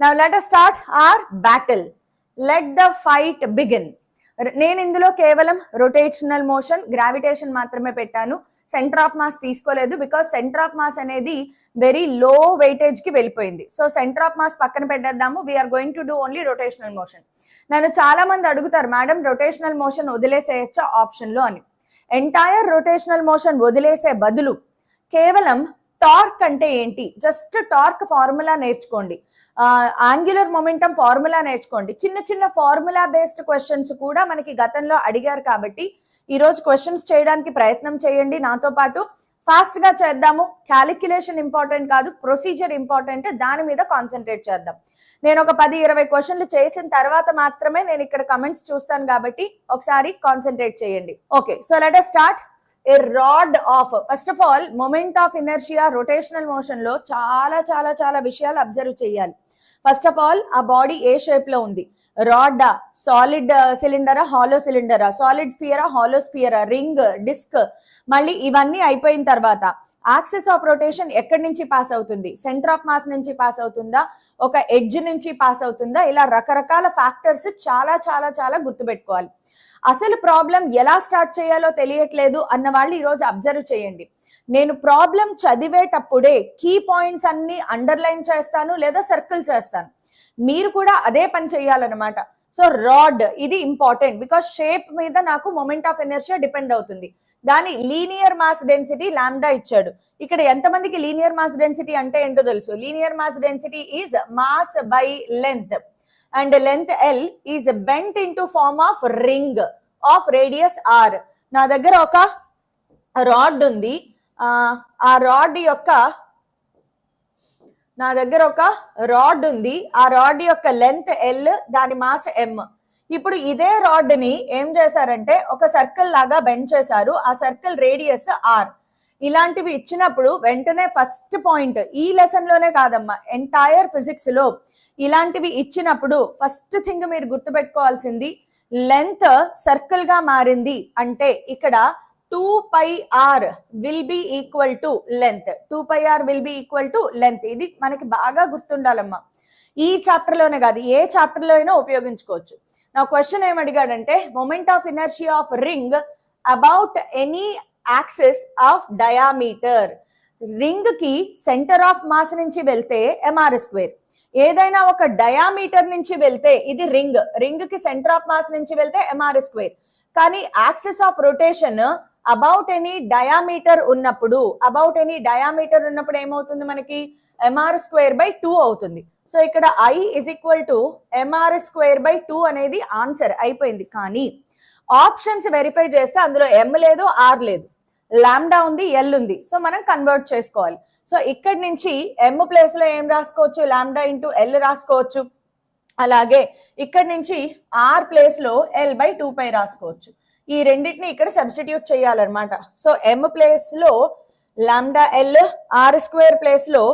Now let us start our battle. Let the fight begin. నేను ఇందులో కేవలం rotational motion, gravitation మాత్రమే పెట్టాను. సెంటర్ ఆఫ్ మాస్ తీసుకోలేదు బికాస్ సెంటర్ ఆఫ్ మాస్ అనేది వెరీ లో వెయిటేజ్ కి వెళ్ళిపోయింది. సో సెంటర్ ఆఫ్ మాస్ పక్కన పెట్టేద్దాము. We are going to do only rotational motion. నన్ను చాలా మంది అడుగుతారు, మేడం రొటేషనల్ మోషన్ వదిలేసేయచ్చా ఆప్షన్ లో అని. ఎంటైర్ రొటేషనల్ మోషన్ వదిలేసే బదులు కేవలం టార్క్ అంటే ఏంటి, జస్ట్ టార్క్ ఫార్ములా నేర్చుకోండి, యాంగులర్ మొమెంటం ఫార్ములా నేర్చుకోండి. చిన్న చిన్న ఫార్ములా బేస్డ్ క్వశ్చన్స్ కూడా మనకి గతంలో అడిగారు కాబట్టి ఈ రోజు క్వశ్చన్స్ చేయడానికి ప్రయత్నం చేయండి నాతో పాటు. ఫాస్ట్ గా చేద్దాము. క్యాలిక్యులేషన్ ఇంపార్టెంట్ కాదు, ప్రొసీజర్ ఇంపార్టెంట్. దాని మీద కాన్సన్ట్రేట్ చేద్దాం. నేను ఒక 10-20 క్వశ్చన్లు చేసిన తర్వాత మాత్రమే నేను ఇక్కడ కమెంట్స్ చూస్తాను కాబట్టి ఒకసారి కాన్సన్ట్రేట్ చేయండి. Okay, so let us start. A rod of, first of all, moment of inertia rotational motion లో చాలా చాలా చాలా విషయాలు అబ్జర్వ్ చేయాలి. ఫస్ట్ ఆఫ్ ఆల్ ఆ బాడీ ఏ షేప్ లో ఉంది, రాడ్, సాలిడ్ సిలిండరా, హాలో సిలిండరా, సాలిడ్ స్పియరా, హాలో స్పియరా, రింగ్, డిస్క్, మళ్ళీ ఇవన్నీ అయిపోయిన తర్వాత యాక్సిస్ ఆఫ్ రొటేషన్ ఎక్కడి నుంచి పాస్ అవుతుంది, సెంటర్ ఆఫ్ మాస్ నుంచి పాస్ అవుతుందా, ఒక ఎడ్జ్ నుంచి పాస్ అవుతుందా, ఇలా రకరకాల ఫ్యాక్టర్స్ చాలా చాలా చాలా గుర్తుపెట్టుకోవాలి. అసలు ప్రాబ్లం ఎలా స్టార్ట్ చేయాలో తెలియట్లేదు అన్న వాళ్ళు ఈరోజు అబ్జర్వ్ చేయండి. నేను ప్రాబ్లం చదివేటప్పుడే కీ పాయింట్స్ అన్ని అండర్లైన్ చేస్తాను లేదా సర్కిల్ చేస్తాను. మీరు కూడా అదే పని చేయాలన్నమాట. సో రాడ్ ఇది ఇంపార్టెంట్ బికాస్ షేప్ మీద నాకు మొమెంట్ ఆఫ్ ఇనర్షియా డిపెండ్ అవుతుంది. దాని లీనియర్ మాస్ డెన్సిటీ లాంబ్డా ఇచ్చాడు. ఇక్కడ ఎంతమందికి లీనియర్ మాస్ డెన్సిటీ అంటే ఏంటో తెలుసు? Linear mass density is mass by length. And length L is bent into form of ring of radius R. నా దగ్గర ఒక రాడ్ ఉంది. ఆ రాడ్ యొక్క లెంత్ L, దాని మాస్ M. ఇప్పుడు ఇదే రాడ్ ని ఏం చేశారంటే ఒక సర్కిల్ లాగా బెండ్ చేశారు. ఆ సర్కిల్ రేడియస్ R. ఇలాంటివి ఇచ్చినప్పుడు వెంటనే ఫస్ట్ పాయింట్, ఈ లెసన్ లోనే కాదమ్మా ఎంటైర్ ఫిజిక్స్ లో ఇలాంటివి ఇచ్చినప్పుడు ఫస్ట్ థింగ్ మీరు గుర్తుపెట్టుకోవాల్సింది, లెంత్ సర్కిల్ గా మారింది అంటే ఇక్కడ 2πr will be equal to length. 2πr will be equal to length. ఇది మనకి బాగా గుర్తుండాలమ్మా. ఈ చాప్టర్ లోనే కాదు, ఏ చాప్టర్ లో అయినా ఉపయోగించుకోవచ్చు. నా క్వశ్చన్ ఏమడిగాడంటే moment of inertia of ring about any axis of diameter. Ring కి సెంటర్ ఆఫ్ మాస్ నుంచి వెళ్తే ఎంఆర్ స్క్వేర్, ఏదైనా ఒక డయామీటర్ నుంచి వెళ్తే ఇది రింగ్, రింగ్ కి సెంటర్ ఆఫ్ మాస్ నుంచి వెళ్తే ఎంఆర్ స్క్వేర్. కానీ axis of rotation about any diameter ఉన్నప్పుడు ఏమవుతుంది మనకి? ఎంఆర్ స్క్వేర్ బై 2 అవుతుంది. సో ఇక్కడ I is equal to MR square by 2 అనేది ఆన్సర్ అయిపోయింది. కానీ ఆప్షన్స్ వెరిఫై చేస్తే అందులో M లేదు, R లేదు, లాంబ్డా ఉంది, L ఉంది. సో మనం కన్వర్ట్ చేసుకోవాలి. సో ఇక్కడి నుంచి M ప్లేస్ లో ఏం రాసుకోవచ్చు? లాంబ్డా ఇంటూ L రాసుకోవచ్చు. అలాగే ఇక్కడి నుంచి R ప్లేస్ లో L బై 2π రాసుకోవచ్చు. ఈ రెండింటిని ఇక్కడ సబ్స్టిట్యూట్ చేయాలన్నమాట. సో M ప్లేస్ లో lambda L, R square place లో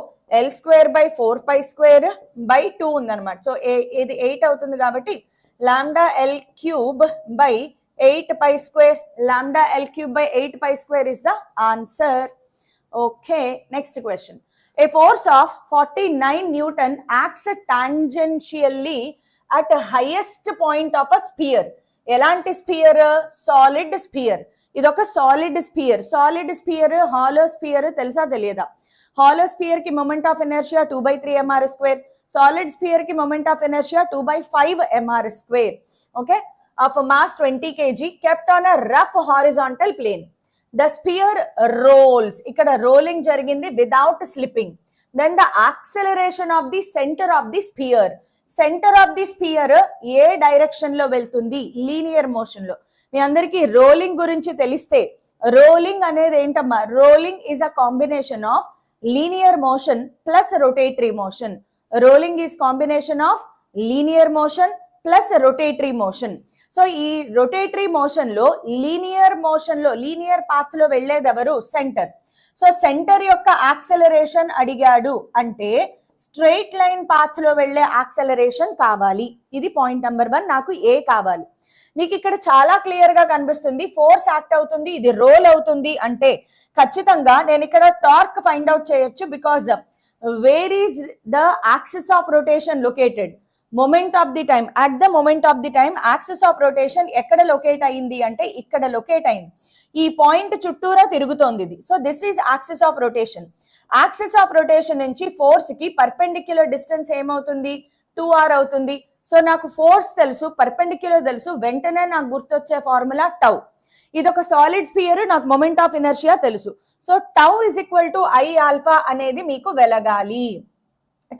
L square by 4π square by 2 ఉందన్నమాట. సో ఇది 8 అవుతుంది కాబట్టి lambda L cube by 8π square, lambda L cube by 8π square is the answer. Okay, next question. A force of 49 Newton acts tangentially at the highest point of a sphere. ఎలాంటి sphere? Solid sphere. ఇది ఒక solid sphere. Solid sphere, hollow sphere తెలుసా తెలియదా? Hollow sphere కి moment of inertia 2/3 mr square, solid sphere కి moment of inertia 2/5 mr square. Okay, of mass 20 kg kept on a rough horizontal plane. The sphere rolls. ఇక్కడ rolling జరిగింది without slipping. Then the acceleration of the center of the sphere. Center of the sphere A direction లో వెళ్తుంది? Linear motion లో. మీ అందరికి rolling గురించి తెలిస్తే, rolling అనేది ఏంటమ్మా? Rolling is a combination of linear motion plus rotatory motion. Rolling is combination of linear motion plus rotatory motion. So ఈ rotatory motion లో లీనియర్ పాత్ లో వెళ్లేది ఎవరు? సెంటర్. సో సెంటర్ యొక్క యాక్సెలరేషన్ అడిగాడు అంటే స్ట్రైట్ లైన్ పాత్ లో వెళ్లే acceleration కావాలి. ఇది పాయింట్ నెంబర్ 1. నాకు ఏ కావాలి. నీకు ఇక్కడ చాలా క్లియర్ గా కనిపిస్తుంది, ఫోర్స్ యాక్ట్ అవుతుంది, ఇది రోల్ అవుతుంది అంటే ఖచ్చితంగా నేను ఇక్కడ టార్క్ ఫైండ్ అవుట్ చేయొచ్చు. Because where is the axis of rotation located? Moment of the time, at the moment of the time axis of rotation ఎక్కడ లొకేట్ అయింది అంటే ఇక్కడ లొకేట్ అయింది. ఈ పాయింట్ చుట్టూరా తిరుగుతోంది ఇది. So this is axis of rotation. Axis of rotation నుంచి ఫోర్స్ కి పర్పెండిక్యులర్ డిస్టెన్స్ ఏమవుతుంది? 2r అవుతుంది. సో నాకు ఫోర్స్ తెలుసు, పర్పెండిక్యులర్ తెలుసు, వెంటనే నాకు గుర్తొచ్చే ఫార్ములా టౌ. ఇది ఒక సాలిడ్ స్పియర్, నాకు మొమెంట్ ఆఫ్ ఇనర్షియా తెలుసు. So tau is equal to I alpha అనేది మీకు వెలగాలి.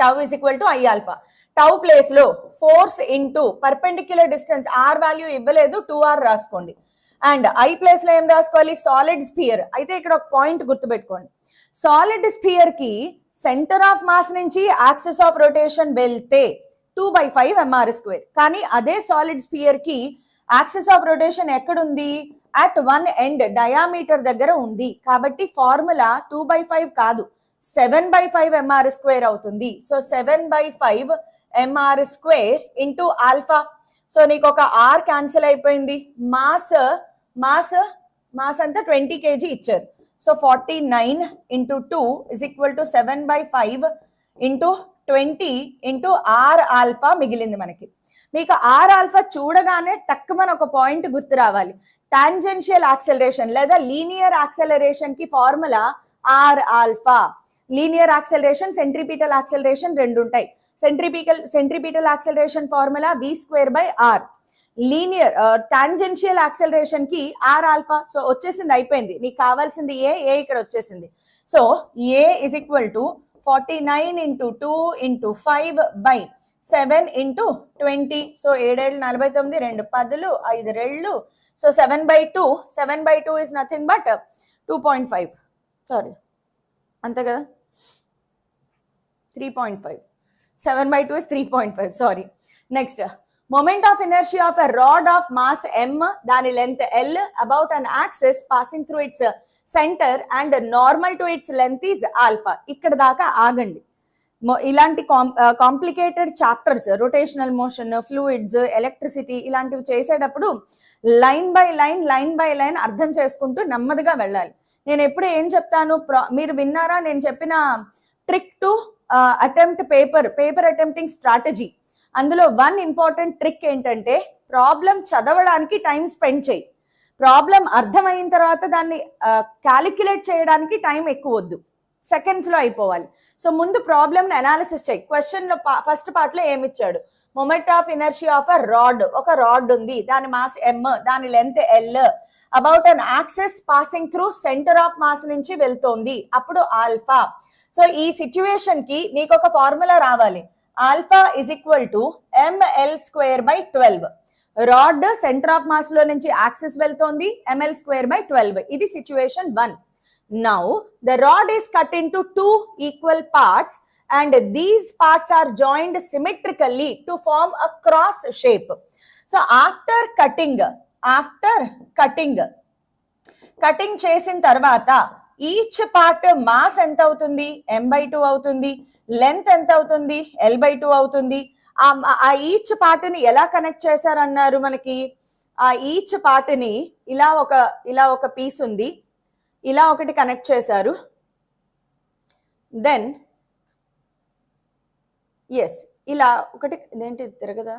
Tau is equal to I alpha. Tau place లో force into perpendicular distance, R value ఇవ్వలేదు, 2r రాసుకోండి. అండ్ ఐ ప్లేస్ లో ఏం రాసుకోవాలి? Solid sphere. అయితే ఇక్కడ ఒక పాయింట్ గుర్తుపెట్టుకోండి, సాలిడ్ స్పియర్ కి సెంటర్ ఆఫ్ మాస్ నుంచి యాక్సిస్ ఆఫ్ రొటేషన్ వెళ్తే 2/5 mr². కానీ అదే సాలిడ్ స్పియర్ కి యాక్సిస్ ఆఫ్ రొటేషన్ ఎక్కడుంది? అట్ వన్ ఎండ్ డయామీటర్ దగ్గర ఉంది. కాబట్టి ఫార్ములా 2/5 కాదు, 7/5 mr² అవుతుంది. So 7/5 mr² into alpha. So నీకు ఒక ఆర్ క్యాన్సిల్ అయిపోయింది. మాస్ మాస్ మాస్ అంతా 20 kg ఇచ్చారు. So 49 into 2 is equal to 7/5 into 20 into R alpha మిగిలింది మనకి. మీకు ఆర్ ఆల్ఫా చూడగానే టక్కుమని ఒక పాయింట్ గుర్తు రావాలి. టాంజెన్షియల్ యాక్సెలరేషన్ లేదా లీనియర్ యాక్సెలరేషన్ కి formula R alpha. Linear acceleration, centripetal acceleration రెండు ఉంటాయి. Centripetal acceleration formula v²/r. Linear tangential acceleration కి ఆర్ ఆల్ఫా. సో వచ్చేసింది, అయిపోయింది. నీకు కావాల్సింది ఏ ఇక్కడ వచ్చేసింది. So a is equal to 49 into 2 into 5/7 into 20. So 7 49, 2 10, 5 2. So 7/2 is nothing but 2.5. Sorry, అంతే కదా, 3.5. 7/2 is 3.5. Sorry. Next, moment of inertia of a rod of mass m, దాని length l, about an axis passing through its center and normal to its length is alpha. ఇక్కడ దాకా ఆగండి. ఇలాంటి complicated chapters, rotational motion, fluids, electricity ఇలాంటివి చేసేటప్పుడు line by line అర్థం చేసుకుంటూ నెమ్మదిగా వెళ్ళాలి. నేను ఎప్పుడు ఏం చెప్తాను, మీరు విన్నారా నేను చెప్పిన trick to attempt paper attempting strategy. అందులో వన్ ఇంపార్టెంట్ ట్రిక్ ఏంటంటే, ప్రాబ్లం చదవడానికి టైం స్పెండ్ చేయి. ప్రాబ్లం అర్థమైన తర్వాత దాన్ని క్యాలిక్యులేట్ చేయడానికి టైం ఎక్కువ వద్దు, సెకండ్స్ లో అయిపోవాలి. సో ముందు ప్రాబ్లమ్ అనాలిసిస్ చేయి. క్వశ్చన్ లో ఫస్ట్ పార్ట్ లో ఏమి ఇచ్చాడు? Moment of inertia of a rod. ఒక రాడ్ ఉంది, దాని మాస్ m, దాని length l, about an axis passing through centre of mass నుంచి వెళ్తోంది, అప్పుడు ఆల్ఫా. సో ఈ సిచ్యువేషన్ కి నీకు ఒక ఫార్ములా రావాలి. Alpha is equal to ml²/12. Rod centre of mass లో నుంచి యాక్సిస్ వెళ్తోంది, ml²/12. ఇది situation 1. Now the rod is cut into 2 equal parts and these parts are joined symmetrically to form a cross shape. So after cutting చేసిన తర్వాత each part mass ఎంత అవుతుంది? m/2 అవుతుంది. Length ఎంత అవుతుంది? l/2 అవుతుంది. ఆ ఈచ్ పార్ట్ ని ఎలా కనెక్ట్ చేశారన్నారు మనకి? ఆ ఈచ్ పార్ట్ ని ఇలా ఒక పీస్ ఉంది, ఇలా ఒకటి కనెక్ట్ చేశారు. దెన్ ఎస్, ఇలా ఒకటి, ఇదేంటి తిరగదా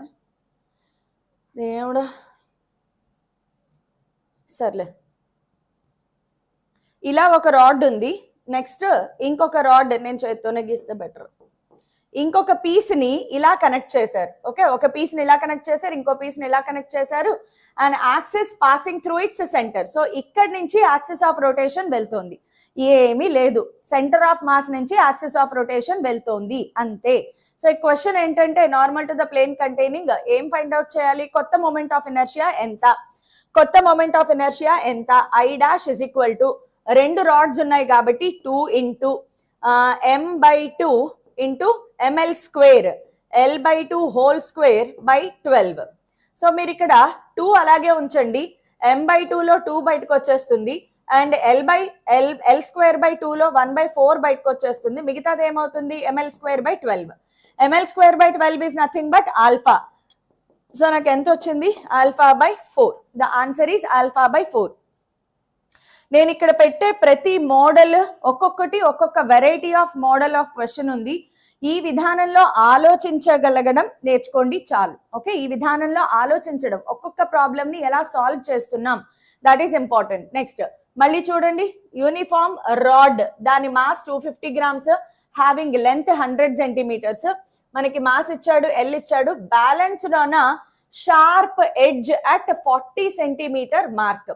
దేవుడా, సర్లే. ఇలా ఒక రాడ్ ఉంది. నెక్స్ట్ ఇంకొక రాడ్, నేను చేత్తోనే గీస్తే బెటర్, ఇంకొక పీస్ ని ఇలా కనెక్ట్ చేశారు. ఓకే, ఒక పీస్ ని ఇలా కనెక్ట్ చేశారు, ఇంకో పీస్ ని ఇలా కనెక్ట్ చేశారు. And axis passing through its centre. So ఇక్కడ నుంచి యాక్సిస్ ఆఫ్ రొటేషన్ వెళ్తోంది, ఏమీ లేదు. సెంటర్ ఆఫ్ మాస్ నుంచి యాక్సిస్ ఆఫ్ రొటేషన్ వెళ్తోంది, అంతే. సో ఈ క్వశ్చన్ ఏంటంటే, normal to the plane containing ఏం ఫైండ్ అవుట్ చేయాలి? కొత్త మొమెంట్ ఆఫ్ ఇనర్షియా ఎంత? కొత్త మొమెంట్ ఆఫ్ ఇనర్షియా ఎంత? I' ఇస్ ఈక్వల్ టు, రెండు రాడ్స్ ఉన్నాయి కాబట్టి 2 into m/2 into ml², l/2 whole square by 12. So మీరు ఇక్కడ 2 అలాగే ఉంచండి, m/2 లో 2 బయటకు వచ్చేస్తుంది, అండ్ l²/2 లో 1/4 బయటకు వచ్చేస్తుంది. మిగతాది ఏమవుతుంది? ml²/12. ml²/12 is nothing but alpha. So నాకు ఎంత వచ్చింది? α/4. The answer is α/4. నేను ఇక్కడ పెట్టే ప్రతి మోడల్ ఒక్కొక్కటి ఒక్కొక్క variety of model of question ఉంది. ఈ విధానంలో ఆలోచించగలగడం నేర్చుకోండి చాలు. ఓకే, ఈ విధానంలో ఆలోచించడం, ఒక్కొక్క ప్రాబ్లమ్ ని ఎలా సాల్వ్ చేస్తున్నాం, దట్ ఈస్ ఇంపార్టెంట్. నెక్స్ట్ మళ్ళీ చూడండి, యూనిఫామ్ రాడ్, దాని mass 250 grams, having length 100 centimeters. మనకి మాస్ ఇచ్చాడు, ఎల్ ఇచ్చాడు, balanced on sharp edge at 40 centimeter mark.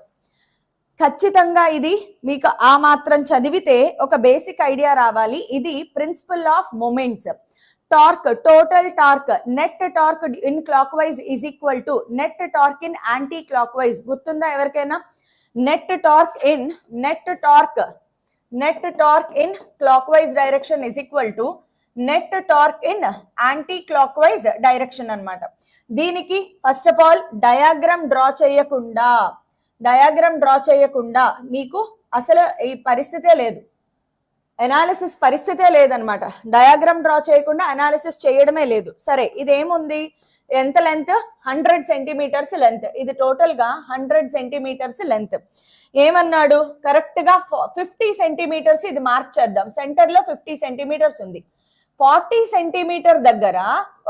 ఖచ్చితంగా ఇది మీకు ఆ మాత్రం చదివితే ఒక బేసిక్ ఐడియా రావాలి. ఇది principle of moments. Torque, total torque, net torque in clockwise is equal to net torque in anticlockwise. గుర్తుందా ఎవరికైనా? Net torque in clock wise direction is equal to net torque in anti clock wise direction అన్నమాట. దీనికి first of all diagram draw చేయకుండా మీకు అసలు ఈ పరిస్థితే లేదు, అనాలిసిస్ పరిస్థితే లేదనమాట. డయాగ్రామ్ డ్రా చేయకుండా అనాలిసిస్ చేయడమే లేదు. సరే, ఇదేముంది, ఎంత లెంత్? 100 centimeters length. ఇది టోటల్ గా 100 centimeters లెంత్. ఏమన్నాడు? కరెక్ట్ గా 50 centimeters ఇది మార్క్ చేద్దాం. సెంటర్ లో 50 centimeters ఉంది. 40 centimeter దగ్గర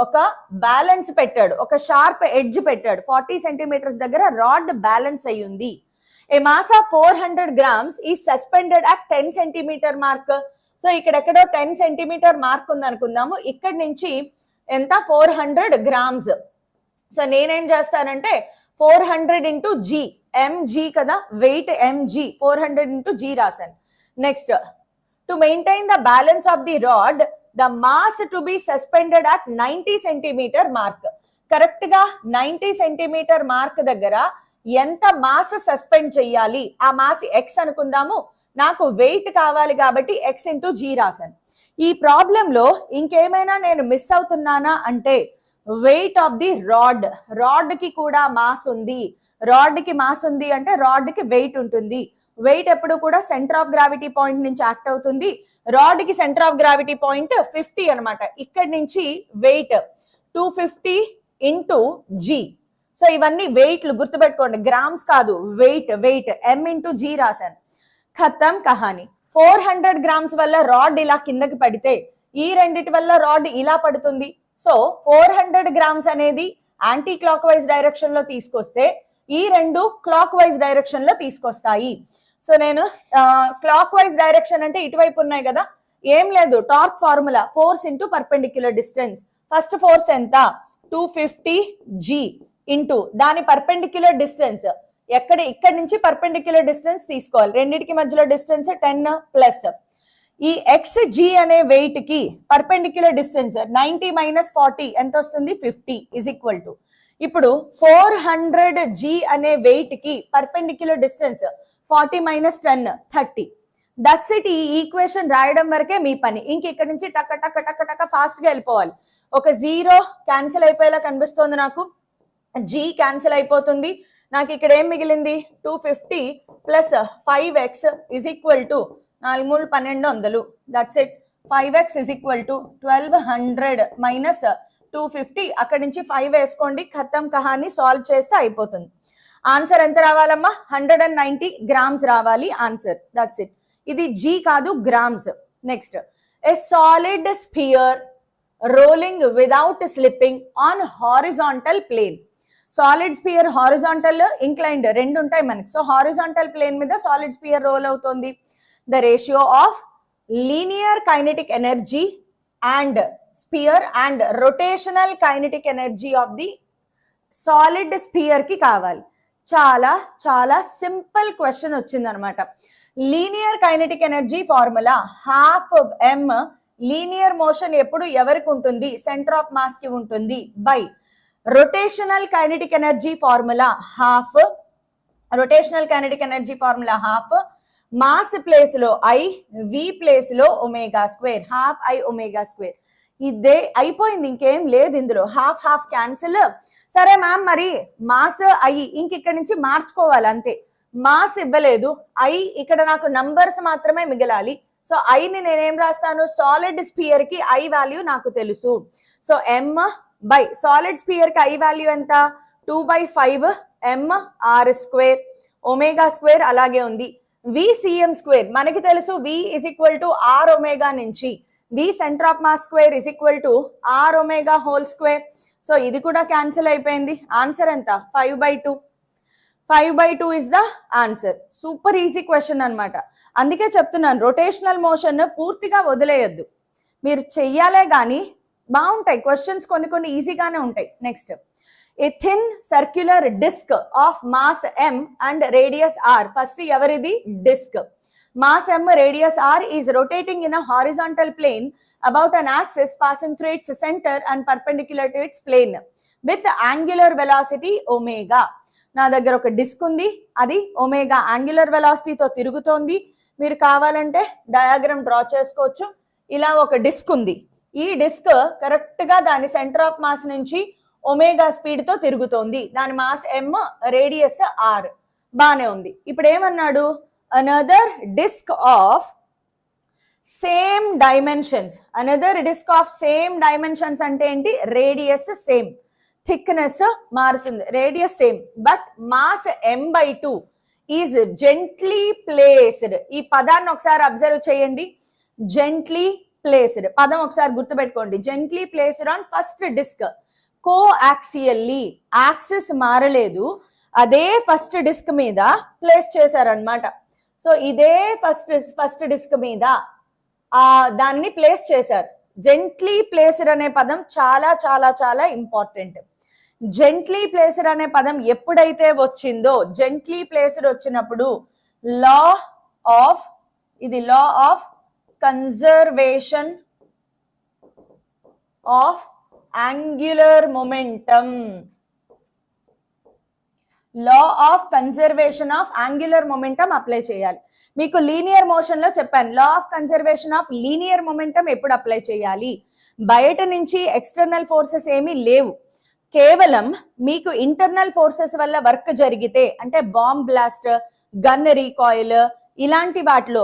ఒక బ్యాలెన్స్ పెట్టాడు, ఒక షార్ప్ ఎడ్జ్ పెట్టాడు. 40 centimeters దగ్గర రాడ్ బ్యాలెన్స్ అయ్యింది. A mass of 400 grams is suspended at 10 centimeter mark. So ఇక్కడెక్కడో 10 centimeter మార్క్ ఉంది అనుకుందాము. ఇక్కడి నుంచి ఎంత? 400 grams. సో నేనేం చేస్తానంటే 400 into G, mg కదా, వెయిట్ mg, 400 into G రాశాను. Next, to maintain the balance of the rod the mass to be suspended at 90 centimeter mark. Correct గా 90 centimeter మార్క్ దగ్గర ఎంత మాస్ సస్పెండ్ చెయ్యాలి? ఆ మాస్ ఎక్స్ అనుకుందాము. నాకు వెయిట్ కావాలి కాబట్టి ఎక్స్ ఇంటూ జీ రాశాను. ఈ ప్రాబ్లం లో ఇంకేమైనా నేను మిస్ అవుతున్నానా అంటే వెయిట్ ఆఫ్ ది రాడ్ కి కూడా మాస్ ఉంది. రాడ్ కి మాస్ ఉంది అంటే రాడ్ కి వెయిట్ ఉంటుంది. వెయిట్ ఎప్పుడు కూడా సెంటర్ ఆఫ్ గ్రావిటీ పాయింట్ నుంచి యాక్ట్ అవుతుంది. రాడ్ కి సెంటర్ ఆఫ్ గ్రావిటీ పాయింట్ 50 అనమాట. ఇక్కడి నుంచి వెయిట్ 250 into G. సో ఇవన్నీ వెయిట్లు గుర్తుపెట్టుకోండి, గ్రామ్స్ కాదు, వెయిట్ m into G రాశాను. ఖతం కహాని. 400 grams వల్ల రాడ్ ఇలా కిందకి పడితే ఈ రెండిటి వల్ల రాడ్ ఇలా పడుతుంది. సో 400 grams అనేది యాంటీ క్లాక్ వైజ్ డైరెక్షన్ లో తీసుకొస్తే ఈ రెండు క్లాక్ వైజ్ డైరెక్షన్ లో తీసుకొస్తాయి. సో నేను క్లాక్ వైజ్ డైరెక్షన్ అంటే ఇటువైపు ఉన్నాయి కదా, ఏం లేదు, torque formula force into perpendicular distance. First force ఎంత? 250 G ఇంటూ దాని పర్పెండిక్యులర్ డిస్టెన్స్. ఇక్కడి నుంచి పర్పెండిక్యులర్ డిస్టెన్స్ తీసుకోవాలి. రెండింటికి మధ్యలో డిస్టెన్స్ 10 ప్లస్ ఈ ఎక్స్ జీ అనే వెయిట్ కి పర్పెండిక్యులర్ డిస్టెన్స్ 90 - 40 ఎంత వస్తుంది? 50 ఈజ్ ఈక్వల్ టు, ఇప్పుడు 400 G అనే వెయిట్ కి పర్పెండిక్యులర్ డిస్టెన్స్ 40 - 10 30. That's it. ఈ ఈక్వేషన్ రాయడం వరకే మీ పని. ఇంక ఇక్కడ నుంచి టక్క టక్క టక్క టక్క ఫాస్ట్ గా వెళ్ళిపోవాలి. ఒక 0 క్యాన్సిల్ అయిపోయేలా కనిపిస్తోంది నాకు, G క్యాన్సిల్ అయిపోతుంది. నాకు ఇక్కడ ఏం మిగిలింది? 250 plus 5x is equal to 4 3 1200. That's it. 5x is equal to 1200 minus 250. అక్కడి నుంచి 5 వేసుకోండి. ఖతం కహాని సాల్వ్ చేస్తే అయిపోతుంది. ఆన్సర్ ఎంత రావాలమ్మా? 190 grams రావాలి ఆన్సర్. That's it. ఇది G కాదు, grams. Next, a solid sphere rolling without slipping on horizontal plane. Solid sphere horizontal, inclined రెండు ఉంటాయి మనకి. సో హారిజాంటల్ ప్లేన్ మీద సాలిడ్ స్పియర్ రోల్ అవుతుంది. The ratio of linear kinetic energy and sphere and rotational kinetic energy of the solid sphere కి కావాలి. చాలా చాలా simple question వచ్చింది అనమాట. Linear kinetic energy formula ½ m. Linear motion ఎప్పుడు ఎవరికి ఉంటుంది? సెంటర్ ఆఫ్ మాస్ కి ఉంటుంది. By rotational kinetic energy formula ½. Rotational kinetic energy formula ½ mass place లో I, V ప్లేస్ లో ω², ½ I ω². ఇదే అయిపోయింది, ఇంకేం లేదు ఇందులో. Half cancel. సరే మ్యామ్, మరి మాస్ ఐ ఇంక ఇక్కడ నుంచి మార్చుకోవాలి అంతే. మాస్ ఇవ్వలేదు, ఐ ఇక్కడ నాకు నంబర్స్ మాత్రమే మిగలాలి. సో ఐని నేనేం రాస్తాను? సాలిడ్ స్పియర్ కి ఐ వాల్యూ నాకు తెలుసు. So m by solid sphere కి ఐ వాల్యూ ఎంత? 2/5 m r². ω² అలాగే ఉంది. VCM స్క్వేర్ మనకి తెలుసు, V is equal to R omega నుంచి V centre of mass square is equal to R omega whole square. So ఇది కూడా క్యాన్సిల్ అయిపోయింది. ఆన్సర్ ఎంత? 5/2. 5/2 is the answer. Super easy question అన్నమాట. అందుకే చెప్తున్నాను, రొటేషనల్ మోషన్ పూర్తిగా వదిలేయద్దు, మీరు చెయ్యాలే కానీ బాగుంటాయి క్వశ్చన్స్, కొన్ని ఈజీగానే ఉంటాయి. Next, a thin circular disc of mass m and radius r. First ఎవరిది? Disc. Mass m, radius r is rotating in a horizontal plane about an axis passing through its center and perpendicular to its plane with angular velocity omega. నా దగ్గర ఒక disc ఉంది, అది omega angular వెలాసిటీతో తిరుగుతోంది. మీరు కావాలంటే diagram draw చేసుకోవచ్చు. ఇలా ఒక డిస్క్ ఉంది, ఈ డిస్క్ కరెక్ట్ గా దాని సెంటర్ ఆఫ్ మాస్ నుంచి ఒమేగా స్పీడ్ తో తిరుగుతోంది. దాని మాస్ m, రేడియస్ r. బానే ఉంది. ఇప్పుడు ఏమన్నాడు? Another disc of same dimensions. Another disc of same dimensions అంటే ఏంటి? రేడియస్ సేమ్, థిక్నెస్ మారుతుంది, radius same, but mass m/2 is gently placed. ఈ పదాన్ని ఒకసారి అబ్జర్వ్ చేయండి. జెంట్లీ ప్లేస్డ్ పదం ఒకసారి గుర్తుపెట్టుకోండి. Gently placed on first disc, coaxially, axis మారలేదు, అదే ఫస్ట్ డిస్క్ మీద ప్లేస్ చేశారనమాట. సో ఇదే ఫస్ట్ డిస్క్ మీద దాన్ని ప్లేస్ చేశారు. జెంట్లీ ప్లేస్డ్ అనే పదం చాలా చాలా చాలా ఇంపార్టెంట్. జెంట్లీ ప్లేస్డ్ అనే పదం ఎప్పుడైతే వచ్చిందో, జెంట్లీ ప్లేస్డ్ వచ్చినప్పుడు లా of conservation of angular momentum, law of conservation of angular momentum apply చేయాలి. మీకు లీనియర్ మోషన్ లో చెప్పాను, లా of conservation of linear momentum ఎప్పుడు అప్లై చేయాలి. బయట నుంచి ఎక్స్టర్నల్ ఫోర్సెస్ ఏమీ లేవు, కేవలం మీకు ఇంటర్నల్ ఫోర్సెస్ వల్ల వర్క్ జరిగితే, అంటే బాంబ్ బ్లాస్ట్, గన్ రీకాయిల్, ఇలాంటి వాటిలో,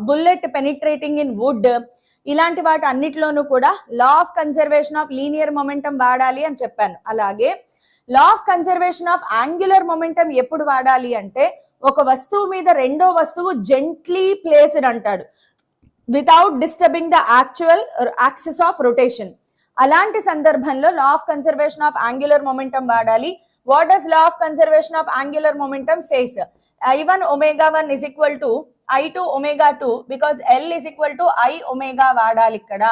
బుల్లెట్ పెనిట్రేటింగ్ ఇన్ వుడ్, ఇలాంటి వాటి అన్నిటిలోనూ కూడా law of conservation of linear momentum వాడాలి అని చెప్పాను. అలాగే law of conservation of angular momentum ఎప్పుడు వాడాలి అంటే, ఒక వస్తువు మీద రెండో వస్తువు జెంట్లీ ప్లేస్డ్ అంటాడు, without disturbing the actual axis of rotation. అలాంటి సందర్భంలో law of conservation of angular momentum వాడాలి. What does law of conservation of angular momentum says? I1 ω1 is equal to I2 ω2 because L is equal to I omega వాడాలి ఇక్కడ.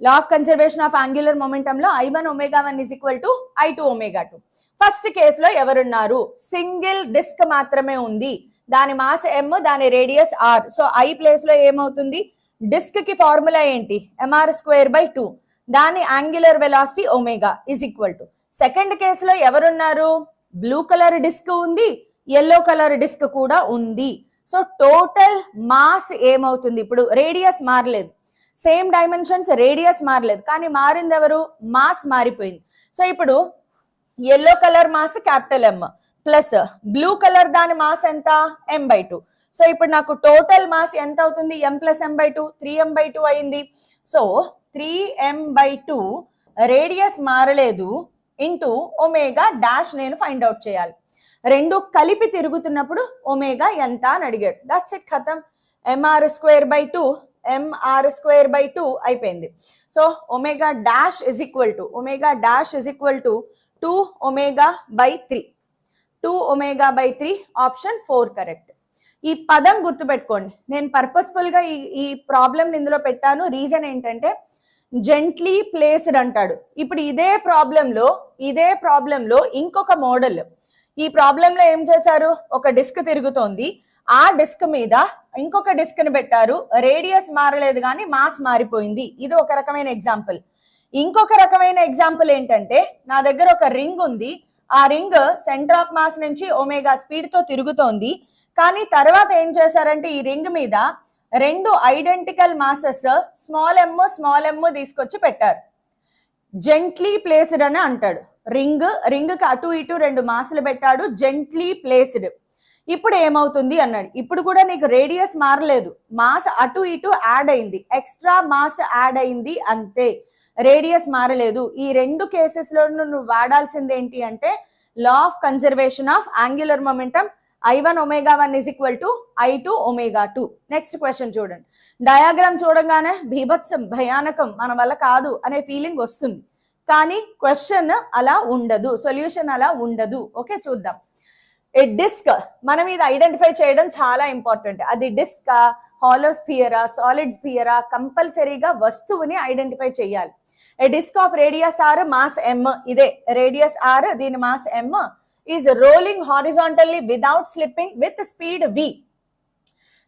లా of conservation of angular momentum లో I1 ω1 is equal to I2 ω2. First కేసులో ఎవరున్నారు? Single disc మాత్రమే ఉంది, దాని mass m, దాని radius r. So I place లో ఏమవుతుంది? డిస్క్ కి ఫార్ములా ఏంటి? mr²/2, దాని angular velocity omega is equal to. Second కేసులో ఎవరున్నారు? బ్లూ కలర్ డిస్క్ ఉంది, ఎల్లో కలర్ డిస్క్ కూడా ఉంది. సో టోటల్ మాస్ ఏమవుతుంది? ఇప్పుడు రేడియస్ మారలేదు, సేమ్ డైమెన్షన్స్, రేడియస్ మారలేదు, కానీ మారింది ఎవరు? మాస్ మారిపోయింది. సో ఇప్పుడు yellow colour mass capital M plus blue colour దాని మాస్ ఎంత? m/2. సో ఇప్పుడు నాకు టోటల్ మాస్ ఎంత అవుతుంది? m + m/2, 3m/2 అయింది. సో 3m/2 రేడియస్ మారలేదు ఇంటూ ఒమేగా డాష్ నేను ఫైండ్ అవుట్ చేయాలి. రెండు కలిపి తిరుగుతున్నప్పుడు ఒమేగా ఎంత అని అడిగాడు. దట్స్ ఇట్, ఖతం. mr²/2 అయిపోయింది. So omega dash is equal to 2ω/3. 2ω/3 option 4 correct. ఈ పదం గుర్తుపెట్టుకోండి. నేను పర్పస్ఫుల్ గా ఈ ప్రాబ్లం ఇందులో పెట్టాను. రీజన్ ఏంటంటే జెంట్లీ ప్లేస్డ్ అంటాడు. ఇప్పుడు ఇదే ప్రాబ్లంలో ఇంకొక మోడల్. ఈ ప్రాబ్లంలో ఏం చేశారు? ఒక డిస్క్ తిరుగుతోంది, ఆ డిస్క్ మీద ఇంకొక డిస్క్ ని పెట్టారు, రేడియస్ మారలేదు కానీ మాస్ మారిపోయింది. ఇది ఒక రకమైన ఎగ్జాంపుల్. ఇంకొక రకమైన ఎగ్జాంపుల్ ఏంటంటే, నా దగ్గర ఒక రింగ్ ఉంది, ఆ రింగ్ సెంటర్ ఆఫ్ మాస్ నుంచి ఒమేగా స్పీడ్ తో తిరుగుతోంది, కానీ తర్వాత ఏం చేశారంటే ఈ రింగ్ మీద రెండు ఐడెంటికల్ మాసెస్ స్మాల్ m తీసుకొచ్చి పెట్టారు. జెంట్లీ ప్లేస్డ్ అని అంటాడు. రింగ్ కి అటు ఇటు రెండు మాసులు పెట్టాడు, జెంట్లీ ప్లేస్డ్. ఇప్పుడు ఏమవుతుంది అన్నాడు. ఇప్పుడు కూడా నీకు రేడియస్ మారలేదు, మాస్ అటు ఇటు యాడ్ అయింది, ఎక్స్ట్రా మాస్ యాడ్ అయింది అంతే, రేడియస్ మారలేదు. ఈ రెండు కేసెస్ లో నువ్వు వాడాల్సింది ఏంటి అంటే law of conservation of angular momentum. I1 ω1 is equal to I2 ω2. Next question చూడండి. డయాగ్రామ్ చూడగానే బీభత్సం భయానకం మన వల్ల కాదు అనే ఫీలింగ్ వస్తుంది, కానీ క్వశ్చన్ అలా ఉండదు, సొల్యూషన్ అలా ఉండదు. ఓకే, చూద్దాం. ఏ డిస్క్ మనం ఇది ఐడెంటిఫై చేయడం చాలా ఇంపార్టెంట్. అది డిస్కా, హాలో స్పియరా, సాలిడ్ స్పియరా, కంపల్సరీగా వస్తువుని ఐడెంటిఫై చేయాలి. A disc of radius r, mass m, ఇదే రేడియస్ r, దీని mass m, is rolling horizontally without slipping with speed v.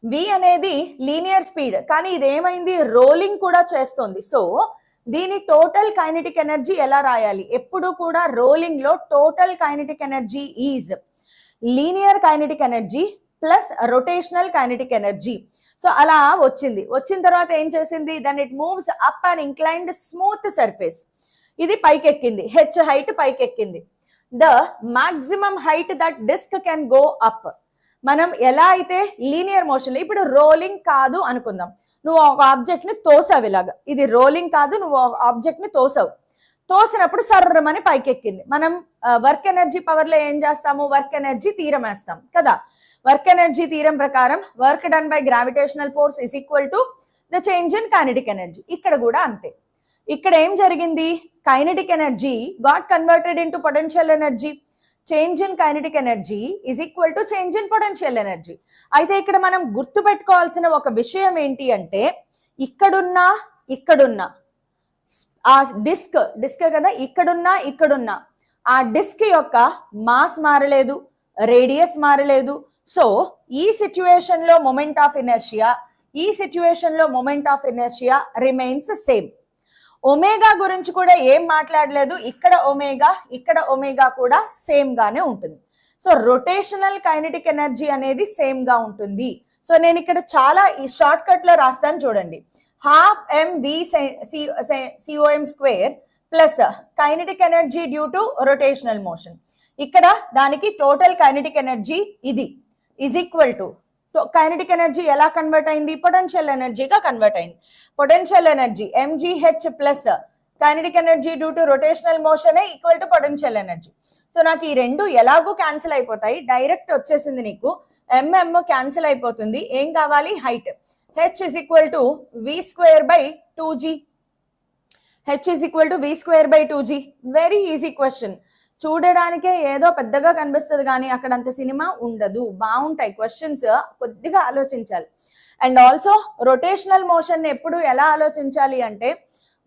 v అనేది లీనియర్ స్పీడ్, కానీ ఇది ఏమైంది, రోలింగ్ కూడా చేస్తుంది. సో దీని టోటల్ కైనెటిక్ ఎనర్జీ ఎలా రాయాలి? ఎప్పుడు కూడా రోలింగ్ లో total kinetic energy is linear kinetic energy plus rotational kinetic energy. So అలా వచ్చిన తర్వాత ఏం చేసింది, then it moves up and inclined smooth surface. ఇది పైకెక్కింది, h హైట్ పైకెక్కింది. The maximum height that disc can go up. మనం ఎలా అయితే లీనియర్ మోషన్, ఇప్పుడు రోలింగ్ కాదు అనుకుందాం, నువ్వు ఒక ఆబ్జెక్ట్ ని తోసావు ఇలాగా, ఇది రోలింగ్ కాదు, నువ్వు ఆబ్జెక్ట్ ని తోసినప్పుడు సర్రమని పైకెక్కింది. మనం వర్క్ ఎనర్జీ పవర్ లో ఏం చేస్తాము, వర్క్ ఎనర్జీ తీరం వేస్తాం కదా. వర్క్ ఎనర్జీ తీరం ప్రకారం work done by gravitational force is equal to the change in kinetic energy. ఇక్కడ కూడా అంతే. ఇక్కడ ఏం జరిగింది, kinetic energy got converted into potential energy. Change in kinetic energy is equal to change in potential energy. అయితే ఇక్కడ మనం గుర్తు పెట్టుకోవాల్సిన ఒక విషయం ఏంటి అంటే, ఇక్కడున్నా ఆ డిస్క్ కదా, ఇక్కడున్నా ఆ డిస్క్ యొక్క మాస్ మారలేదు, రేడియస్ మారలేదు. సో ఈ సిచ్యువేషన్ లో moment of inertia remains same. Omega గురించి కూడా ఏం మాట్లాడలేదు, ఇక్కడ ఒమేగా కూడా సేమ్ గానే ఉంటుంది. సో రొటేషనల్ కైనెటిక్ ఎనర్జీ అనేది సేమ్ గా ఉంటుంది. సో నేను ఇక్కడ చాలా ఈ షార్ట్ కట్ లో రాస్తాను చూడండి. half mv com square plus kinetic energy due to rotational motion. ఇక్కడ దానికి టోటల్ కైనెటిక్ ఎనర్జీ ఇది is equal to kinetic energy ఎలా కన్వర్ట్ అయింది, పొటెన్షియల్ ఎనర్జీగా కన్వర్ట్ అయింది. Potential energy mgh plus kinetic energy due to rotational motion equal to potential energy. So నాకు ఈ రెండు ఎలాగూ క్యాన్సిల్ అయిపోతాయి, డైరెక్ట్ వచ్చేసింది నీకు, mm క్యాన్సిల్ అయిపోతుంది. ఏం కావాలి, height. h is equal to v square by 2g. Very easy question. చూడడానికే ఏదో పెద్దగా కనిపిస్తుంది, కానీ అక్కడ అంత సినిమా ఉండదు. బాగుంటాయి క్వశ్చన్స్, కొద్దిగా ఆలోచించాలి. అండ్ ఆల్సో రొటేషనల్ మోషన్ ఎప్పుడు ఎలా ఆలోచించాలి అంటే,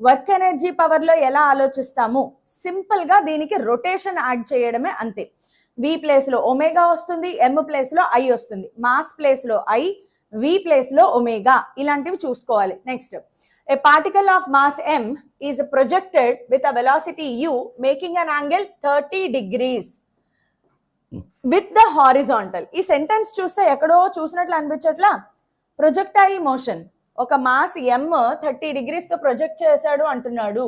వర్క్ ఎనర్జీ పవర్ లో ఎలా ఆలోచిస్తాము, సింపుల్ గా దీనికి రొటేషన్ యాడ్ చేయడమే అంతే. v ప్లేస్ లో ఒమేగా వస్తుంది, m ప్లేస్ లో i వస్తుంది, మాస్ ప్లేస్ లో i, v ప్లేస్ లో ఒమేగా, ఇలాంటివి చూసుకోవాలి. Next, a particle of mass m is projected with a velocity u making an angle 30 degrees with the horizontal. ఈ sentence చూస్తే ఎక్కడో చూసినట్లు అనిపించట్లా. ప్రొజెక్టైల్ మోషన్, ఒక మాస్ m 30 degrees తో ప్రొజెక్ట్ చేశాడు అంటున్నాడు.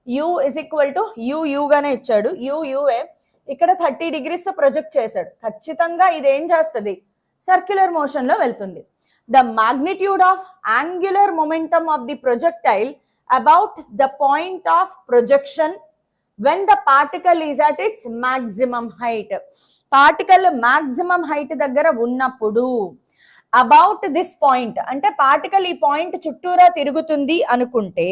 u is equal to u గానే ఇచ్చాడు, uఏ ఇక్కడ 30 degrees తో ప్రొజెక్ట్ చేశాడు. ఖచ్చితంగా ఇది ఏం చేస్తుంది, సర్క్యులర్ మోషన్ లో వెళ్తుంది. The magnitude of angular momentum of the projectile about the point of projection when the particle is at its maximum height. Particle maximum height దగ్గర ఉన్నప్పుడు about this point అంటే పార్టికల్ ఈ పాయింట్ చుట్టూరా తిరుగుతుంది అనుకుంటే,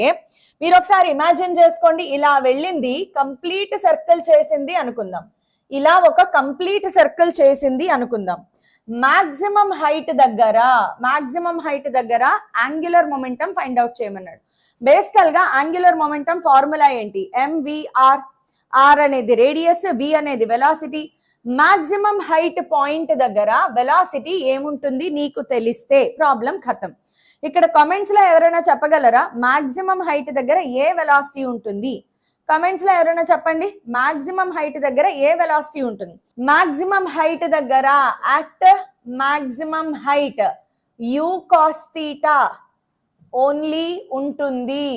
మీరు ఒకసారి ఇమాజిన్ చేసుకోండి, ఇలా వెళ్ళింది, కంప్లీట్ సర్కిల్ చేసింది అనుకుందాం. ఇలా ఒక కంప్లీట్ సర్కిల్ చేసింది అనుకుందాం. మాక్సిమం హైట్ దగ్గర యాంగులర్ మొమెంటం ఫైండ్ అవుట్ చేయమన్నాడు. బేసికల్ గా యాంగులర్ మొమెంటం ఫార్ములా ఏంటి, mvr. r అనేది రేడియస్, v అనేది వెలాసిటీ. మాక్సిమం హైట్ పాయింట్ దగ్గర వెలాసిటీ ఏముంటుంది నీకు తెలిస్తే ప్రాబ్లం ఖతం. ఇక్కడ కామెంట్స్ లో ఎవరైనా చెప్పగలరా, మాక్సిమం హైట్ దగ్గర ఏ వెలాసిటీ ఉంటుంది? కమెంట్స్ లో ఎవరైనా చెప్పండి, మాక్సిమం హైట్ దగ్గర ఏ వెలాసిటీ ఉంటుంది? మాక్సిమం హైట్ దగ్గర maximum height u cos theta only ఉంటుంది.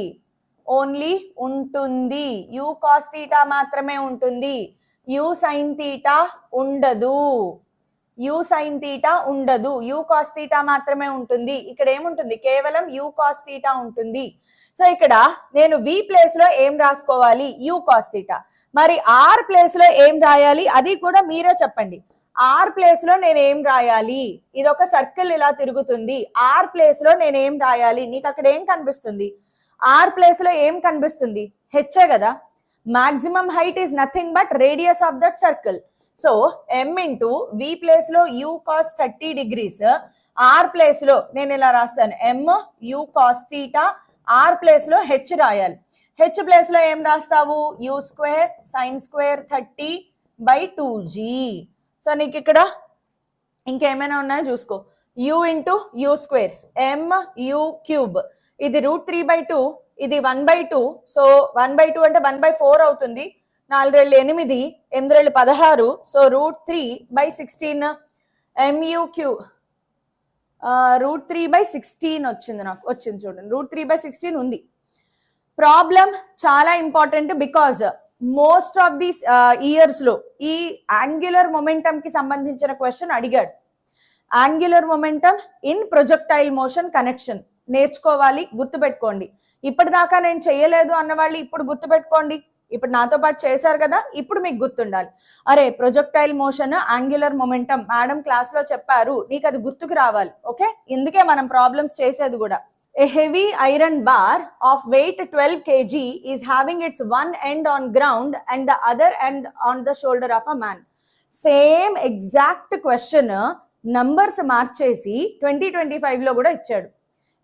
u cos theta మాత్రమే ఉంటుంది, u sin theta ఉండదు. u cos theta మాత్రమే ఉంటుంది. ఇక్కడ ఏముంటుంది, కేవలం u cos theta ఉంటుంది. సో ఇక్కడ నేను v ప్లేస్ లో ఏం రాసుకోవాలి, u cos theta. మరి r ప్లేస్ లో ఏం రాయాలి, అది కూడా మీరే చెప్పండి. ఆర్ ప్లేస్ లో నేను ఏం రాయాలి? ఇది ఒక సర్కిల్ ఇలా తిరుగుతుంది, ఆర్ ప్లేస్ లో నేను ఏం రాయాలి? నీకు అక్కడ ఏం కనిపిస్తుంది? ఆర్ ప్లేస్ లో ఏం కనిపిస్తుంది? హెచ్చే కదా. Maximum height is nothing but radius of that circle. So m into v place లో u cos 30 degrees, R place లో నేను ఇలా రాస్తాను m u cos theta, R place లో హెచ్ రాయాలి. హెచ్ ప్లేస్ లో ఏం రాస్తావు? u square sin square 30/2g. So నీకు ఇక్కడ ఇంకేమైనా ఉన్నాయో చూసుకో. u into u square, m u cube, ఇది √3/2, ఇది 1/2. సో 1/2 అంటే 1/4 అవుతుంది. 4 రెళ్ళు 8, 8 రెళ్ళు 16. సో √3/16 mu క్యూబ్, √3/16 వచ్చింది. నాకు వచ్చింది చూడండి, √3/16 ఉంది. ప్రాబ్లం చాలా important because most of these years లో ఈ యాంగ్యులర్ మొమెంటం కి సంబంధించిన క్వశ్చన్ అడిగాడు. Angular momentum in projectile motion connection నేర్చుకోవాలి, గుర్తుపెట్టుకోండి. ఇప్పటిదాకా నేను చేయలేదు అన్న వాళ్ళు ఇప్పుడు గుర్తుపెట్టుకోండి. ఇప్పుడు నాతో పాటు చేశారు కదా, ఇప్పుడు మీకు గుర్తుండాలి. అరే projectile motion angular momentum madam class లో చెప్పారు, నీకు అది గుర్తుకు రావాలి. ఓకే, ఇందుకే మనం ప్రాబ్లమ్స్ చేసేది కూడా. A heavy iron bar of weight 12 kg is having its one end on ground and the other end on the shoulder of a man. Same exact question numbers మార్చేసి 2025 లో కూడా ఇచ్చాడు.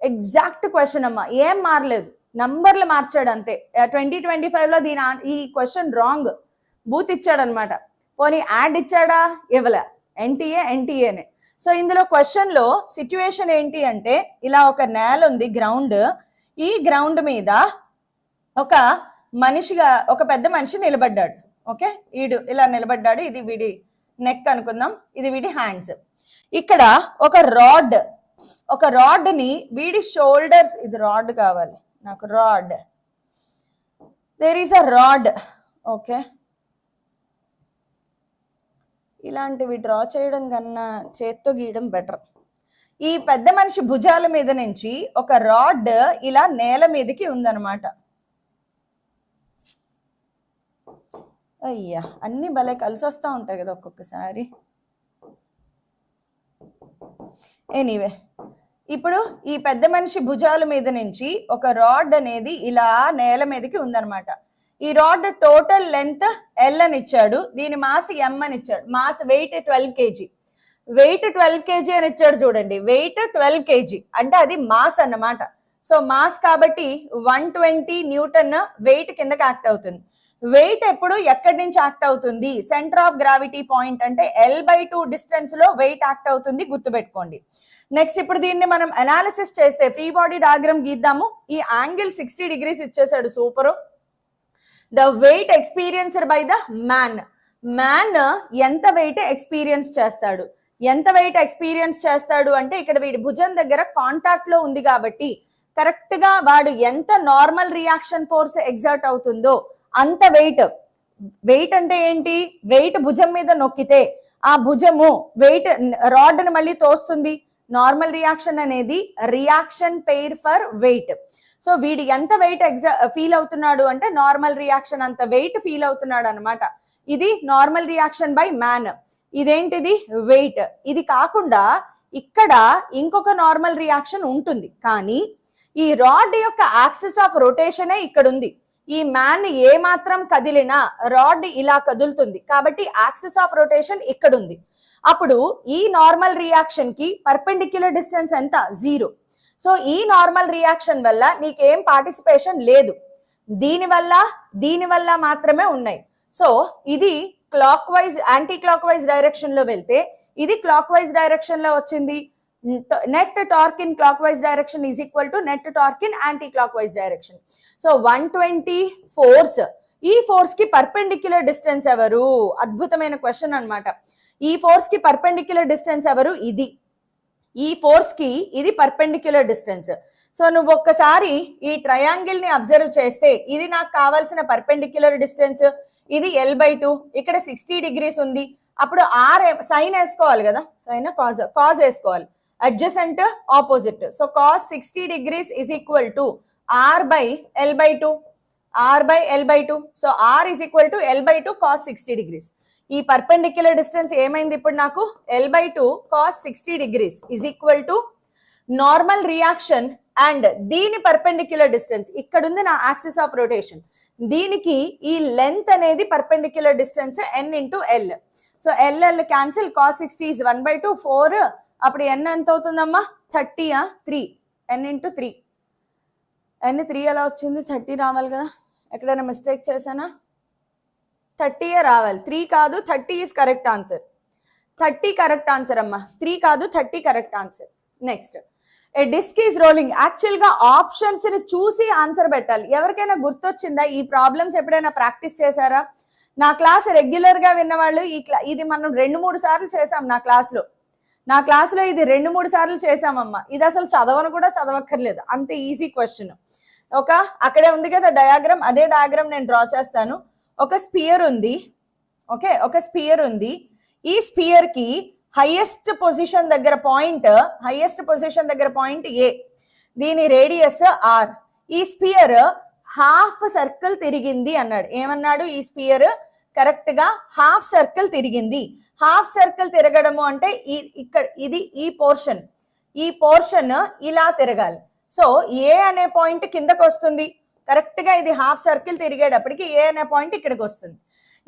ఎగ్జాక్ట్ క్వశ్చన్ అమ్మా, ఏం మారలేదు, నంబర్లు మార్చాడు అంతే. 2025 లో ఈ క్వశ్చన్ రాంగ్, బూత్ ఇచ్చాడు అనమాట. పోనీ యాడ్ ఇచ్చాడా? ఇవ్వలే, ఎన్టీఏనే. సో ఇందులో క్వశ్చన్ లో సిచ్యువేషన్ ఏంటి అంటే, ఇలా ఒక నేల ఉంది, గ్రౌండ్. ఈ గ్రౌండ్ మీద ఒక మనిషిగా ఒక పెద్ద మనిషి నిలబడ్డాడు. ఓకే, వీడు ఇలా నిలబడ్డాడు, ఇది వీడి నెక్ అనుకుందాం, ఇది వీడి హ్యాండ్స్. ఇక్కడ ఒక రాడ్ ని వీడి షోల్డర్స్, ఇది రాడ్ కావాలి నాకు, rod, there is a rod. Okay, ఇలాంటివి డ్రా చేయడం కన్నా చేత్తో గీయడం బెటర్. ఈ పెద్ద మనిషి భుజాల మీద నుంచి ఒక రాడ్ ఇలా నేల మీదకి ఉందన్నమాట. అయ్యా, అన్ని భలే కలిసి వస్తూ ఉంటాయి కదా ఒక్కొక్కసారి. ఎనీవే, ఇప్పుడు ఈ పెద్ద మనిషి భుజాల మీద నుంచి ఒక రాడ్ అనేది ఇలా నేల మీదకి ఉందన్నమాట. ఈ రాడ్ టోటల్ లెంత్ L అని ఇచ్చాడు, దీని మాస్ M అని ఇచ్చాడు, mass weight 12 kg, weight 12 kg అని ఇచ్చాడు. చూడండి, వెయిట్ 12 kg అంటే అది మాస్ అన్నమాట. సో మాస్ కాబట్టి 120 న్యూటన్ వెయిట్ కిందకి యాక్ట్ అవుతుంది. వెయిట్ ఎప్పుడు ఎక్కడి నుంచి యాక్ట్ అవుతుంది? సెంటర్ ఆఫ్ గ్రావిటీ పాయింట్ అంటే L/2 డిస్టెన్స్ లో వెయిట్ యాక్ట్ అవుతుంది, గుర్తుపెట్టుకోండి. నెక్స్ట్ ఇప్పుడు దీన్ని మనం అనాలిసిస్ చేస్తే ఫ్రీ బాడీ డయాగ్రామ్ గీద్దాము. ఈ యాంగిల్ 60 degrees ఇచ్చేసాడు, super. The weight experienced by the man. Man ఎంత వెయిట్ ఎక్స్పీరియన్స్ చేస్తాడు? ఎంత వెయిట్ ఎక్స్పీరియన్స్ చేస్తాడు అంటే ఇక్కడ వీడి భుజం దగ్గర కాంటాక్ట్ లో ఉంది కాబట్టి కరెక్ట్ గా వాడు ఎంత నార్మల్ రియాక్షన్ ఫోర్స్ ఎగ్జర్ట్ అవుతుందో అంత వెయిట్. వెయిట్ అంటే ఏంటి? వెయిట్ భుజం మీద నొక్కితే ఆ భుజము వెయిట్ రాడ్ ని మళ్ళీ తోస్తుంది. నార్మల్ రియాక్షన్ అనేది reaction pair for weight. So వీడు ఎంత వెయిట్ ఫీల్ అవుతున్నాడు అంటే నార్మల్ రియాక్షన్ అంత వెయిట్ ఫీల్ అవుతున్నాడు అనమాట. ఇది నార్మల్ రియాక్షన్ బై మ్యాన్. ఇదేంటిది? వెయిట్. ఇది కాకుండా ఇక్కడ ఇంకొక నార్మల్ రియాక్షన్ ఉంటుంది, కానీ ఈ రాడ్ యొక్క యాక్సిస్ ఆఫ్ రొటేషనే ఇక్కడ ఉంది. ఈ మ్యాన్ ఏ మాత్రం కదిలినా రాడ్ ఇలా కదులుతుంది, కాబట్టి యాక్సిస్ ఆఫ్ రొటేషన్ ఇక్కడ ఉంది. అప్పుడు ఈ నార్మల్ రియాక్షన్ కి పర్పెండిక్యులర్ డిస్టెన్స్ ఎంత? 0. సో ఈ నార్మల్ రియాక్షన్ వల్ల నీకేం పార్టిసిపేషన్ లేదు, దీనివల్ల మాత్రమే ఉన్నాయి. సో ఇది clock wise anti clock wise direction లో వెళ్తే ఇది క్లాక్ వైజ్ డైరెక్షన్ లో వచ్చింది. Net torque in clock wise direction is equal to net torque in anti clock wise direction. So 120 force, ఈ ఫోర్స్ కి పర్పెండిక్యులర్ డిస్టెన్స్ ఎవరు? అద్భుతమైన క్వశ్చన్ అన్నమాట. ఈ ఫోర్స్ కి పర్పెండిక్యులర్ డిస్టెన్స్ ఎవరు? ఇది. ఈ ఫోర్స్ కి ఇది పర్పెండిక్యులర్ డిస్టెన్స్. సో నువ్వు ఒక్కసారి ఈ ట్రయాంగిల్ ని అబ్జర్వ్ చేస్తే ఇది నాకు కావాల్సిన పర్పెండిక్యులర్ డిస్టెన్స్, ఇది L/2, ఇక్కడ 60 degrees ఉంది. అప్పుడు R సైన్ వేసుకోవాలి కదా, సైన్ కాజ్ వేసుకోవాలి, adjacent opposite. So cos 60 degrees is equal to R by L/2. So R is equal to L/2 cos 60 degrees. ఈ పర్పెండిక్యులర్ డిస్టెన్స్ ఏమైంది ఇప్పుడు నాకు L/2 cos 60 degrees is equal to normal reaction and దీని perpendicular distance ఇక్కడ ఉంది నా axis of rotation, దీనికి ఈ లెంత్ అనేది perpendicular distance n into L. So L cancel, cos 60 is 1/2 4, అప్పుడు n ఎంత అవుతుందమ్మా 30, 3 n ఇంటూ 3. n 3 ఎలా వచ్చింది, 30 రావాలి కదా, ఎక్కడైనా మిస్టేక్ చేశానా? 30 రావాలి, 3 కాదు 30 is correct answer. 30 correct answer అమ్మా, 3 కాదు 30 correct answer. Next, a disc is rolling. Actual గా ఆప్షన్స్ ని చూసి ఆన్సర్ పెట్టాలి. ఎవరికైనా గుర్తొచ్చిందా? ఈ ప్రాబ్లమ్స్ ఎప్పుడైనా ప్రాక్టీస్ చేశారా? నా క్లాస్ రెగ్యులర్ గా విన్నవాళ్ళు ఇది మనం 2-3 సార్లు చేసాం నా క్లాస్లో ఇది 2-3 సార్లు చేసామమ్మా. ఇది అసలు చదవను కూడా చదవక్కర్లేదు, అంత ఈజీ క్వశ్చన్. అక్కడే ఉంది కదా డయాగ్రామ్, అదే డయాగ్రామ్ నేను డ్రా చేస్తాను. ఒక స్పియర్ ఉంది, ఓకే, ఒక స్పియర్ ఉంది. ఈ స్పియర్ కి హైయెస్ట్ పొజిషన్ దగ్గర పాయింట్ ఏ, దీని రేడియస్ ఆర్. ఈ స్పియర్ హాఫ్ సర్కిల్ తిరిగింది అన్నాడు. ఏమన్నాడు? ఈ స్పియర్ కరెక్ట్ గా హాఫ్ సర్కిల్ తిరిగింది. హాఫ్ సర్కిల్ తిరగడము అంటే ఇక్కడ ఇది ఈ పోర్షన్ ఇలా తిరగాలి. సో ఏ అనే పాయింట్ కిందకు వస్తుంది, కరెక్ట్ గా ఇది హాఫ్ సర్కిల్ తిరిగేటప్పటికి ఏ అనే పాయింట్ ఇక్కడికి వస్తుంది.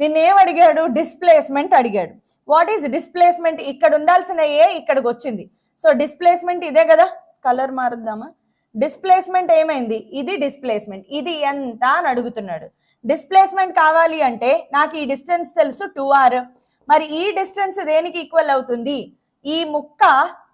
నిన్నేం అడిగాడు? డిస్ప్లేస్మెంట్ అడిగాడు. What is displacement? ఇక్కడ ఉండాల్సిన ఏ ఇక్కడికి వచ్చింది. సో డిస్ప్లేస్మెంట్ ఇదే కదా, కలర్ మారుద్దామా? డిస్ప్లేస్మెంట్ ఏమైంది? ఇది డిస్ప్లేస్మెంట్. ఇది ఎంత అని అడుగుతున్నాడు. డిస్ప్లేస్మెంట్ కావాలి అంటే నాకు ఈ డిస్టెన్స్ తెలుసు 2r. మరి ఈ డిస్టెన్స్ దేనికి ఈక్వల్ అవుతుంది? ఈ ముక్క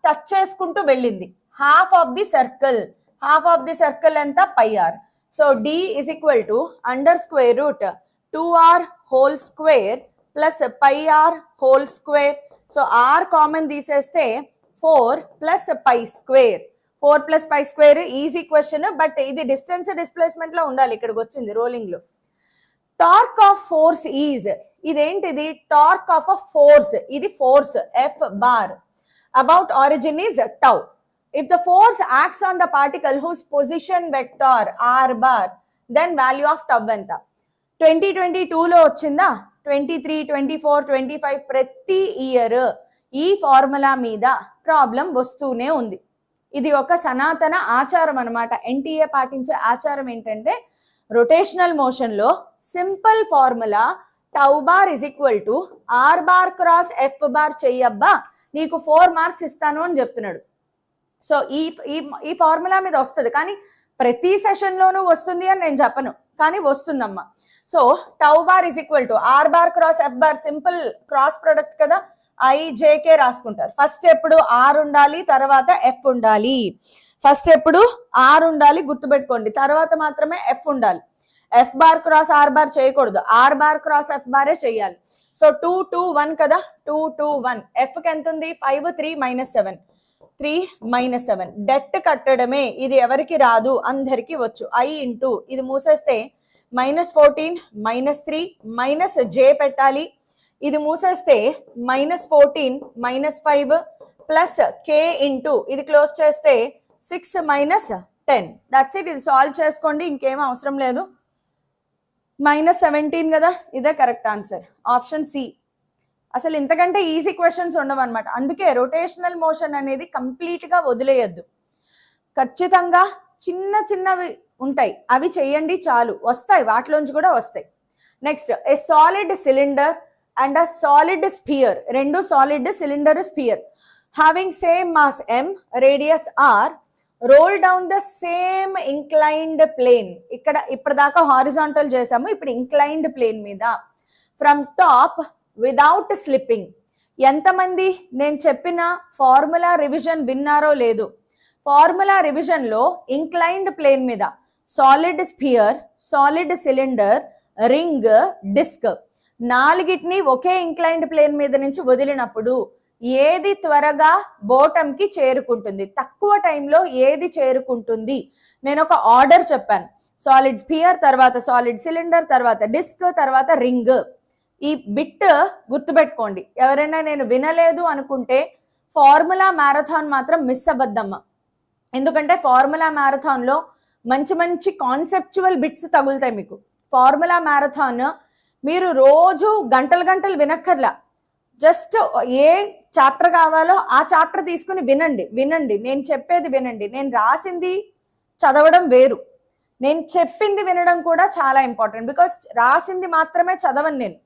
టచ్ చేసుకుంటూ వెళ్ళింది, half of the circle. Half of the circle ఎంత? πr. So d is equal to under square root 2r whole square plus πr whole square. So r common తీసేస్తే 4 plus π square. 4 plus π square easy question, but ఇది distance displacement లో ఉండాలి. ఇక్కడికి వచ్చింది rolling లో. Torque of force is, ఇదేంటిది? Torque of a force, ఇది force F bar about origin is tau. If the force acts on the particle whose position vector r bar, then value of tau ఎంత? 2022లో వచ్చిందా? 23, 24, 25 ప్రతి year ఈ formula మీద problem వస్తూనే ఉంది. ఇది ఒక సనాతన ఆచారం అన్నమాట. ఎన్టీఏ పాటించే ఆచారం ఏంటంటే రొటేషనల్ మోషన్ లో simple formula tau bar is equal to R bar cross F bar చెయ్యబ్బా, నీకు 4 మార్క్స్ ఇస్తాను అని చెప్తున్నాడు. సో ఈ ఫార్ములా మీద వస్తుంది, కానీ ప్రతి సెషన్ లోనూ వస్తుంది అని నేను చెప్పను, కానీ వస్తుందమ్మా. So tau bar is equal to R bar cross F bar, simple cross product కదా, IJK రాసుకుంటారు. ఫస్ట్ ఎప్పుడు ఆర్ ఉండాలి, తర్వాత ఎఫ్ ఉండాలి. ఫస్ట్ ఎప్పుడు ఆర్ ఉండాలి గుర్తుపెట్టుకోండి, తర్వాత మాత్రమే ఎఫ్ ఉండాలి. F bar cross R bar చేయకూడదు, ఆర్ బార్ క్రాస్ ఎఫ్ బారే చేయాలి. సో 2, 2, 1 కదా, 2, 2, 1. ఎఫ్ కి ఎంత ఉంది? 5, 3, -7. 3, -7. డెట్ కట్టడమే, ఇది ఎవరికి రాదు, అందరికి వచ్చు. I ఇంటూ ఇది మూసేస్తే -14, -3, -j పెట్టాలి. ఇది మూసేస్తే -14, -5 ప్లస్ k ఇంటూ ఇది క్లోజ్ చేస్తే 6 - 10. That's it. ఇది సాల్వ్ చేసుకోండి, ఇంకేం అవసరం లేదు. -17 కదా, ఇదే కరెక్ట్ ఆన్సర్, ఆప్షన్ సి. అసలు ఇంతకంటే ఈజీ క్వశ్చన్స్ ఉండవు అనమాట. అందుకే రొటేషనల్ మోషన్ అనేది కంప్లీట్ గా వదిలేయద్దు. ఖచ్చితంగా చిన్నవి ఉంటాయి, అవి చేయండి చాలు, వస్తాయి, వాటిలోంచి కూడా వస్తాయి. Next, a solid cylinder and a solid sphere, రెండు solid cylinder sphere having same mass m, radius r, roll down the same inclined plane. ఇక్కడ ఇప్పటిదాకా హారిజాంటల్ చేసాము, ఇప్పుడు ఇంక్లైన్డ్ ప్లేన్ మీద ఫ్రమ్ టాప్ విదౌట్ స్లిప్పింగ్. ఎంతమంది నేను చెప్పిన ఫార్ములా రివిజన్ విన్నారో లేదు? ఫార్ములా రివిజన్ లో ఇంక్లైన్డ్ ప్లేన్ మీద solid sphere, solid cylinder, ring, disc, నాలుగిటిని ఒకే ఇంక్లైన్డ్ ప్లేన్ మీద నుంచి వదిలినప్పుడు ఏది త్వరగా బోటమ్ కి చేరుకుంటుంది, తక్కువ టైంలో ఏది చేరుకుంటుంది? నేను ఒక ఆర్డర్ చెప్పాను. సాలిడ్ స్పియర్, తర్వాత సాలిడ్ సిలిండర్, తర్వాత డిస్క్, తర్వాత రింగ్. ఈ బిట్ గుర్తుపెట్టుకోండి. ఎవరైనా నేను వినలేదు అనుకుంటే ఫార్ములా మ్యారథాన్ మాత్రం మిస్ అవ్వద్దమ్మా. ఎందుకంటే ఫార్ములా మ్యారథాన్ లో మంచి కాన్సెప్చువల్ బిట్స్ తగులుతాయి మీకు. ఫార్ములా మ్యారథాన్ మీరు రోజు గంటలు గంటలు వినక్కర్లా, జస్ట్ ఏ చాప్టర్ కావాలో ఆ చాప్టర్ తీసుకుని వినండి. నేను చెప్పేది వినండి. నేను రాసింది చదవడం వేరు, నేను చెప్పింది వినడం కూడా చాలా ఇంపార్టెంట్. బికాస్ రాసింది మాత్రమే చదవను నేను,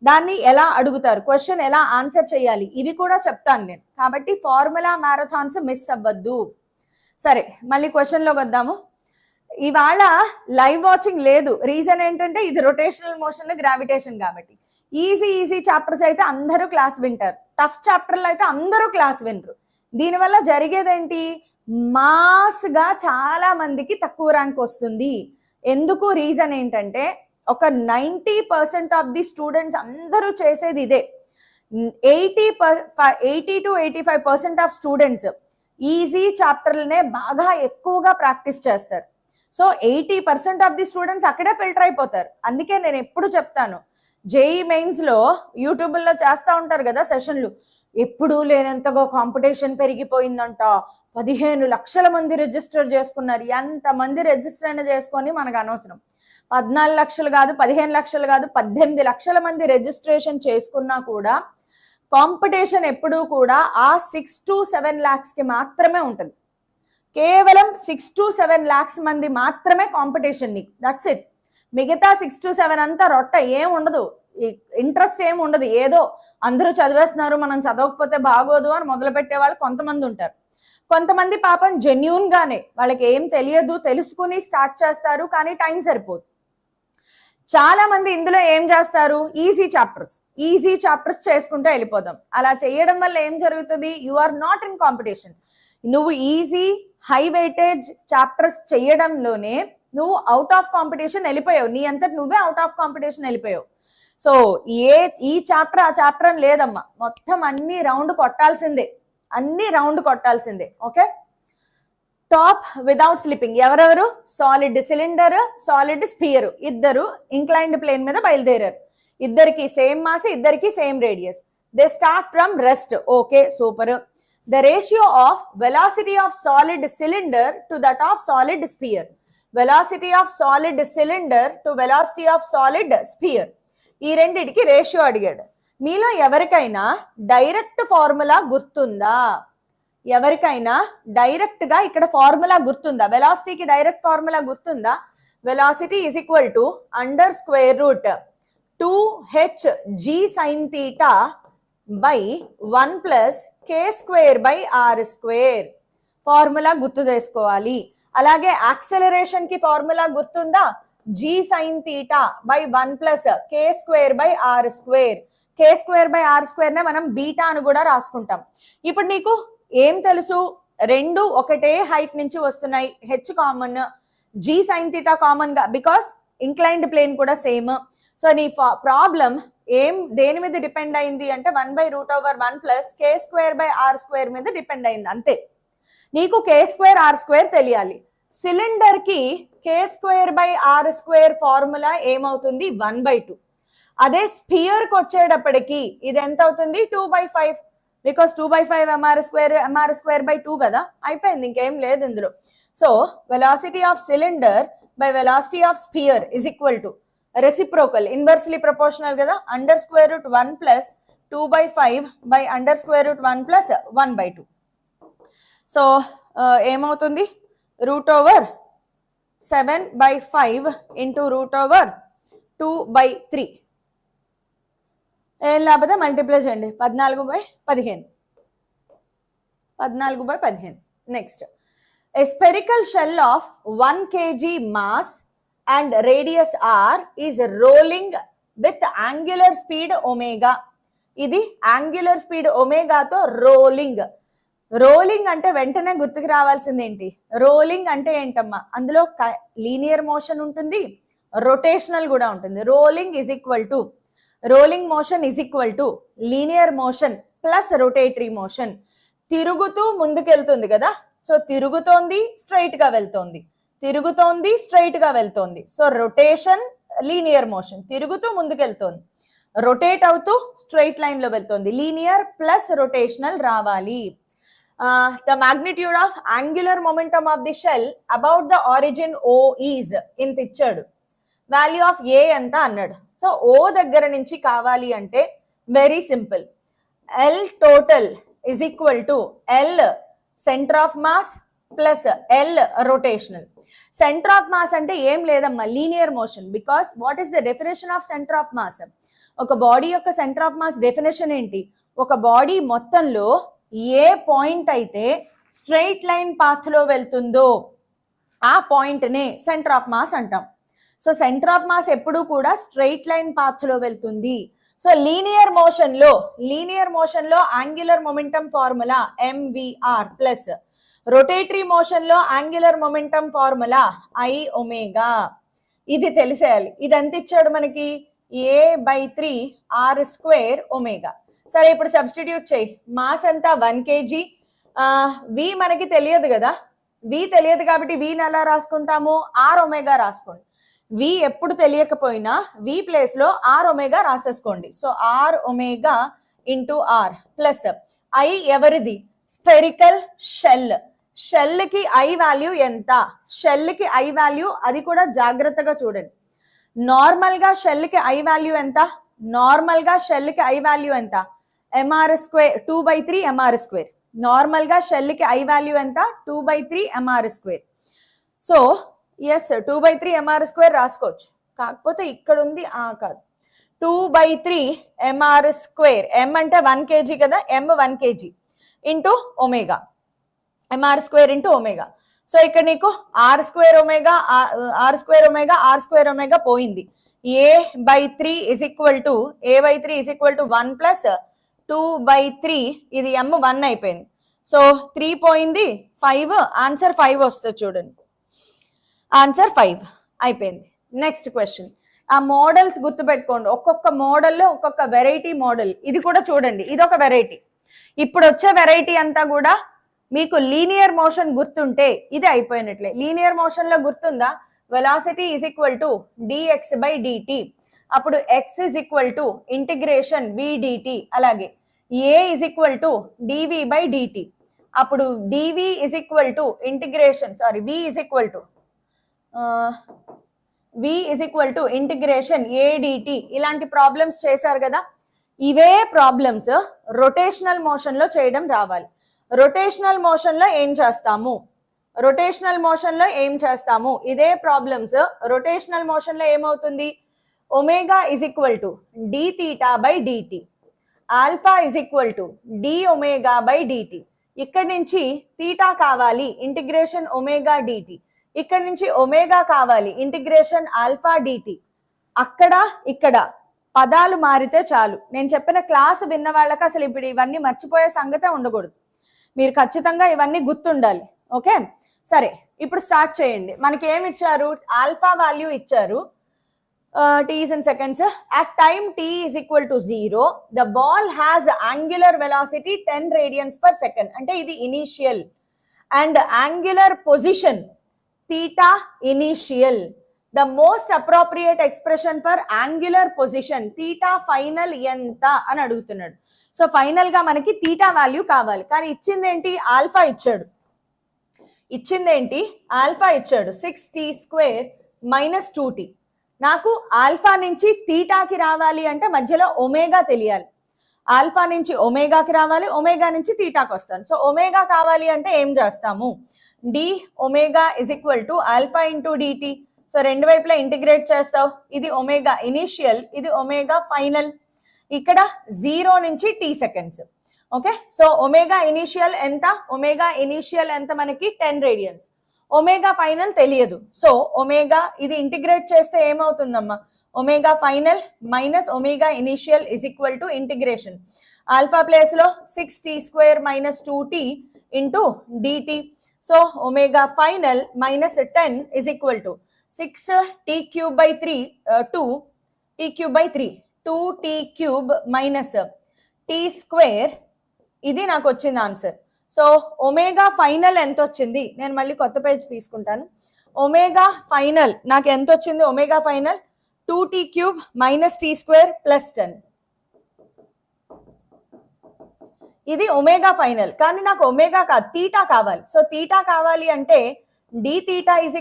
దాన్ని ఎలా అడుగుతారు, క్వశ్చన్ ఎలా ఆన్సర్ చేయాలి, ఇవి కూడా చెప్తాను నేను. కాబట్టి ఫార్ములా మ్యారథాన్స్ మిస్ అవ్వద్దు. సరే, మళ్ళీ క్వశ్చన్లోకి వద్దాము. ఇవాళ లైవ్ వాచింగ్ లేదు. రీజన్ ఏంటంటే ఇది రొటేషనల్ మోషన్, గ్రావిటేషన్ కాబట్టి. ఈజీ చాప్టర్స్ అయితే అందరూ క్లాస్ వింటారు, టఫ్ చాప్టర్లు అయితే అందరూ క్లాస్ వినరు. దీనివల్ల జరిగేదేంటి, మాస్గా చాలా మందికి తక్కువ ర్యాంక్ వస్తుంది. ఎందుకు, రీజన్ ఏంటంటే ఒక 90% ఆఫ్ ది స్టూడెంట్స్ అందరూ చేసేది ఇదే. 80 to 85% ఆఫ్ స్టూడెంట్స్ ఈజీ చాప్టర్లనే బాగా ఎక్కువగా ప్రాక్టీస్ చేస్తారు. సో 80% ఆఫ్ ది స్టూడెంట్స్ అక్కడే ఫిల్టర్ అయిపోతారు. అందుకే నేను ఎప్పుడు చెప్తాను, జేఈ మెయిన్స్ లో యూట్యూబ్లో చేస్తూ ఉంటారు కదా సెషన్లు, ఎప్పుడు లేనంతగా కాంపిటీషన్ పెరిగిపోయిందంట, 15 లక్షల మంది రిజిస్టర్ చేసుకున్నారు. ఎంతమంది రిజిస్టర్ అయినా చేసుకొని మనకు అనవసరం. 14 లక్షలు కాదు, 15 లక్షలు కాదు, 18 లక్షల మంది రిజిస్ట్రేషన్ చేసుకున్నా కూడా కాంపిటీషన్ ఎప్పుడూ కూడా ఆ 6 to 7 lakhs కి మాత్రమే ఉంటుంది. కేవలం 6 to 7 lakhs మంది మాత్రమే కాంపిటీషన్ నీకు, దట్స్ ఇట్. మిగతా 6 to 7 అంతా రొట్ట, ఏం ఉండదు, ఇంట్రెస్ట్ ఏమి ఉండదు. ఏదో అందరూ చదివేస్తున్నారు, మనం చదవకపోతే బాగోదు అని మొదలు పెట్టే వాళ్ళు కొంతమంది ఉంటారు. కొంతమంది పాపం జెన్యూన్ గానే వాళ్ళకి ఏం తెలియదు, తెలుసుకుని స్టార్ట్ చేస్తారు, కానీ టైం సరిపోదు. చాలా మంది ఇందులో ఏం చేస్తారు, ఈజీ చాప్టర్స్ చేసుకుంటూ వెళ్ళిపోదాం. అలా చేయడం వల్ల ఏం జరుగుతుంది, you are not in competition. నువ్వు ఈజీ హై వెయిటేజ్ చాప్టర్స్ చేయడంలోనే నువ్వు అవుట్ ఆఫ్ కాంపిటీషన్ వెళ్ళిపోయావు, నీ అంతటి నువ్వే అవుట్ ఆఫ్ కాంపిటీషన్ వెళ్ళిపోయావు. సో ఈ చాప్టర్ ఆ చాప్టర్ అని లేదమ్మా, మొత్తం అన్ని రౌండ్ కొట్టాల్సిందే. ఓకే, టాప్ వితౌట్ స్లిప్పింగ్ ఎవరెవరు, సాలిడ్ సిలిండర్, సాలిడ్ స్పియర్, ఇద్దరు ఇంక్లైన్డ్ ప్లేన్ మీద బయలుదేరారు. ఇద్దరికి సేమ్ మాస్, ఇద్దరికి same radius. They start from rest. Okay, super. The ratio of velocity of solid cylinder to that of solid spear. Velocity of solid cylinder to velocity of solid spear, ఈ రెండిటికి ratio అడిగాడు. మీలో ఎవరికైనా direct formula గుర్తుందా? ఎవరికైనా direct గా ఇక్కడ formula గుర్తుందా? వెలాసిటీకి డైరెక్ట్ ఫార్ములా గుర్తుందా? Velocity is equal to under square route 2hg sin theta by 1 plus k square by r square. Formula గుర్తు చేసుకోవాలి. అలాగే యాక్సెలరేషన్ కి ఫార్ములా గుర్తుందా? g sin theta by 1 plus k square by r square. k square by r square నే మనం beta అని కూడా రాసుకుంటాం. ఇప్పుడు నీకు ఏం తెలుసు, రెండు ఒకటే హైట్ నుంచి వస్తున్నాయి, H common, G sine theta common గా, బికాస్ ఇంక్లైన్డ్ ప్లేన్ కూడా సేమ్. సో నీ ప్రాబ్లం దేని మీద డిపెండ్ అయింది అంటే 1/√1 plus k square by r square మీద డిపెండ్ అయింది, అంతే. నీకు k స్క్వేర్ r స్క్వేర్ తెలియాలి. సిలిండర్ కి k square by r square formula ఏమవుతుంది, 1/2. అదే స్పియర్ కి వచ్చేటప్పటికి ఇది ఎంత అవుతుంది, 2/5. బికాస్ 2/5 mr స్క్వేర్ బై 2 కదా, అయిపోయింది, ఇంకేం లేదు ఇందులో. So velocity of cylinder by velocity of sphere is equal to reciprocal, inversely proportional కదా, under square root 1 plus 2/5 by under square root 1 plus 1/2. So ఏమవుతుంది, √7/5 ఇంటూ √2/3. ఏం లేకపోతే మల్టిప్లై చేయండి, 14/15. Next, a spherical shell of 1 kg mass and radius r is rolling with angular speed omega. ఇది angular speed ఒమేగాతో rolling అంటే వెంటనే గుర్తుకు రావాల్సింది ఏంటి, రోలింగ్ అంటే ఏంటమ్మా, అందులో లీనియర్ మోషన్ ఉంటుంది, రొటేషనల్ కూడా ఉంటుంది. Rolling motion is equal to linear motion plus rotatory motion. తిరుగుతూ ముందుకెళ్తుంది కదా, సో తిరుగుతోంది స్ట్రైట్ గా వెళ్తోంది, సో రొటేషన్ లీనియర్ మోషన్. తిరుగుతూ ముందుకెళ్తోంది, రొటేట్ అవుతూ స్ట్రైట్ లైన్ లో వెళ్తోంది, లీనియర్ ప్లస్ రొటేషనల్ రావాలి. The magnitude of angular momentum of the shell about the origin O is ఇంత ఇచ్చాడు. వాల్యూ ఆఫ్ ఏ ఎంత అన్నాడు. సో ఓ దగ్గర నుంచి కావాలి అంటే very simple, L total is equal to L centre of mass plus L rotational. Centre of mass అంటే ఏం లేదమ్మా, linear motion. Because what is the definition of centre of mass? ఒక బాడీ యొక్క సెంటర్ ఆఫ్ మాస్ డెఫినేషన్ ఏంటి? ఒక body మొత్తంలో ఏ point అయితే straight line path లో వెళ్తుందో ఆ పాయింట్ నే సెంటర్ ఆఫ్ మాస్ అంటాం. సో సెంటర్ ఆఫ్ మాస్ ఎప్పుడు కూడా స్ట్రెయిట్ లైన్ పాత్ లో వెళ్తుంది. సో లీనియర్ మోషన్ లో angular momentum formula MVR plus rotatory motion లో angular momentum formula I omega. ఇది తెలిసేయాలి. ఇది ఎంత ఇచ్చాడు మనకి? A/3 R² omega. సరే ఇప్పుడు సబ్స్టిట్యూట్ చేయి. మాస్ ఎంత? 1 kg. వి మనకి తెలియదు కదా, వి తెలియదు కాబట్టి వీని ఎలా రాసుకుంటాము? R ఒమేగా రాసుకోండి. వి ఎప్పుడు తెలియకపోయినా వి ప్లేస్ లో R ఒమేగా రాసేసుకోండి. So R omega into R plus I ఎవరిది? Spherical shell. షెల్ కి I వాల్యూ ఎంత? షెల్ కి I వాల్యూ అది కూడా జాగ్రత్తగా చూడండి. నార్మల్ గా షెల్ కి I వాల్యూ ఎంత? నార్మల్ గా షెల్ కి I వాల్యూ ఎంత? MR², 2/3 MR². నార్మల్ గా షెల్ కి I వాల్యూ ఎంత? 2/3 MR². సో ఎస్ 2/3 MR² రాసుకోవచ్చు. కాకపోతే ఇక్కడ ఉంది కాదు, 2/3 MR². M అంటే 1 kg కదా, M 1 kg into omega, MR² into omega. So ఇక్కడ నీకు R² ఒమేగా R² ఒమేగా పోయింది. A/3 is equal to 1 plus 2/3 ఇది M 1 అయిపోయింది. సో 3 పోయింది, 5 ఆన్సర్ 5 వస్తుంది చూడండి. ఆన్సర్ 5 అయిపోయింది. Next question. ఆ మోడల్స్ గుర్తుపెట్టుకోండి. ఒక్కొక్క మోడల్లో ఒక్కొక్క వెరైటీ మోడల్. ఇది కూడా చూడండి, ఇది ఒక వెరైటీ. ఇప్పుడు వచ్చే వెరైటీ అంతా కూడా మీకు లీనియర్ మోషన్ గుర్తుంటే ఇది అయిపోయినట్లే. లీనియర్ మోషన్ లో గుర్తుందా? Velocity is equal to dx/dt. అప్పుడు x is equal to integration v/dt. అలాగే a is equal to dv/dt. అప్పుడు dv is equal to integration v is equal to integration a/dt. ఇలాంటి problems చేశారు కదా. ఇవే ప్రాబ్లమ్స్ రొటేషనల్ మోషన్ లో చేయడం రావాలి. రొటేషనల్ మోషన్ లో ఏం చేస్తాము? ఇదే ప్రాబ్లమ్స్ రొటేషనల్ మోషన్ లో ఏమవుతుంది? Omega is equal to dθ/dt, alpha is equal to dω/dt. ఇక్కడ నుంచి తీటా కావాలి, ఇంటిగ్రేషన్ ఒమేగా dt. ఇక్కడ నుంచి ఒమేగా కావాలి, ఇంటిగ్రేషన్ ఆల్ఫా dt. అక్కడ ఇక్కడ పదాలు మారితే చాలు. నేను చెప్పిన క్లాస్ విన్న వాళ్ళకి అసలు ఇప్పుడు ఇవన్నీ మర్చిపోయే సంగతే ఉండకూడదు. మీరు ఖచ్చితంగా ఇవన్నీ గుర్తుండాలి. ఓకే, సరే ఇప్పుడు స్టార్ట్ చేయండి. మనకి ఏమి ఇచ్చారు? ఆల్ఫా వాల్యూ ఇచ్చారు. t is in seconds. At time t is equal to 0, the ball has angular velocity 10 radians per second. అంటే ఇది initial. And angular position theta initial. The most appropriate expression for angular position theta final ఎంత అని అడుగుతున్నాడు. So final గా మనకి theta value కావాలి. కానీ ఇచ్చిందేంటి? Alpha ఇచ్చాడు. 6t² - 2t. నాకు ఆల్ఫా నుంచి తీటాకి రావాలి అంటే మధ్యలో ఒమేగా తెలియాలి. ఆల్ఫా నుంచి ఒమేగాకి రావాలి, ఒమేగా నుంచి తీటాకి వస్తాను. సో ఒమేగా కావాలి అంటే ఏం చేస్తాము? d omega is equal to alpha into dt. So రెండు వైపులా ఇంటిగ్రేట్ చేస్తావు. ఇది ఒమేగా ఇనిషియల్, ఇది ఒమేగా ఫైనల్. ఇక్కడ 0 నుంచి t seconds. Okay, so omega initial ఎంత? మనకి 10 రేడియన్స్. ఒమేగా ఫైనల్ తెలియదు. సో ఒమేగా ఇది ఇంటిగ్రేట్ చేస్తే ఏమవుతుందమ్మా? Omega final minus omega initial is equal to integration alpha place లో 6t² - 2t into dt. So omega final -10 is equal to 6t³ 2t³ minus t². ఇది నాకు వచ్చింది answer. So omega final ఎంత వచ్చింది? నేను మళ్ళీ కొత్త పేజ్ తీసుకుంటాను. ఒమేగా ఫైనల్ నాకు ఎంత వచ్చింది? Omega final 2t³ - t² + 10. ఇది ఒమేగా ఫైనల్. కానీ నాకు ఒమేగా కాదు, తీటా కావాలి. సో తీటా కావాలి అంటే d theta is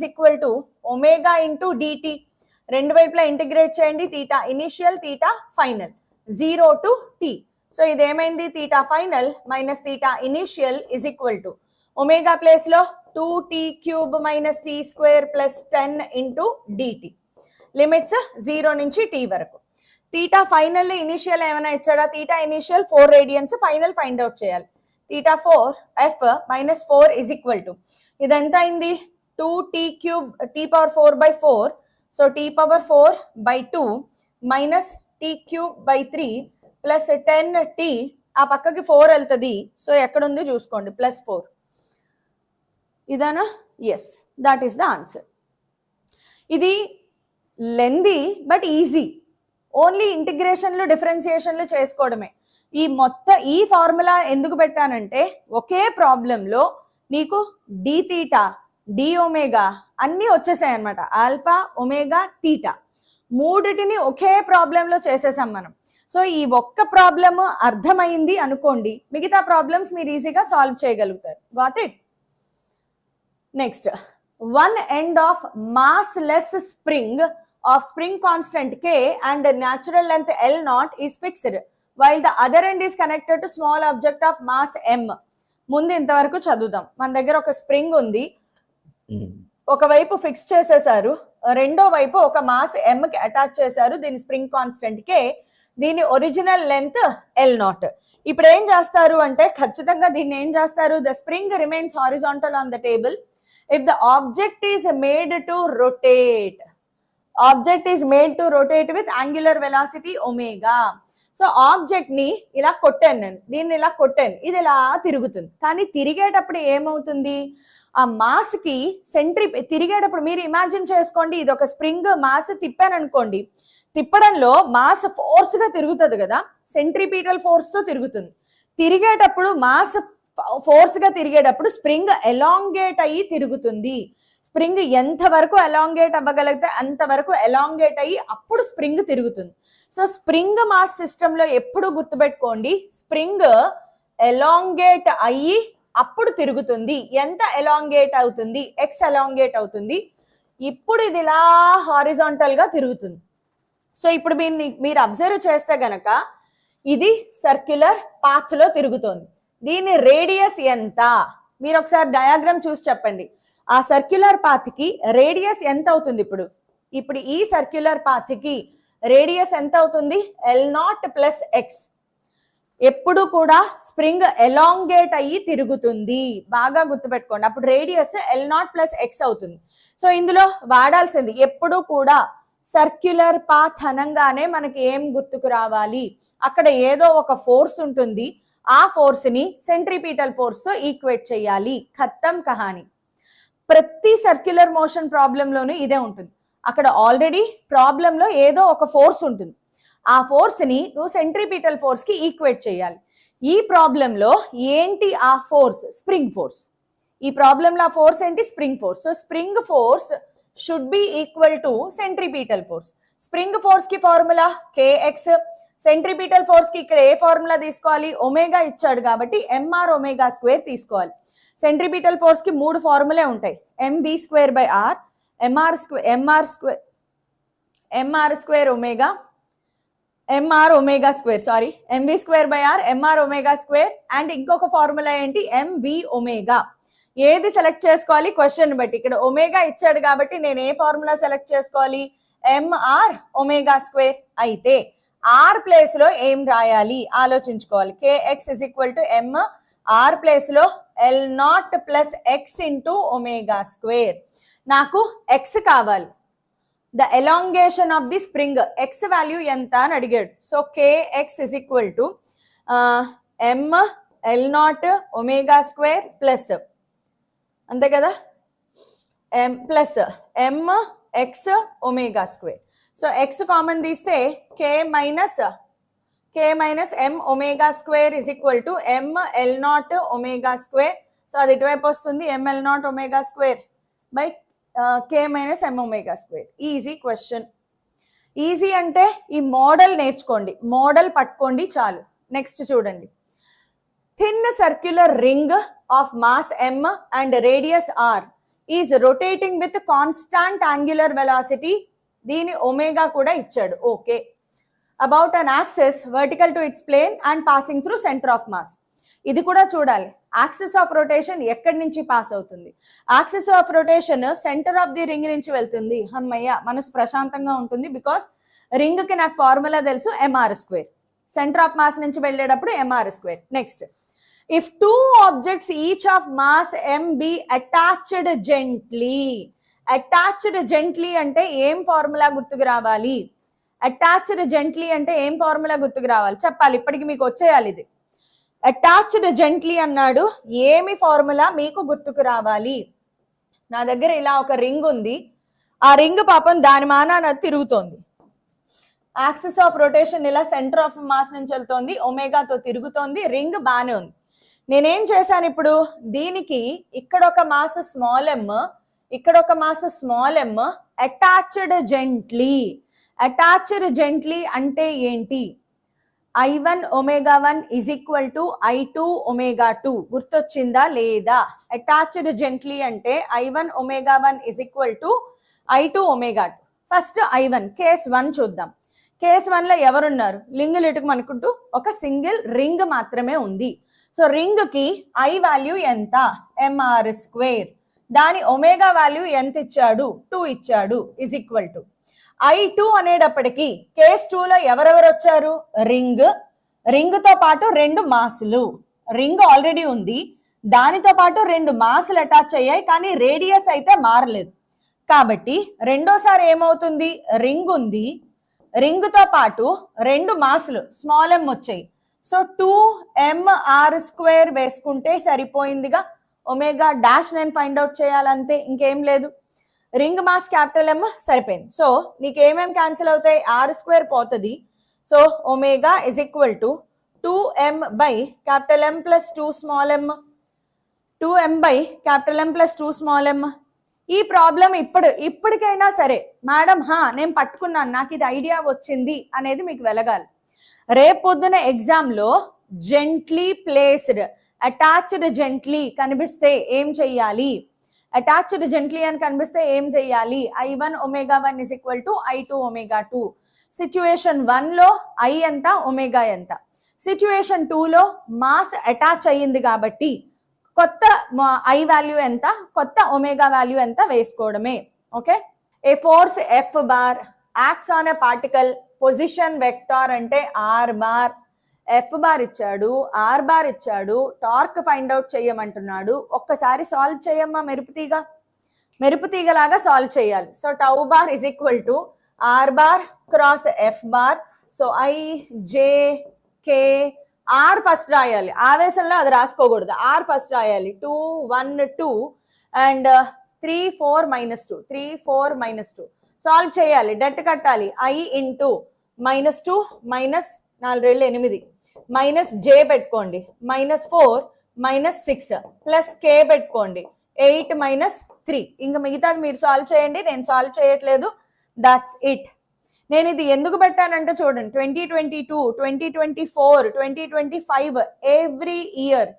equal to omega into dt. రెండు వైపులా ఇంటిగ్రేట్ చేయండి. Theta initial, theta final, 0 to t. So ఇదేమైంది, theta final minus theta initial is equal to omega place లో 2t³ minus t square plus 10 into dt. Limits 0 నుంచి t వరకు. Theta final initial ఏమైనా ఇచ్చాడా, theta initial 4 radians, final find out చేయాలి. Theta 4 f minus 4 is equal to ఇది ఎంత అయింది, 2t³ t⁴/4. So t⁴/2 minus t³/3 plus 10t, ఆ పక్కకి 4 వెళ్తుంది. సో ఎక్కడుంది చూసుకోండి, +4. ఇదేనా? Yes, that is the answer. ఇది లెందీ బట్ ఈజీ. ఓన్లీ ఇంటిగ్రేషన్లు డిఫరెన్సియేషన్లు చేసుకోవడమే. ఈ ఫార్ములా ఎందుకు పెట్టానంటే ఒకే ప్రాబ్లంలో నీకు డి తీటా, డి ఒమేగా అన్నీ వచ్చేసాయి అనమాట. ఆల్ఫా, ఒమేగా, తీటా మూడిటిని ఒకే ప్రాబ్లంలో చేసేసాం మనం. సో ఈ ఒక్క ప్రాబ్లమ్ అర్థమైంది అనుకోండి, మిగతా ప్రాబ్లమ్స్ మీరు ఈజీగా సాల్వ్ చేయగలుగుతారు. Got it? Next, one end of massless spring of spring constant K and natural length L0 is fixed while the other end is connected to small object of mass M. ముందు ఇంతవరకు చదువుదాం. మన దగ్గర ఒక spring ఉంది, ఒకవైపు fix చేసేసారు, రెండో వైపు ఒక మాస్ M కి అటాచ్ చేశారు. దీని స్ప్రింగ్ కాన్స్టెంట్ K, దీని ఒరిజినల్ లెంత్ L0. ఇప్పుడు ఏం చేస్తారు అంటే ఖచ్చితంగా దీన్ని ఏం చేస్తారు, the spring remains horizontal on the table if the object is made to rotate with angular velocity omega. So object ని ఇలా కొట్టాను నేను, దీన్ని ఇలా కొట్టాను, ఇది ఇలా తిరుగుతుంది. కానీ తిరిగేటప్పుడు ఏమవుతుంది, ఆ మాస్ కి తిరిగేటప్పుడు మీరు ఇమాజిన్ చేసుకోండి, ఇది ఒక స్ప్రింగ్ మాస్ తిప్పాను అనుకోండి, తిప్పడంలో మాస్ ఫోర్స్ గా తిరుగుతుంది కదా, సెంట్రిపీటల్ ఫోర్స్ తో తిరుగుతుంది. తిరిగేటప్పుడు మాస్ ఫోర్స్ గా తిరిగేటప్పుడు స్ప్రింగ్ ఎలాంగేట్ అయ్యి తిరుగుతుంది. స్ప్రింగ్ ఎంత వరకు ఎలాంగేట్ అవ్వగలిగితే అంతవరకు ఎలాంగేట్ అయ్యి అప్పుడు స్ప్రింగ్ తిరుగుతుంది. సో స్ప్రింగ్ మాస్ సిస్టమ్ లో ఎప్పుడు గుర్తుపెట్టుకోండి, స్ప్రింగ్ ఎలాంగేట్ అయ్యి అప్పుడు తిరుగుతుంది. ఎంత ఎలాంగేట్ అవుతుంది, ఎక్స్ ఎలాంగేట్ అవుతుంది. ఇప్పుడు ఇది ఇలా హారిజాంటల్ గా తిరుగుతుంది. సో ఇప్పుడు మీరు అబ్జర్వ్ చేస్తే గనక ఇది సర్క్యులర్ పాత్ లో తిరుగుతోంది. దీని రేడియస్ ఎంత, మీరు ఒకసారి డయాగ్రామ్ చూసి చెప్పండి. ఆ సర్క్యులర్ పాత్ కి రేడియస్ ఎంత అవుతుంది? ఇప్పుడు ఈ సర్క్యులర్ పాత్ కి రేడియస్ ఎంత అవుతుంది? L0 plus X. ఎప్పుడు కూడా స్ప్రింగ్ ఎలాంగేట్ అయ్యి తిరుగుతుంది, బాగా గుర్తుపెట్టుకోండి. అప్పుడు రేడియస్ L0 ప్లస్ ఎక్స్ అవుతుంది. సో ఇందులో వాడాల్సింది ఎప్పుడు కూడా సర్క్యులర్ పాత్ అనగానే మనకి ఏం గుర్తుకు రావాలి, అక్కడ ఏదో ఒక ఫోర్స్ ఉంటుంది, ఆ ఫోర్స్ ని సెంట్రిపీటల్ ఫోర్స్ తో ఈక్వేట్ చేయాలి. ఖతం కహాని. ప్రతి సర్క్యులర్ మోషన్ ప్రాబ్లంలోనూ ఇదే ఉంటుంది. అక్కడ ఆల్రెడీ ప్రాబ్లంలో ఏదో ఒక ఫోర్స్ ఉంటుంది, ఆ ఫోర్స్ ని నువ్వు సెంట్రిపీటల్ ఫోర్స్ కి ఈక్వేట్ చేయాలి. ఈ ప్రాబ్లంలో ఏంటి ఆ ఫోర్స్? Spring force. ఈ ప్రాబ్లంలో ఆ ఫోర్స్ ఏంటి? Spring force. So spring force should be equal to centripetal force. Spring force కి ఫార్ములా kx. సెంట్రిపీటల్ ఫోర్స్ కి ఇక్కడ ఏ ఫార్ములా తీసుకోవాలి? ఒమేగా ఇచ్చాడు కాబట్టి mr ఒమేగా స్క్వేర్ తీసుకోవాలి. సెంట్రిపీటల్ ఫోర్స్ కి 3 ఫార్ములే ఉంటాయి, mv²/r, mr square omega, mr omega square, sorry mv²/r, mr omega square, and ఇంకొక ఫార్ములా ఏంటి? mv omega. ఏది సెలెక్ట్ చేసుకోవాలి క్వశ్చన్ బట్టి. ఇక్కడ ఒమేగా ఇచ్చాడు కాబట్టి నేను ఏ ఫార్ములా సెలెక్ట్ చేసుకోవాలి? mr omega square. అయితే r ప్లేస్ లో ఏం రాయాలి ఆలోచించుకోవాలి. kx = m, r ప్లేస్ లో L0 plus X into omega square. నాకు x కావాలి, the elongation of the spring, x value ఎంత అని అడిగాడు. So kx = m L0 omega square plus, అంతే కదా, plus mx omega square. So x common తీస్తే k minus m omega square = m L0 omega square. So అది ఇటువైపు వస్తుంది, m L0 omega square by k minus m omega square. Easy question. Easy అంటే ఈ model నేర్చుకోండి, model పట్టుకోండి చాలు. Next చూడండి, thin circular ring of mass m and radius r is rotating with constant angular velocity. దీని omega కూడా ఇచ్చాడు. Okay. About an axis vertical to its plane and passing through centre of mass. ఇది కూడా చూడాలి. Axis of rotation ఎక్కడి నుంచి pass అవుతుంది? Axis of rotation centre of the ring నుంచి వెళ్తుంది. అమ్మయ్య, మనసు ప్రశాంతంగా ఉంటుంది. బికాస్ రింగ్ కి నాకు ఫార్ములా తెలుసు, MR square. Centre of mass నుంచి వెళ్ళేటప్పుడు MR square. Next, if two objects each of mass m be attached gently. attached gently అంటే ఏం ఫార్ములా గుర్తుకు రావాలి? attached gently అంటే ఏం ఫార్ములా గుర్తుకు రావాలి చెప్పాలి. ఇప్పటికి మీకు వచ్చేయాలి ఇది. attached gently అన్నాడు, ఏమి ఫార్ములా మీకు గుర్తుకు రావాలి? నా దగ్గర ఇలా ఒక రింగ్ ఉంది. ఆ రింగ్ పాపం దాని మానాన తిరుగుతోంది. యాక్సిస్ ఆఫ్ రొటేషన్ ఇలా సెంటర్ ఆఫ్ మాస్ నుంచి వెళ్తోంది, ఒమేగాతో తిరుగుతోంది, రింగ్ బానే ఉంది. నేనేం చేశాను ఇప్పుడు? దీనికి ఇక్కడ ఒక మాస్ స్మాల్ ఎమ్, ఇక్కడ ఒక మాస్ స్మాల్ ఎమ్, అటాచ్డ్ జెంట్లీ. అటాచ్డ్ జెంట్లీ అంటే ఏంటి? I1 omega 1 is equal to I2 omega 2. గుర్తొచ్చిందా లేదా? అటాచ్డ్ జెంట్లీ అంటే I1 omega 1 is equal to I2 omega 2. First I1 case 1 చూద్దాం. కేస్ 1 లో ఎవరున్నారు? లింగులు ఇటుకమనుకుంటూ ఒక సింగిల్ రింగ్ మాత్రమే ఉంది. సో రింగ్ కి ఐ వాల్యూ ఎంత? MR square. దాని ఒమేగా వాల్యూ ఎంత ఇచ్చాడు? 2 ఇచ్చాడు. ఇజ్ ఈక్వల్ టు I2 అనేటప్పటికి కేస్ 2 లో ఎవరెవరు వచ్చారు? రింగ్, రింగ్ తో పాటు 2 మాసులు. రింగ్ ఆల్రెడీ ఉంది, దానితో పాటు 2 మాసులు అటాచ్ అయ్యాయి, కానీ రేడియస్ అయితే మారలేదు. కాబట్టి రెండోసారి ఏమవుతుంది? రింగ్ ఉంది, రింగ్ తో పాటు 2 మాసులు స్మాల్ ఎం వచ్చాయి. సో 2mr స్క్వేర్ వేసుకుంటే సరిపోయిందిగా. ఒమేగా డాష్ నేను ఫైండ్ అవుట్ చేయాలంతే, ఇంకేం లేదు. రింగ్ మాస్ క్యాపిటల్ ఎమ్ సరిపోయింది. సో నీకు ఏమేమి క్యాన్సిల్ అవుతాయి? ఆర్ స్క్వేర్ పోతుంది. So omega is equal to 2m by capital M plus 2 small M. 2m by capital M plus 2 small M. ఈ ప్రాబ్లం ఇప్పటికైనా సరే మేడం నేను పట్టుకున్నాను, నాకు ఇది ఐడియా వచ్చింది అనేది మీకు వెలగాలి. రేపొద్దున ఎగ్జామ్ లో జెంట్లీ ప్లేస్డ్, అటాచ్డ్ జెంట్లీ కనిపిస్తే ఏం చెయ్యాలి? అటాచ్డ్ జెంట్లీ అని కనిపిస్తే ఏం చెయ్యాలి? I1 omega 1 is equal to I2 omega 2. Situation 1 లో I ఎంత, ఒమేగా ఎంత. సిచ్యువేషన్ 2 లో మాస్ అటాచ్ అయ్యింది కాబట్టి కొత్త I వాల్యూ ఎంత, కొత్త ఒమేగా వాల్యూ ఎంత వేసుకోవడమే. Okay. A force F bar acts on a particle, position vector అంటే ఆర్ బార్. ఎఫ్ బార్ ఇచ్చాడు, ఆర్ బార్ ఇచ్చాడు, టార్క్ ఫైండ్ అవుట్ చేయమంటున్నాడు. ఒక్కసారి సాల్వ్ చేయమ్మా, మెరుపుతీగలాగా సాల్వ్ చేయాలి. So tau bar is equal to R bar cross F bar. So I J K R first రాయాలి, ఆవేశంలో అది రాసుకోకూడదు. ఆర్ ఫస్ట్ రాయాలి. 2 1 2 అండ్ 3 4 -2 3 4 -2 సాల్వ్ చేయాలి. డెట్ కట్టాలి. I ఇంటూ -2 మైనస్ 4 8 మైనస్ జే పెట్టుకోండి, -4 -6 ప్లస్ కే పెట్టుకోండి, 8 -3. ఇంకా మిగతాది మీరు సాల్వ్ చేయండి, నేను సాల్వ్ చేయట్లేదు. That's it. నేను ఇది ఎందుకు పెట్టానంటే చూడండి, 2022 2024 2025 every year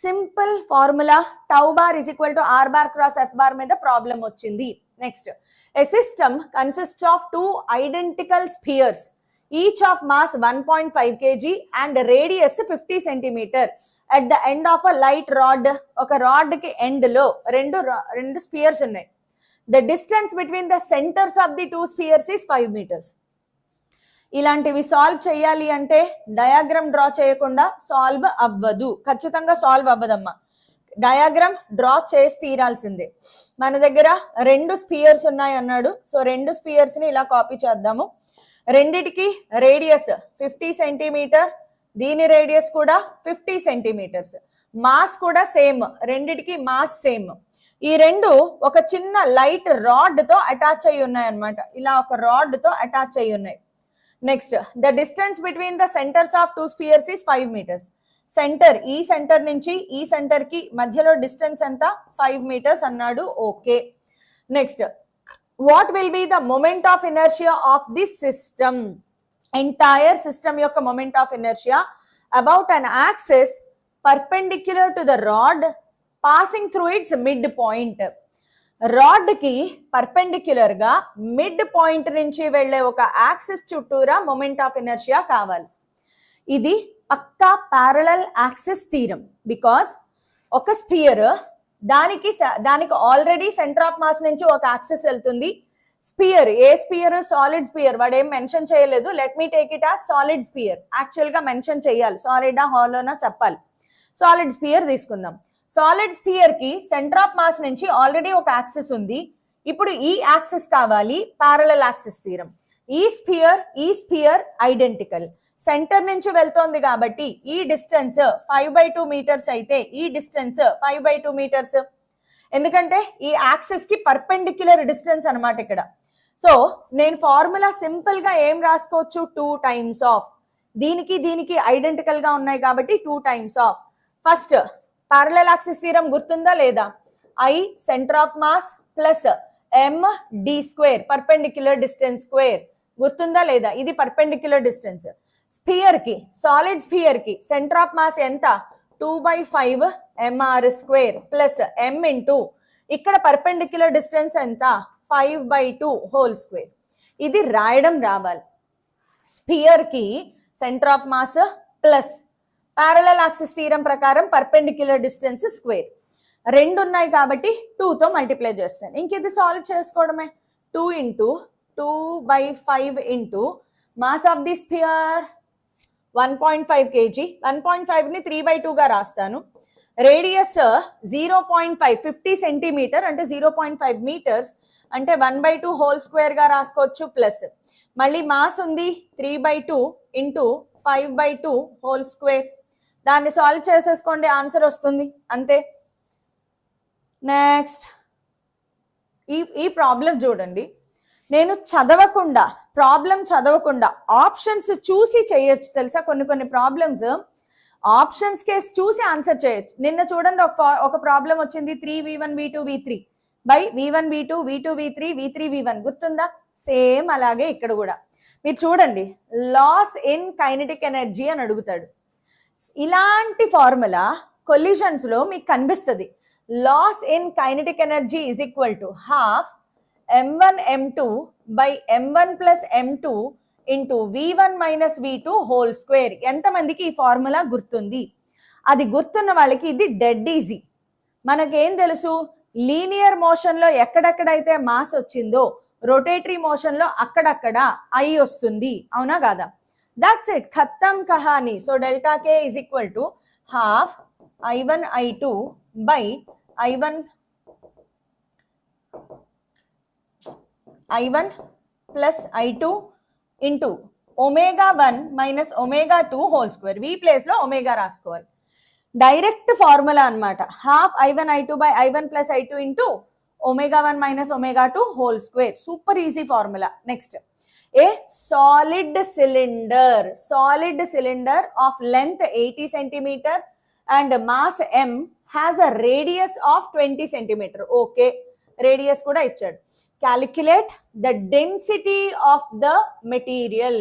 simple formula tau bar is equal to R bar cross F bar మీద ప్రాబ్లం వచ్చింది. Next, a system consists of 2 identical spheres, each of mass 1.5 kg and radius 50 centimeter at the end of a light rod. ఒక rod కి end లో రెండు spheres ఉన్నాయి. the distance between the centers of the 2 spheres is 5 meters. ఇలాంటివి solve చేయాలి అంటే diagram draw చేయకుండా solve అవ్వదు, ఖచ్చితంగా సాల్వ్ అవ్వదమ్మా. డయాగ్రామ్ డ్రా చేసి తీరాల్సిందే. మన దగ్గర 2 స్పియర్స్ ఉన్నాయి అన్నాడు. సో 2 స్పియర్స్ ని ఇలా కాపీ చేద్దాము. రెండిటికి రేడియస్ 50 సెంటీమీటర్, దీని రేడియస్ కూడా 50 సెంటీమీటర్స్. మాస్ కూడా సేమ్, రెండిటికి మాస్ సేమ్. ఈ రెండు ఒక చిన్న లైట్ రాడ్ తో అటాచ్ అయి ఉన్నాయి అన్నమాట. ఇలా ఒక రాడ్ తో అటాచ్ అయి ఉన్నాయి. Next, the distance between the centres of 2 spheres is 5 metres. Centre, ఈ సెంటర్ నుంచి ఈ సెంటర్ కి మధ్యలో డిస్టెన్స్ ఎంత? 5 మీటర్స్ అన్నాడు. Okay. Next, what will be the moment of inertia of this system? Entire system యొక్క moment of inertia about an axis perpendicular to the rod passing through it's mid point. Rod కి perpendicular గా mid point నుంచి వెళ్లే ఒక axis చుట్టూరా moment of inertia కావాలి. ఇది పక్కా ప్యారలల్ యాక్సిస్ థీరం. బికాస్ ఒక స్పియర్ దానికి ఆల్రెడీ సెంటర్ ఆఫ్ మాస్ నుంచి ఒక యాక్సిస్ వెళ్తుంది. Sphere, a sphere? Solid sphere. వాడు ఏం మెన్షన్ చేయలేదు. Let me take it as solid sphere. Actual గా మెన్షన్ చేయాలి, సాలిడా హాలోనా చెప్పాలి. సాలిడ్ స్పియర్ తీసుకుందాం. సాలిడ్ స్పియర్ కి సెంటర్ ఆఫ్ మాస్ నుంచి ఆల్రెడీ ఒక యాక్సిస్ ఉంది. ఇప్పుడు ఈ యాక్సిస్ కావాలి, ప్యారలల్ యాక్సిస్ థీరం. ఈ స్పియర్ ఐడెంటికల్. సెంటర్ నుంచి వెళ్తోంది కాబట్టి ఈ డిస్టెన్స్ 5/2 మీటర్స్ అయితే ఈ డిస్టెన్స్ 5/2 మీటర్స్. ఎందుకంటే ఈ యాక్సిస్ కి పర్పెండిక్యులర్ డిస్టెన్స్ అన్నమాట ఇక్కడ. సో నేను ఫార్ములా సింపుల్ గా ఏం రాసుకోవచ్చు? 2 టైమ్స్ ఆఫ్. దీనికి ఐడెంటికల్ గా ఉన్నాయి కాబట్టి 2 times of. First parallel axis theorem గుర్తుందా లేదా? I centre of mass plus m d square perpendicular distance square. గుర్తుందా లేదా? ఇది పర్పెండిక్యులర్ డిస్టెన్స్. స్పియర్ కి, సాలిడ్ స్పియర్ కి సెంటర్ ఆఫ్ మాస్ ఎంత? 2/5 mr square plus m into ఇక్కడ పర్పెండిక్యులర్ డిస్టెన్స్ ఎంత? 5/2 హోల్ స్క్వేర్. ఇది రాయడం రావాలి. స్పియర్ కి centre of mass plus parallel axis theorem ప్రకారం పర్పెండిక్యులర్ డిస్టెన్స్ స్క్వేర్. రెండు ఉన్నాయి కాబట్టి 2 తో మల్టిప్లై చేస్తాను. ఇంక ఇది సాల్వ్ చేసుకోవడమే. 2 into 2/5 into mass of the spear 1.5 kg. 1.5 ని 3/2 గా రాస్తాను. రేడియస్ 0.5 50 సెంటీమీటర్ అంటే 0.5 మీటర్స్ అంటే 1/2 హోల్ స్క్వేర్ గా రాసుకోవచ్చు. ప్లస్ మళ్ళీ మాస్ ఉంది 3/2 ఇంటూ 5/2 హోల్ స్క్వేర్. దాన్ని సాల్వ్ చేసేసుకోండి, ఆన్సర్ వస్తుంది అంతే. నెక్స్ట్ ఈ ప్రాబ్లం చూడండి. నేను ప్రాబ్లం చదవకుండా ఆప్షన్స్ చూసి చేయొచ్చు తెలుసా. కొన్ని ప్రాబ్లమ్స్ ఆప్షన్స్ కేసు చూసి ఆన్సర్ చేయొచ్చు. నిన్న చూడండి ఒక ప్రాబ్లం వచ్చింది 3v1 v2 v3 by v1 v2 v2 v3 v3 v1. గుర్తుందా? సేమ్ అలాగే ఇక్కడ కూడా మీరు చూడండి. లాస్ ఇన్ కైనెటిక్ ఎనర్జీ అని అడుగుతాడు. ఇలాంటి ఫార్ములా కొలిషన్స్ లో మీకు కనిపిస్తుంది. Loss in kinetic energy is equal to half m1 m2 by m1 plus m2 into v1 minus v2 whole square. ఎంతమందికి ఈ ఫార్ములా గుర్తుంది? అది గుర్తున్న వాళ్ళకి ఇది డెడ్ ఈజీ. మనకేం తెలుసు? లీనియర్ మోషన్ లో ఎక్కడెక్కడైతే మాస్ వచ్చిందో రొటేటరీ మోషన్ లో అక్కడక్కడ ఐ వస్తుంది. అవునా కాదా? That's it. ఖతం కహాని. So delta K is equal to half I1 I2 by I1 plus I2 into omega1 minus omega2 whole square. V place లో ఒమేగా రాసుకోవాలి. డైరెక్ట్ ఫార్ములా అన్నమాట. Half I1 I2 by I1 plus I2 into omega1 minus omega2 whole square. Super easy formula. Next a solid cylinder of length 80 centimeter and mass m has a radius of 20 centimeter. Okay, radius kuda ichchadu. Calculate the density of the material.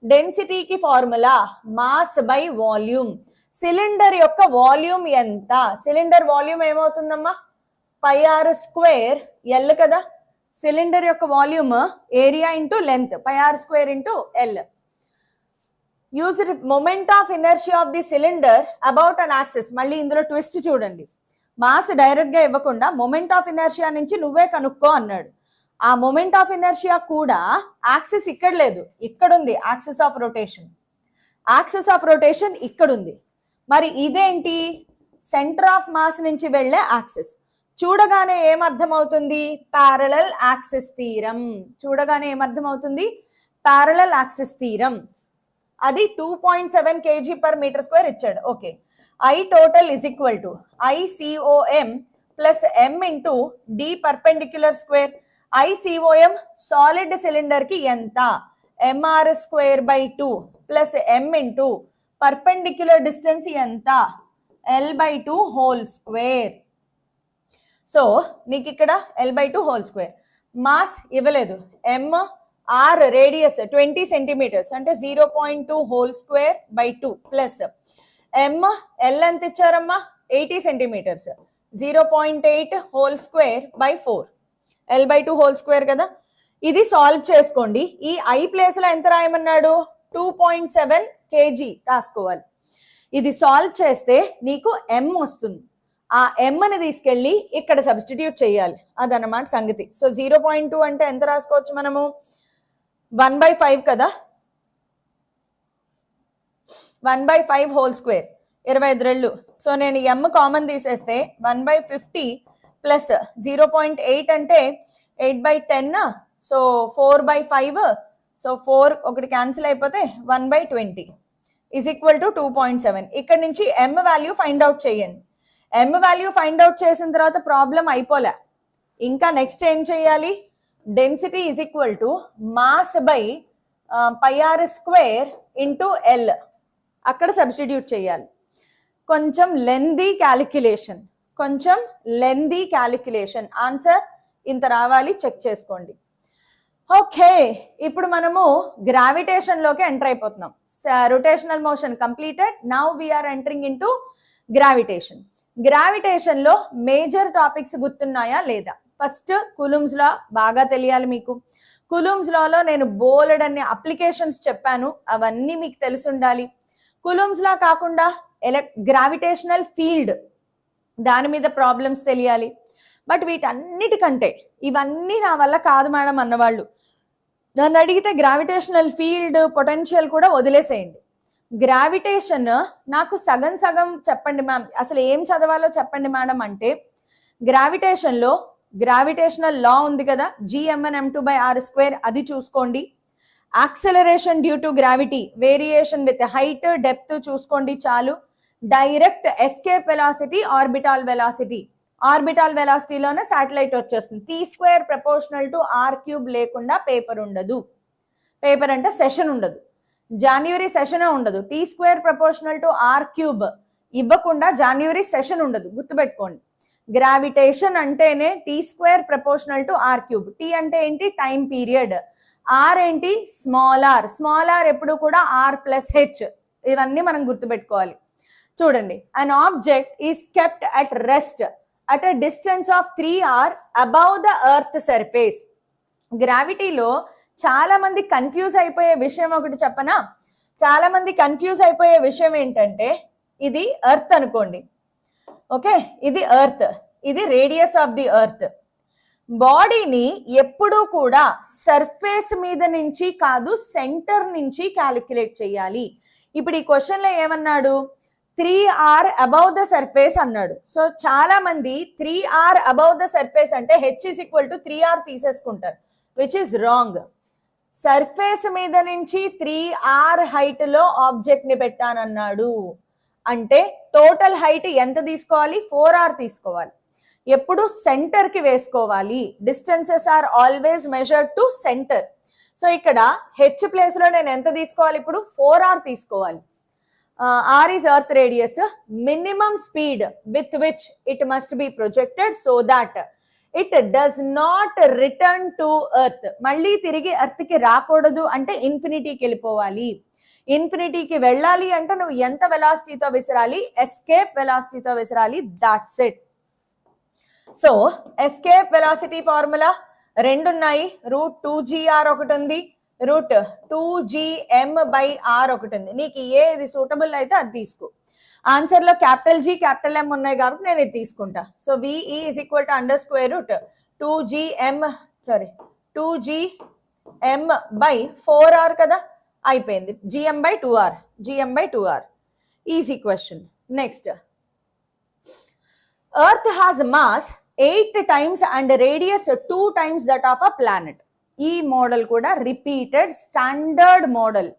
Density ki formula mass by volume. Cylinder yokka volume enta? Cylinder volume ఏమవుతుందమ్మా? pi r square L కదా. Cylinder యొక్క volume area into length pi r square into L. Use moment of inertia of the cylinder about an axis. మళ్ళీ ఇందులో twist చూడండి. Mass direct గా ఇవ్వకుండా moment of inertia నుంచి నువ్వే కనుక్కో అన్నాడు. ఆ మొమెంట్ ఆఫ్ ఇనర్షియా కూడా యాక్సిస్ ఇక్కడ లేదు, ఇక్కడ ఉంది. యాక్సిస్ ఆఫ్ రొటేషన్ ఇక్కడ ఉంది. మరి ఇదేంటి? సెంటర్ ఆఫ్ మాస్ నుంచి వెళ్లే యాక్సిస్. చూడగానే ఏమర్థమవుతుంది? Parallel axis theorem. చూడగానే ఏమర్థమవుతుంది? Parallel axis theorem. అది 2.7 kg per meter square ఇచ్చాడు. Okay, I total is equal to ICOM plus m into d perpendicular square. ICOM solid cylinder కి ఎంత? mr square by 2 plus m into perpendicular distance ఎంత? L by 2 whole square. So నీకు ఇక్కడ L/2 whole square. Mass ఇవ్వలేదు. MR radius 20 centimetres అంటే 0.2 whole square by 2 plus M L ఎంత ఇచ్చారమ్మా? 80 centimetres. 0.8 whole square by 4, L/2 whole square కదా. ఇది solve చేసుకోండి. ఈ I ప్లేస్ లో ఎంత రాయమన్నాడు, 2.7 kg రాసుకోవాలి. ఇది సాల్వ్ చేస్తే నీకు m వస్తుంది. ఆ m ని తీసుకెళ్ళి ఇక్కడ సబ్స్టిట్యూట్ చేయాలి, అదన్నమాట సంగతి. సో 0.2 అంటే ఎంత రాసుకోవచ్చు మనము, 1/5 కదా, 1/5 హోల్ స్క్వేర్, 25 రెళ్ళు. సో నేను m కామన్ తీసేస్తే 1/50 ప్లస్ 0.8 అంటే 8/10, సో 4/5, సో 4 ఒకటి క్యాన్సిల్ అయిపోతే 1/20 ఈజ్ ఈక్వల్ టు 2.7. ఇక్కడ నుంచి m వాల్యూ ఫైండ్ అవుట్ చేయండి. m వాల్యూ ఫైండ్ అవుట్ చేసిన తర్వాత ప్రాబ్లం అయిపోలే, ఇంకా నెక్స్ట్ ఏం చేయాలి, density is equal to mass by πr square into L, అక్కడ సబ్స్టిట్యూట్ చేయాలి. కొంచెం లెందీ క్యాలిక్యులేషన్, ఆన్సర్ ఇంత రావాలి, చెక్ చేసుకోండి. ఓకే, ఇప్పుడు మనము గ్రావిటేషన్ లోకి ఎంటర్ అయిపోతున్నాం. Rotational motion completed, now we're entering into gravitation. Gravitation లో మేజర్ టాపిక్స్ గుర్తున్నాయా లేదా? ఫస్ట్ కులుమ్స్ లా బాగా తెలియాలి మీకు. కులుమ్స్ లాలో నేను బోలెడ్ అన్ని అప్లికేషన్స్ చెప్పాను, అవన్నీ మీకు తెలిసి ఉండాలి. కులుమ్స్ లా కాకుండా గ్రావిటేషనల్ ఫీల్డ్, దాని మీద ప్రాబ్లమ్స్ తెలియాలి. బట్ వీటన్నిటికంటే ఇవన్నీ నా వల్ల కాదు మేడం అన్నవాళ్ళు నన్ను అడిగితే గ్రావిటేషనల్ ఫీల్డ్, పొటెన్షియల్ కూడా వదిలేసేయండి. గ్రావిటేషన్ నాకు సగం చెప్పండి మ్యామ్, అసలు ఏం చదవాలో చెప్పండి మేడం అంటే, గ్రావిటేషన్లో గ్రావిటేషనల్ లా ఉంది కదా, Gm(m2/r²), అది చూసుకోండి. Acceleration due to gravity, variation with height, depth చూసుకోండి చాలు. డైరెక్ట్ ఎస్కేప్ వెలాసిటీ, ఆర్బిటాల్ వెలాసిటీలోనే శాటిలైట్ వచ్చేస్తుంది. T² ప్రపోర్షనల్ టు R³ లేకుండా పేపర్ ఉండదు. పేపర్ అంటే సెషన్ ఉండదు, జాన్యువరి సెషన్ ఉండదు. T² ప్రపోర్షనల్ టు R³ ఇవ్వకుండా జాన్యువరి సెషన్ ఉండదు, గుర్తుపెట్టుకోండి. గ్రావిటేషన్ అంటేనే T² proportional to R³. T అంటే ఏంటి, టైం పీరియడ్. R ఏంటి, స్మాల్ ఆర్ ఎప్పుడు కూడా R+H. ఇవన్నీ మనం గుర్తుపెట్టుకోవాలి. చూడండి, an object is kept at rest at a distance of 3r above the earth surface. గ్రావిటీలో చాలా మంది కన్ఫ్యూజ్ అయిపోయే విషయం ఒకటి చెప్పనా? చాలా మంది కన్ఫ్యూజ్ అయిపోయే విషయం ఏంటంటే, ఇది ఎర్త్ అనుకోండి, ఓకే, ఇది ఎర్త్, ఇది రేడియస్ ఆఫ్ ది ఎర్త్. బాడీని ఎప్పుడూ కూడా సర్ఫేస్ మీద నుంచి కాదు, సెంటర్ నుంచి క్యాలిక్యులేట్ చేయాలి. ఇప్పుడు ఈ క్వశ్చన్ లో ఏమన్నాడు, 3r అబౌవ్ ద సర్ఫేస్ అన్నాడు. సో చాలా మంది 3r అబౌవ్ ద సర్ఫేస్ అంటే H is equal to 3r తీసేసుకుంటారు, విచ్ ఇస్ రాంగ్. సర్ఫేస్ మీద నుంచి 3r హైట్ లో ఆబ్జెక్ట్ ని పెట్టానన్నాడు అంటే టోటల్ హైట్ ఎంత తీసుకోవాలి, 4r తీసుకోవాలి. ఎప్పుడు సెంటర్ కి వేసుకోవాలి. Distances are always measured to centre. So ఇక్కడ H ప్లేస్ లో నేను ఎంత తీసుకోవాలి, ఇప్పుడు 4r తీసుకోవాలి. R is earth radius, minimum speed with which it must be projected so that it does not return to earth. మళ్ళీ తిరిగి ఎర్త్ కి రాకూడదు అంటే ఇన్ఫినిటీకి వెళ్ళిపోవాలి. ఇన్ఫినిటీకి వెళ్ళాలి అంటే నువ్వు ఎంత వెలాసిటీతో విసిరాలి, ఎస్కేప్ వెలాసిటీతో విసిరాలి, that's it. So escape velocity formula రెండు ఉన్నాయి, √2gr ఒకటి ఉంది, √2gm/r ఒకటి ఉంది. నీకు ఏది సూటబుల్ అయితే అది తీసుకో. ఆన్సర్ లో క్యాపిటల్ G క్యాపిటల్ M ఉన్నాయి కాబట్టి నేను ఇది తీసుకుంటా. సో VE = √2gm/4r కదా, అయిపోయింది. gm/2r. Easy question. Next, earth has mass 8 times and radius 2 times that of a planet. ఈ మోడల్ కూడా రిపీటెడ్ స్టాండర్డ్ మోడల్.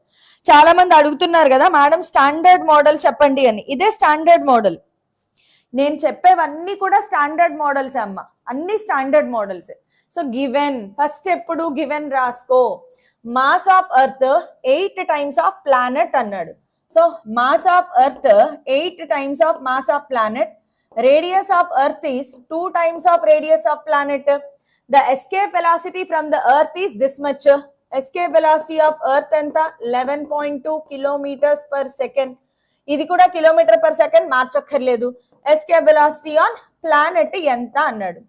చాలా మంది అడుగుతున్నారు కదా మేడం స్టాండర్డ్ మోడల్ చెప్పండి అని. ఇదే స్టాండర్డ్ మోడల్. నేను చెప్పేవన్నీ కూడా స్టాండర్డ్ మోడల్స్ అమ్మ, అన్ని standard models. So given, first ఎప్పుడు గివెన్ రాసుకో. Mass of earth 8 times of planet అన్నాడు. So mass of earth 8 times of mass of planet. Radius of earth is 2 times of radius of planet. The escape velocity from the earth is this much. Escape velocity of earth enta 11.2 km/s. ఇది కూడా km/s మార్చక్కర్లేదు. Escape velocity on planet ఎంత అన్నాడు.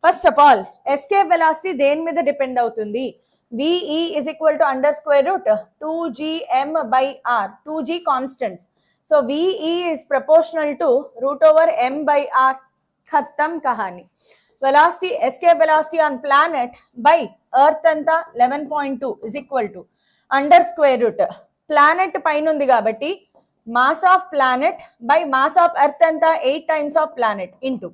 First of all escape velocity దేని మీద depend అవుతుంది? VE is equal to under square root 2gm by r, 2g constants. So VE is proportional to root over m by r. Khatam kahani. Velocity, escape velocity on planet by earth anta 11.2 is equal to under square root planet పైన ఉంది కాబట్టి mass of planet by mass of earth anta 8 times of planet into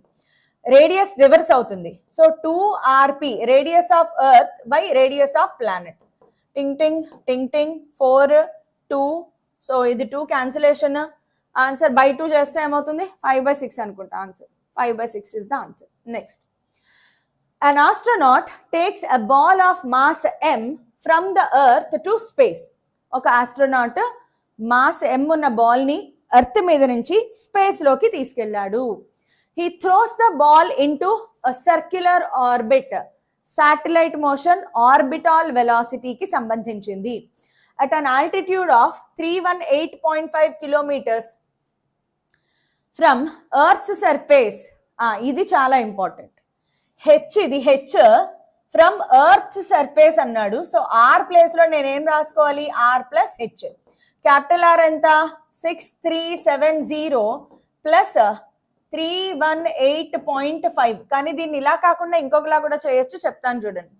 radius reverse అవుతుంది. So 2rp radius of earth by radius of planet. Ting ting ting టింగ్ 4 2. So ఇది 2 cancellation. Answer by 2 చేస్తే ఏమవుతుంది? 5/6 అనుకుంటా answer. 5/6 is the answer. Next, an astronaut takes a ball of mass m from the earth to space. ఒక astronaut mass m ఉన్న ball ని earth మీద నుంచి స్పేస్ లోకి తీసుకెళ్లాడు. He throws the ball into a circular orbit. Satellite motion orbital velocity కి సంబంధించింది. At an altitude of 318.5 kilometers from Earth's surface. ఇది చాలా ఇంపార్టెంట్. ఇది H from Earth's surface అన్నాడు. సో R ప్లేస్ లో నేనేం రాసుకోవాలి? R plus H. Capital R ఎంత? 6370 ప్లస్ 318.5. కానీ దీన్ని ఇలా కాకుండా ఇంకొకలా కూడా చేయొచ్చు, చెప్తాను చూడండి.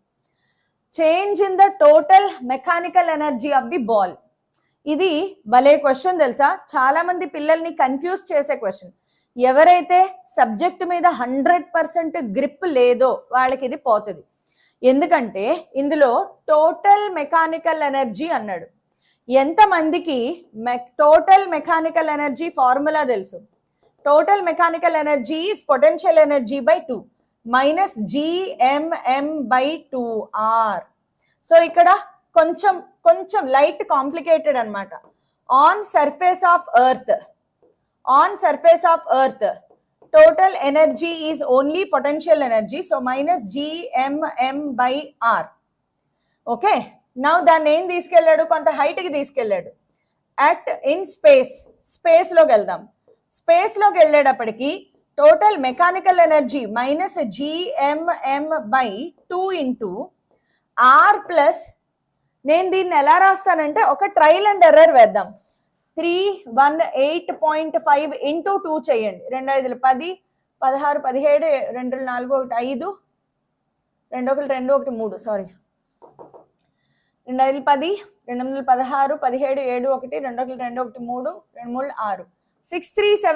Change in the total mechanical energy of the ball. ఇది భలే క్వశ్చన్ తెలుసా, చాలా మంది పిల్లల్ని కన్ఫ్యూజ్ చేసే క్వశ్చన్. ఎవరైతే సబ్జెక్ట్ మీద 100% గ్రిప్ లేదో వాళ్ళకి ఇది పోతుంది. ఎందుకంటే ఇందులో టోటల్ మెకానికల్ ఎనర్జీ అన్నాడు. ఎంతమందికి టోటల్ మెకానికల్ ఎనర్జీ ఫార్ములా తెలుసు? Total mechanical energy is potential energy by 2 minus gmm by 2r. So ikkada కొంచెం లైట్ కాంప్లికేటెడ్ అన్నమాట. On surface of earth total energy is only potential energy. So minus gmm by r. Okay, now దాన్ని ఏం తీసుకెళ్ళాడు? కొంత height కి తీసుకెళ్ళాడు. At in space లోకి వెళ్దాం. స్పేస్ లోకి వెళ్ళేటప్పటికి total mechanical energy minus gmm by 2 into r plus, నేను దీన్ని ఎలా రాస్తానంటే ఒక ట్రయల్ అండ్ ఎర్రర్ వేద్దాం. 318.5 ఇంటూ 2 చేయండి. 2 5 10 16 17 2 4 1 5 2 1 2 1 3 సారీ 2 5 10 2 16 17 7 1 2 1 2 1 3 2 3 6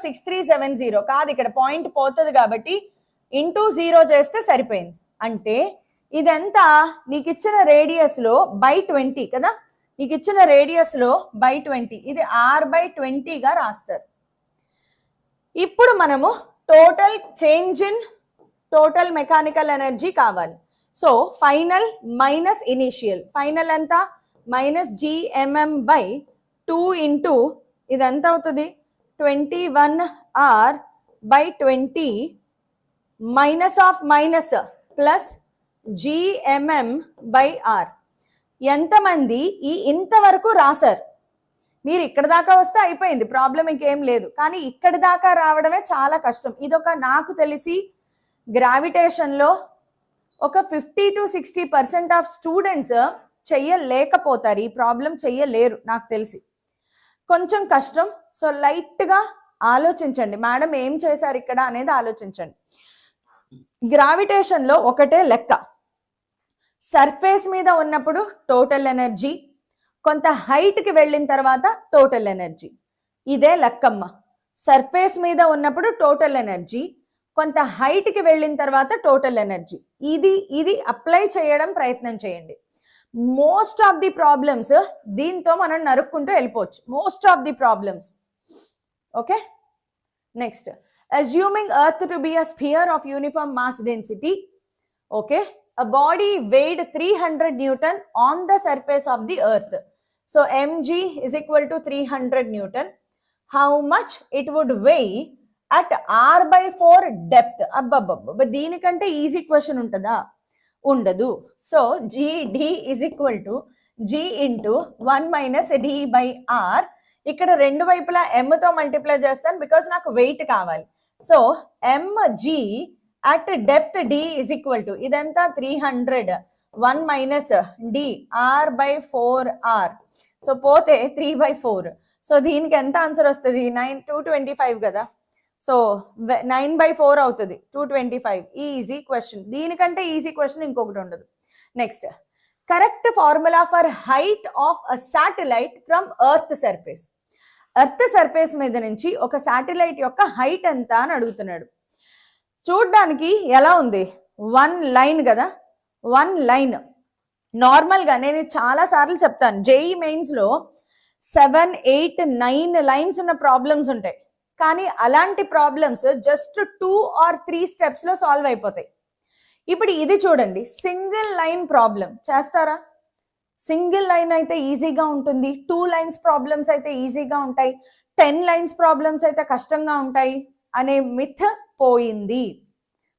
6370 కాదు, ఇక్కడ పాయింట్ పోతుంది కాబట్టి ఇంటూ 0 చేస్తే సరిపోయింది. అంటే ఇదంతా నీకు ఇచ్చిన రేడియస్ లో బై 20 కదా, నీకు ఇచ్చిన రేడియస్ లో బై 20, ఇది r/20 గా రాస్తారు. ఇప్పుడు మనము total change in total mechanical energy కావాలి. So final minus initial. Final ఎంత? మైనస్ gmm by 2 ఇంటూ ఇది ఎంత అవుతుంది? 21r by 20 minus of minus plus gmm by r. ఎంతమంది ఈ ఇంతవరకు రాశారు? మీరు ఇక్కడ దాకా వస్తే అయిపోయింది, ప్రాబ్లం ఇంకేం లేదు. కానీ ఇక్కడ దాకా రావడమే చాలా కష్టం. ఇదొక నాకు తెలిసి గ్రావిటేషన్లో ఒక 50 to 60% ఆఫ్ స్టూడెంట్స్ చెయ్యలేకపోతారు, ఈ ప్రాబ్లం చెయ్యలేరు నాకు తెలిసి. కొంచెం కష్టం. సో లైట్గా ఆలోచించండి, మేడం ఏం చేశారు ఇక్కడ అనేది ఆలోచించండి. గ్రావిటేషన్లో ఒకటే లెక్క, సర్ఫేస్ మీద ఉన్నప్పుడు టోటల్ ఎనర్జీ, కొంత హైట్కి వెళ్ళిన తర్వాత టోటల్ ఎనర్జీ. ఇదే లెక్కమ్మ. సర్ఫేస్ మీద ఉన్నప్పుడు టోటల్ ఎనర్జీ, కొంత హైట్కి వెళ్ళిన తర్వాత టోటల్ ఎనర్జీ. ఇది అప్లై చేయడం ప్రయత్నం చేయండి. మోస్ట్ ఆఫ్ ది ప్రాబ్లమ్స్ దీంతో మనం నరుక్కుంటూ వెళ్ళిపోవచ్చు, most of the problems. Okay, next, assuming earth to be a spear of uniform mass density. Okay, a body weighed 300 Newton on the surface of the earth. So mg is equal to 300 Newton. How much it would weigh at r/4 depth? అబ్బబ్బబ్బ, దీనికంటే easy question ఉంటుందా? ఉండదు. So gd is equal to g into 1 minus d by r. ఇక్కడ రెండు వైపులా m తో multiply చేస్తాను because నాకు వెయిట్ కావాలి. So mg at depth d is equal to ఇదంతా 300 1 minus d r by 4r. So పోతే 3/4. సో దీనికి ఎంత ఆన్సర్ వస్తుంది? 225 కదా. సో 9/4 అవుతుంది, 225. Easy question. దీనికంటే ఈజీ క్వశ్చన్ ఇంకొకటి ఉండదు. Next, correct formula for height of a satellite from earth surface. Earth surface మీద నుంచి ఒక శాటిలైట్ యొక్క హైట్ ఎంత అని అడుగుతున్నాడు. చూడ్డానికి ఎలా ఉంది? 1 లైన్ కదా, 1 లైన్. నార్మల్గా నేను చాలా సార్లు చెప్తాను, జేఈ మెయిన్స్లో 7, 8, 9 లైన్స్ ఉన్న ప్రాబ్లమ్స్ ఉంటాయి. కానీ అలాంటి ప్రాబ్లమ్స్ జస్ట్ 2 or 3 స్టెప్స్లో సాల్వ్ అయిపోతాయి. ఇప్పుడు ఇది చూడండి, సింగిల్ లైన్ ప్రాబ్లం చేస్తారా? సింగిల్ లైన్ అయితే ఈజీగా ఉంటుంది, 2 లైన్స్ ప్రాబ్లమ్స్ అయితే ఈజీగా ఉంటాయి, 10 లైన్స్ ప్రాబ్లమ్స్ అయితే కష్టంగా ఉంటాయి అనే మిత్ పోయింది.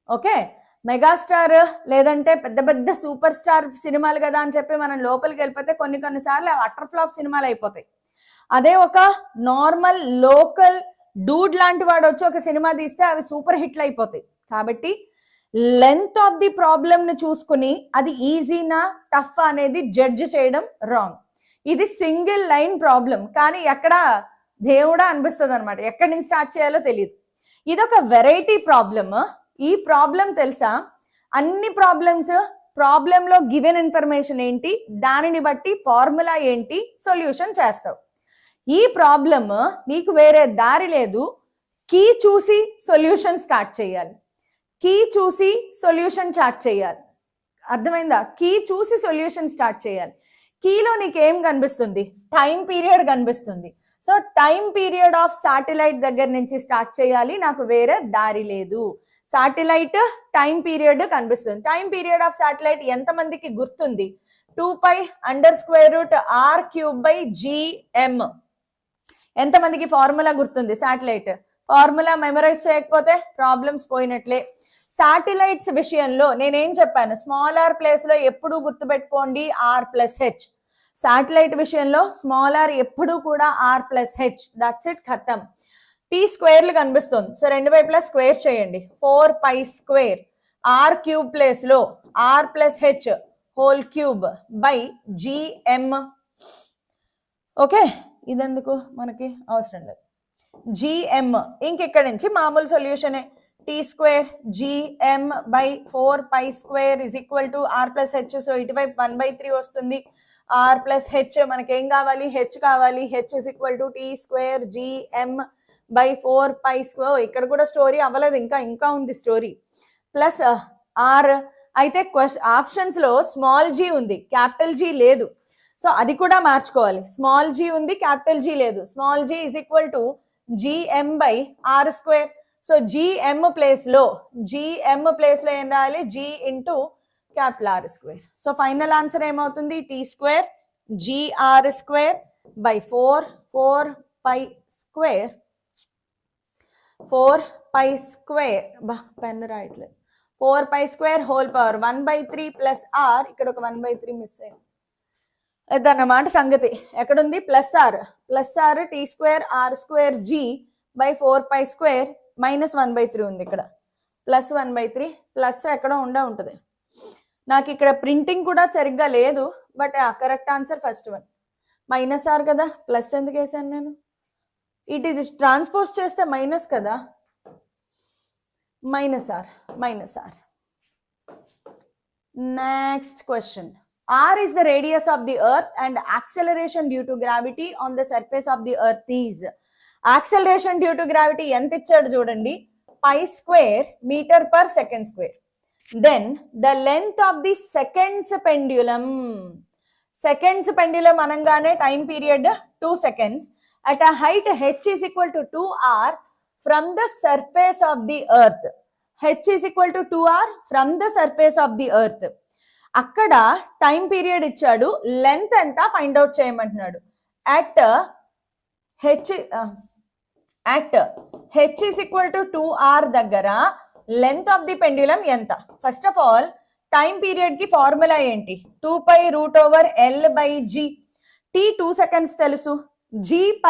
ఓకే, మెగాస్టార్ లేదంటే పెద్ద పెద్ద సూపర్ స్టార్ సినిమాలు కదా అని చెప్పి మనం లోపలికి వెళ్ళిపోతే కొన్నిసార్లు అటర్ ఫ్లాప్ సినిమాలు అయిపోతాయి. అదే ఒక నార్మల్ లోకల్ డూడ్ లాంటి వాడు వచ్చి ఒక సినిమా తీస్తే అవి సూపర్ హిట్లు అయిపోతాయి. కాబట్టి లెంత్ ఆఫ్ ది ప్రాబ్లమ్ ని చూసుకుని అది ఈజీనా టఫ్ అనేది జడ్జ్ చేయడం రాంగ్. ఇది సింగిల్ లైన్ ప్రాబ్లం, కానీ ఎక్కడ దేవుడా అనిపిస్తుంది అనమాట, ఎక్కడి నుంచి స్టార్ట్ చేయాలో తెలియదు. ఇదొక వెరైటీ ప్రాబ్లమ్. ఈ ప్రాబ్లం తెలుసా? అన్ని ప్రాబ్లంలో గివెన్ ఇన్ఫర్మేషన్ ఏంటి, దానిని బట్టి ఫార్ములా ఏంటి, సొల్యూషన్ చేస్తావు. ఈ ప్రాబ్లం నీకు వేరే దారి లేదు, కీ చూసి సొల్యూషన్ స్టార్ట్ చేయాలి. కీ చూసి సొల్యూషన్ స్టార్ట్ చేయాలి. అర్థమైందా? కీ చూసి సొల్యూషన్ స్టార్ట్ చేయాలి. కీలో నీకేం కనిపిస్తుంది? టైం పీరియడ్ కనిపిస్తుంది. So time period of satellite దగ్గర నుంచి స్టార్ట్ చేయాలి, నాకు వేరే దారి లేదు. శాటిలైట్ టైం పీరియడ్ కనిపిస్తుంది. టైం పీరియడ్ ఆఫ్ శాటిలైట్ ఎంతమందికి గుర్తుంది? 2π√r³/gm. ఎంతమందికి ఫార్ములా గుర్తుంది? శాటిలైట్ ఫార్ములా మెమరైజ్ చేయకపోతే ప్రాబ్లమ్స్ పోయినట్లే. శాటిలైట్స్ విషయంలో నేనేం చెప్పాను? స్మాల్ ఆర్ ప్లేస్ లో ఎప్పుడు గుర్తుపెట్టుకోండి r+h. శాటిలైట్ విషయంలో స్మాల్ ఆర్ ఎప్పుడు కూడా r+h. దట్స్ ఇట్, ఖతం. టీ స్క్వేర్లు కనిపిస్తుంది. సో రెండు వైపులా స్క్వేర్ చేయండి. 4π² r³ ప్లేస్ లో r+h^3/gm. ఓకే, ఇదెందుకు మనకి అవసరం లేదు. gm ఇంకెక్కడి నుంచి మామూలు సొల్యూషనే. t² gm/4π² r+h. సో ఇటువైపు 1/3 వస్తుంది. r+h మనకేం కావాలి? h కావాలి. h t² gm/4π². ఇక్కడ కూడా స్టోరీ అవ్వలేదు, ఇంకా ఉంది స్టోరీ. ప్లస్ r అయితే ఆప్షన్స్ లో స్మాల్ g ఉంది, క్యాపిటల్ G లేదు. సో అది కూడా మార్చుకోవాలి. స్మాల్ g ఉంది, క్యాపిటల్ G లేదు. Small g gm/r². So gm place లో ఏం రాయాలి? g into capital R². So final answer ఏమవుతుంది? t² gr²/4 4π². 4π², పెన్ రాయట్లేదు. 4π² హోల్ పవర్ 1/3 ప్లస్ r. ఇక్కడ ఒక 1/3 మిస్ అయింది అన్నమాట సంగతి. ఎక్కడుంది? ప్లస్ r t² r²g/4π² -1/3 ఉంది. ఇక్కడ ప్లస్ 1/3, ప్లస్ ఎక్కడో ఉంటుంది. నాకు ఇక్కడ ప్రింటింగ్ కూడా సరిగ్గా లేదు, but correct answer first one. -r కదా, ప్లస్ ఎందుకు వేసాను నేను? ఇది ట్రాన్స్పోజ్ చేస్తే మైనస్ కదా, -r. Next question. r is the radius of the earth and acceleration due to gravity on the surface of the earth is. Acceleration due to gravity ఎంత ఇచ్చాడు చూడండి, π² m/s². Then the length of the seconds pendulum. Seconds pendulum అనగానే time period 2 seconds at a height h is equal to 2r from the surface of the earth. h is equal to 2r from the surface of the earth. అక్కడ time period ఇచ్చాడు, length ఎంత find out చేయమంటున్నాడు. at h is equal to 2r దగ్గర length of the pendulum ఎంత? First of all time period కి formula ఏంటి? 2π√L/g. t 2 seconds తెలుసు, g π²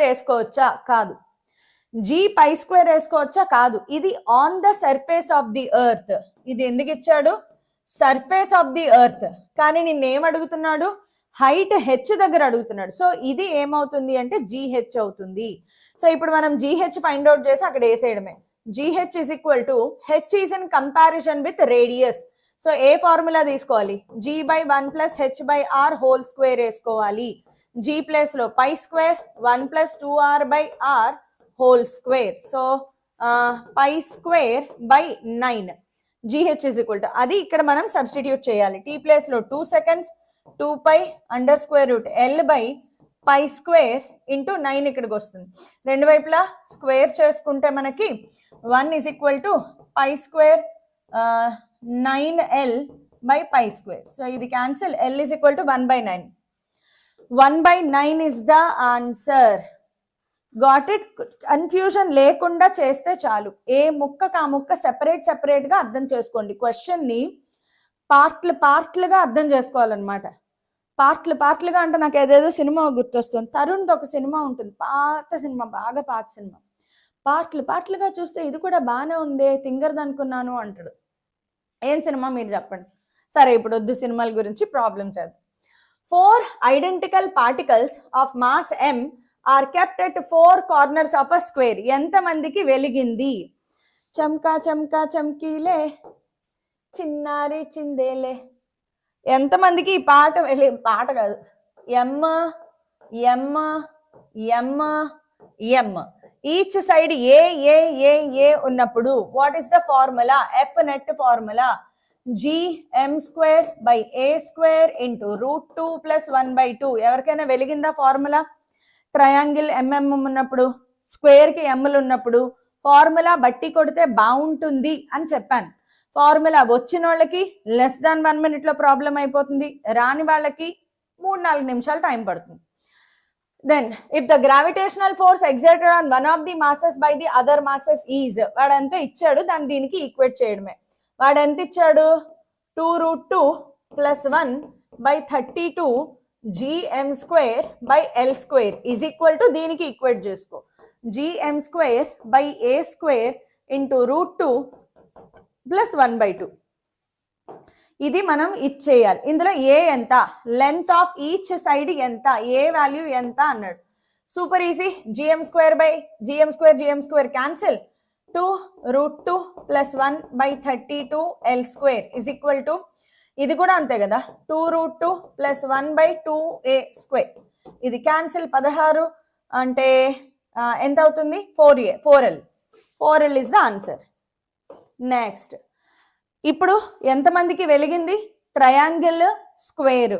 వేసుకోవచ్చా? కాదు. జీ పై స్క్వేర్ వేసుకోవచ్చా? కాదు, ఇది on the surface of the earth. ఇది ఎందుకు ఇచ్చాడు? Surface of the earth. కానీ నిన్నేం అడుగుతున్నాడు? హైట్ హెచ్ దగ్గర అడుగుతున్నాడు. సో ఇది ఏమవుతుంది అంటే జీహెచ్ అవుతుంది. సో ఇప్పుడు మనం జీహెచ్ ఫైండ్ అవుట్ చేసి అక్కడ వేసేయడమే. GH is equal to H is in comparison with radius. So ఏ ఫార్ములా తీసుకోవాలి? G by 1 plus H by R whole square వేసుకోవాలి. జీ ప్లేస్ లో pi square 1 plus 2r by R whole square. So pi square by 9. GH is equal to అది ఇక్కడ మనం substitute చేయాలి. Tea place లో 2 seconds 2 pi under square root L by pi square into 9 ఇక్కడికి వస్తుంది. రెండు వైపులా స్క్వేర్ చేసుకుంటే మనకి 1 is equal to pi square 9l by pi square. So ఇది cancel. L is equal to 1/9. 1/9 is the answer. Got it? Confusion లేకుండా చేస్తే చాలు. ఏ ముక్కకు ఆ ముక్క సెపరేట్ గా అర్థం చేసుకోండి. క్వశ్చన్ ని పార్ట్లుగా అర్థం చేసుకోవాలన్నమాట. పార్ట్లుగా అంటే నాకు ఏదేదో సినిమా గుర్తొస్తుంది. తరుణ్ది ఒక సినిమా ఉంటుంది, పాత సినిమా, బాగా పాత సినిమా. పార్ట్లుగా చూస్తే ఇది కూడా బాగానే ఉంది, తింగరది అనుకున్నాను అంటాడు. ఏం సినిమా మీరు చెప్పండి. సరే ఇప్పుడు వద్దు సినిమాల గురించి, ప్రాబ్లం చేద్దాం. 4 identical particles of mass m are kept at 4 corners of a square. ఎంత మందికి వెలిగింది? చమ్కా చమ్కా చమ్కీలే చిన్నారి చిందేలే. ఎంతమందికి ఈ పాట పాట కాదు, ఎమ్ ఎమ్ ఎమ్ ఎమ్ ఈచ్ సైడ్ ఏ ఉన్నప్పుడు what is the formula? F net formula gm square by A square into √2 plus 1/2. ఎవరికైనా వెలిగిందా ఫార్ములా? ట్రయాంగిల్ ఎంఎం ఉన్నప్పుడు, స్క్వేర్ కి ఎమ్లు ఉన్నప్పుడు ఫార్ములా బట్టి కొడితే బాగుంటుంది అని చెప్పాను. ఫార్ములా వచ్చిన వాళ్ళకి లెస్ దాన్ 1 minute లో ప్రాబ్లం అయిపోతుంది, రాని వాళ్ళకి 3-4 నిమిషాలు టైం పడుతుంది. Then if the gravitational force exerted on one of the masses by the other masses is, వాడంతా ఇచ్చాడు, దాన్ని దీనికి ఈక్వేట్ చేయడమే. వాడు ఎంత ఇచ్చాడు? 2√2 plus 1 by 32 gm square by L square is equal to, దీనికి ఈక్వేట్ చేసుకో, gm square by A square into √2 plus 1/2. ఇది మనం ఇచ్చేయాలి. ఇందులో ఏ ఎంత, లెంత్ ఆఫ్ ఈచ్ సైడ్ ఎంత, ఏ వాల్యూ ఎంత అన్నాడు. Super easy. gm square by gm square cancel. 2√2 plus 1 by 32 L square is equal to, ఇది కూడా అంతే కదా, 2√2 ప్లస్ 1/2a స్క్వేర్. ఇది క్యాన్సిల్. 16 అంటే ఎంత అవుతుంది? 4a 4l is the answer. Next, ఇప్పుడు ఎంతమందికి వెలిగింది? Triangle, square.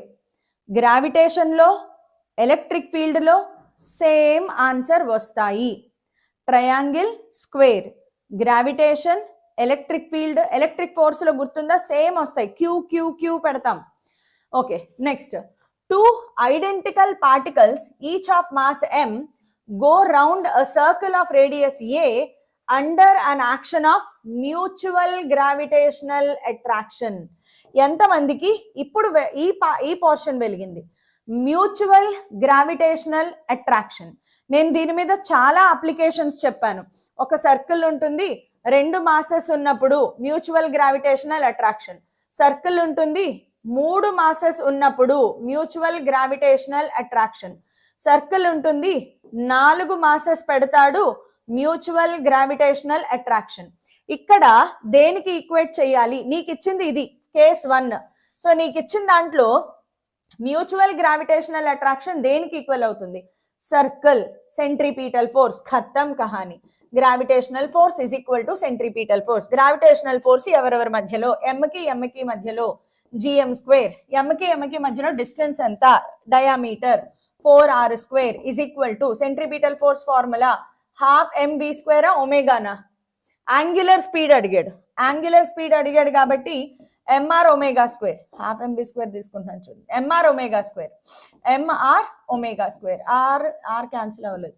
గ్రావిటేషన్లో, ఎలక్ట్రిక్ ఫీల్డ్లో సేమ్ ఆన్సర్ వస్తాయి. Triangle, square, gravitation, electric field, electric force లో గుర్తుందా? సేమ్ వస్తాయి. క్యూ పెడతాం. Okay, next. 2 identical particles each of mass m go round a circle of radius a under an action of mutual gravitational attraction. ఎంతమందికి ఇప్పుడు ఈ portion వెలిగింది? Mutual gravitational attraction. నేను దీని మీద చాలా అప్లికేషన్స్ చెప్పాను. ఒక సర్కిల్ ఉంటుంది, 2 మాసెస్ ఉన్నప్పుడు మ్యూచువల్ గ్రావిటేషనల్ అట్రాక్షన్. సర్కిల్ ఉంటుంది, 3 మాసెస్ ఉన్నప్పుడు మ్యూచువల్ గ్రావిటేషనల్ అట్రాక్షన్. సర్కిల్ ఉంటుంది, 4 మాసెస్ పెడతాడు, మ్యూచువల్ గ్రావిటేషనల్ అట్రాక్షన్. ఇక్కడ దేనికి ఈక్వేట్ చేయాలి? నీకు ఇచ్చింది ఇది కేస్ 1. సో నీకు ఇచ్చిన దాంట్లో మ్యూచువల్ గ్రావిటేషనల్ అట్రాక్షన్ దేనికి ఈక్వల్ అవుతుంది? సర్కిల్, సెంట్రిపీటల్ ఫోర్స్, ఖతం కహాని. Gravitational force is equal to centripetal force. Gravitational force ఎవరెవరి మధ్యలో? ఎంకి మధ్యలో gm స్క్వేర్. ఎంకి మధ్యలో డిస్టెన్స్ ఎంత? Diameter 4r square is equal to centripetal force formula ½ mv square ఒమేగానా. యాంగులర్ స్పీడ్ అడిగాడు కాబట్టి mr omega square, ½ mv square తీసుకుంటున్నాను చూడండి. mr omega square, mr omega square. r cancel అవ్వలేదు,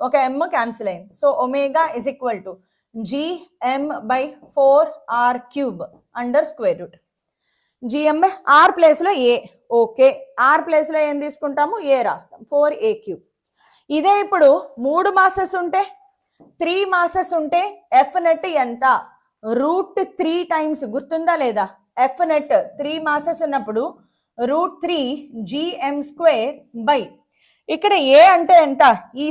ఒక m క్యాన్సిల్ అయింది. So omega is equal to gm by 4r cube under square root. gm by r place లో a. Okay, r place లో ఏం తీసుకుంటాము? a రాస్తాం, 4a cube. ఇదే ఇప్పుడు 3 మాసెస్ ఉంటే 3 masses ఉంటే F net ఎంత? √3 times, గుర్తుందా లేదా? F net 3 masses ఉన్నప్పుడు √3 gm². ఇక్కడ ఏ అంటే ఎంత? ఈ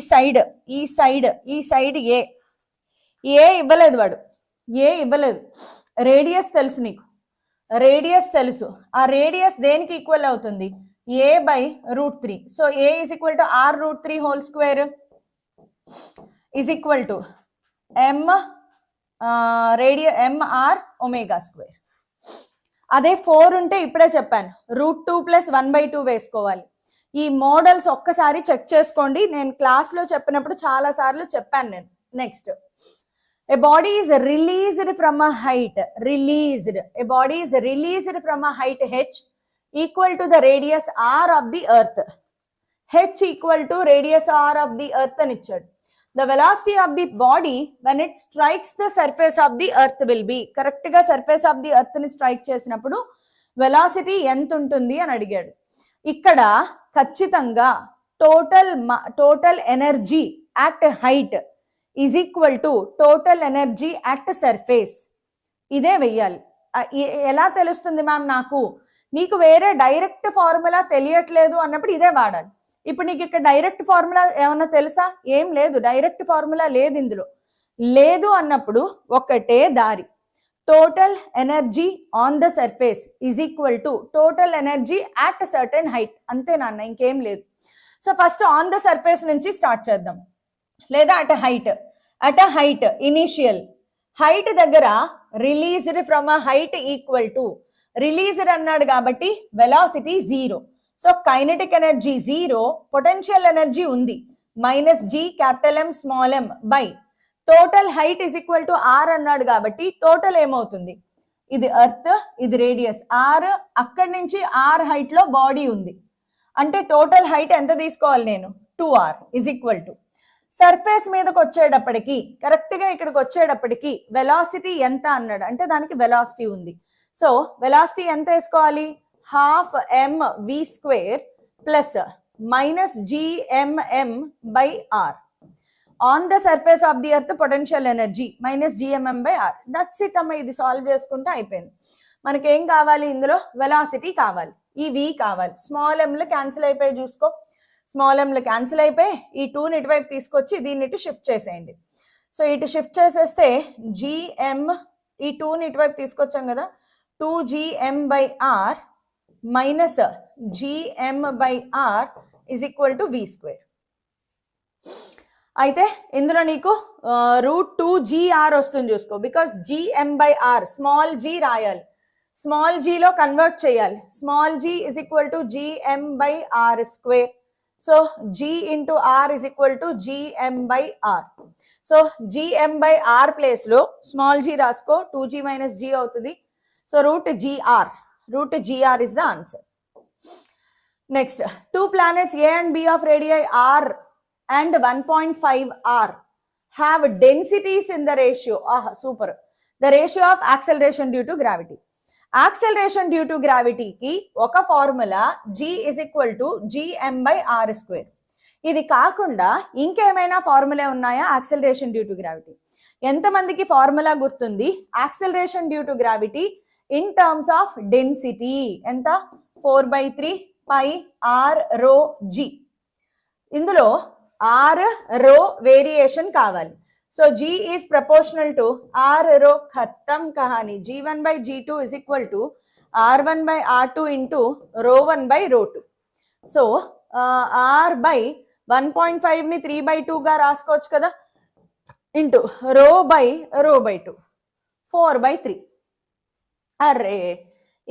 సైడ్ ఏ ఇవ్వలేదు వాడు, ఏ ఇవ్వలేదు. రేడియస్ తెలుసు నీకు, రేడియస్ తెలుసు. ఆ రేడియస్ దేనికి ఈక్వల్ అవుతుంది? a/√3. So a is equal to r√3² is equal to m mr ω². అదే 4 ఉంటే ఇప్పుడే చెప్పాను, √2 + 1/2 వేసుకోవాలి. ఈ మోడల్స్ ఒక్కసారి చెక్ చేసుకోండి, నేను క్లాస్లో చెప్పినప్పుడు చాలా సార్లు చెప్పాను నేను. Next, a body is released from a height, a body is released from a height h equal to the radius r of the earth. h equal to radius r of the earth అని ఇచ్చాడు. The velocity of the body when it strikes the surface of the earth will be, correct గా surface of the earth ని strike చేసినప్పుడు velocity ఎంత ఉంటుంది అని అడిగాడు. ఇక్కడ ఖచ్చితంగా total energy at height is equal to total energy at surface. ఇదే వెయ్యాలి. ఎలా తెలుస్తుంది మ్యామ్ నాకు? నీకు వేరే డైరెక్ట్ ఫార్ములా తెలియట్లేదు అన్నప్పుడు ఇదే వాడాలి. ఇప్పుడు నీకు ఇక్కడ డైరెక్ట్ ఫార్ములా ఏమన్నా తెలుసా? ఏం లేదు, డైరెక్ట్ ఫార్ములా లేదు ఇందులో. లేదు అన్నప్పుడు ఒకటే దారి, total energy on the surface is equal to total energy at certain height. అంతే నాన్న, ఇంకేం లేదు. So first on the surface నుంచి స్టార్ట్ చేద్దాం, లేదా అట్ హైట్ ఇనిషియల్ హైట్ దగ్గర released from a height equal to, released అన్నాడు కాబట్టి velocity 0. So kinetic energy 0, potential energy ఉంది -g(M) by total height is equal to r అన్నాడు కాబట్టి total ఏమవుతుంది? ఇది ఎర్త్, ఇది రేడియస్ r, అక్కడి నుంచి r హైట్ లో బాడీ ఉంది అంటే టోటల్ హైట్ ఎంత తీసుకోవాలి నేను? 2r is equal to surface మీదకి వచ్చేటప్పటికి, కరెక్ట్ గా ఇక్కడికి వచ్చేటప్పటికి వెలాసిటీ ఎంత అన్నాడు అంటే దానికి వెలాసిటీ ఉంది. సో వెలాసిటీ ఎంత వేసుకోవాలి? ½ mv² plus -gmm/r. On the surface of the earth potential energy -gmm/r. That's it అమ్మ, ఇది సాల్వ్ చేసుకుంటే అయిపోయింది. మనకేం కావాలి ఇందులో? వెలాసిటీ కావాలి, ఈ v కావాలి. స్మాల్ mలు క్యాన్సిల్ అయిపోయి చూసుకో, స్మాల్ mలు క్యాన్సిల్ అయిపోయి ఈ 2ని ఇటువైపు తీసుకొచ్చి దీన్ని ఇటు షిఫ్ట్ చేసేయండి. సో ఇటు షిఫ్ట్ చేసేస్తే gm, ఈ 2ని ఇటువైపు తీసుకొచ్చాం కదా, 2gm/r minus gm/r is equal to v². అయితే ఇందులో నీకు √2gr వస్తుంది చూసుకో, బికాస్ gm/r స్మాల్ g రాయాలి, స్మాల్ g లో కన్వర్ట్ చేయాలి. Small g is equal to gm/r². So g into r is equal to gm/r. So gm/r place లో small g రాసుకో, 2g - g అవుతుంది. So √gr is the answer. Next, 2 planets A and B of radii r and 1.5 r have densities in the ratio, super, the ratio of acceleration due to gravity. Acceleration due to gravity ki oka formula g is equal to gm/r². ఇది కాకుండా ఇంకేమైనా formula ఉన్నాయా acceleration due to gravity? ఎంతమందికి formula గుర్తుంది? Acceleration due to gravity in terms of density ఎంత? 4/3 π r rho g. ఇందులో r rho variation కావాలి. So g is proportional to r rho, ఖతం కహాని. g1/g2 is equal to r1/r2 into ρ1/ρ2. So r/1.5ని 3/2 గా రాసుకోవచ్చు కదా, ఇంటూ ρ/ρ/2 4/3. అరే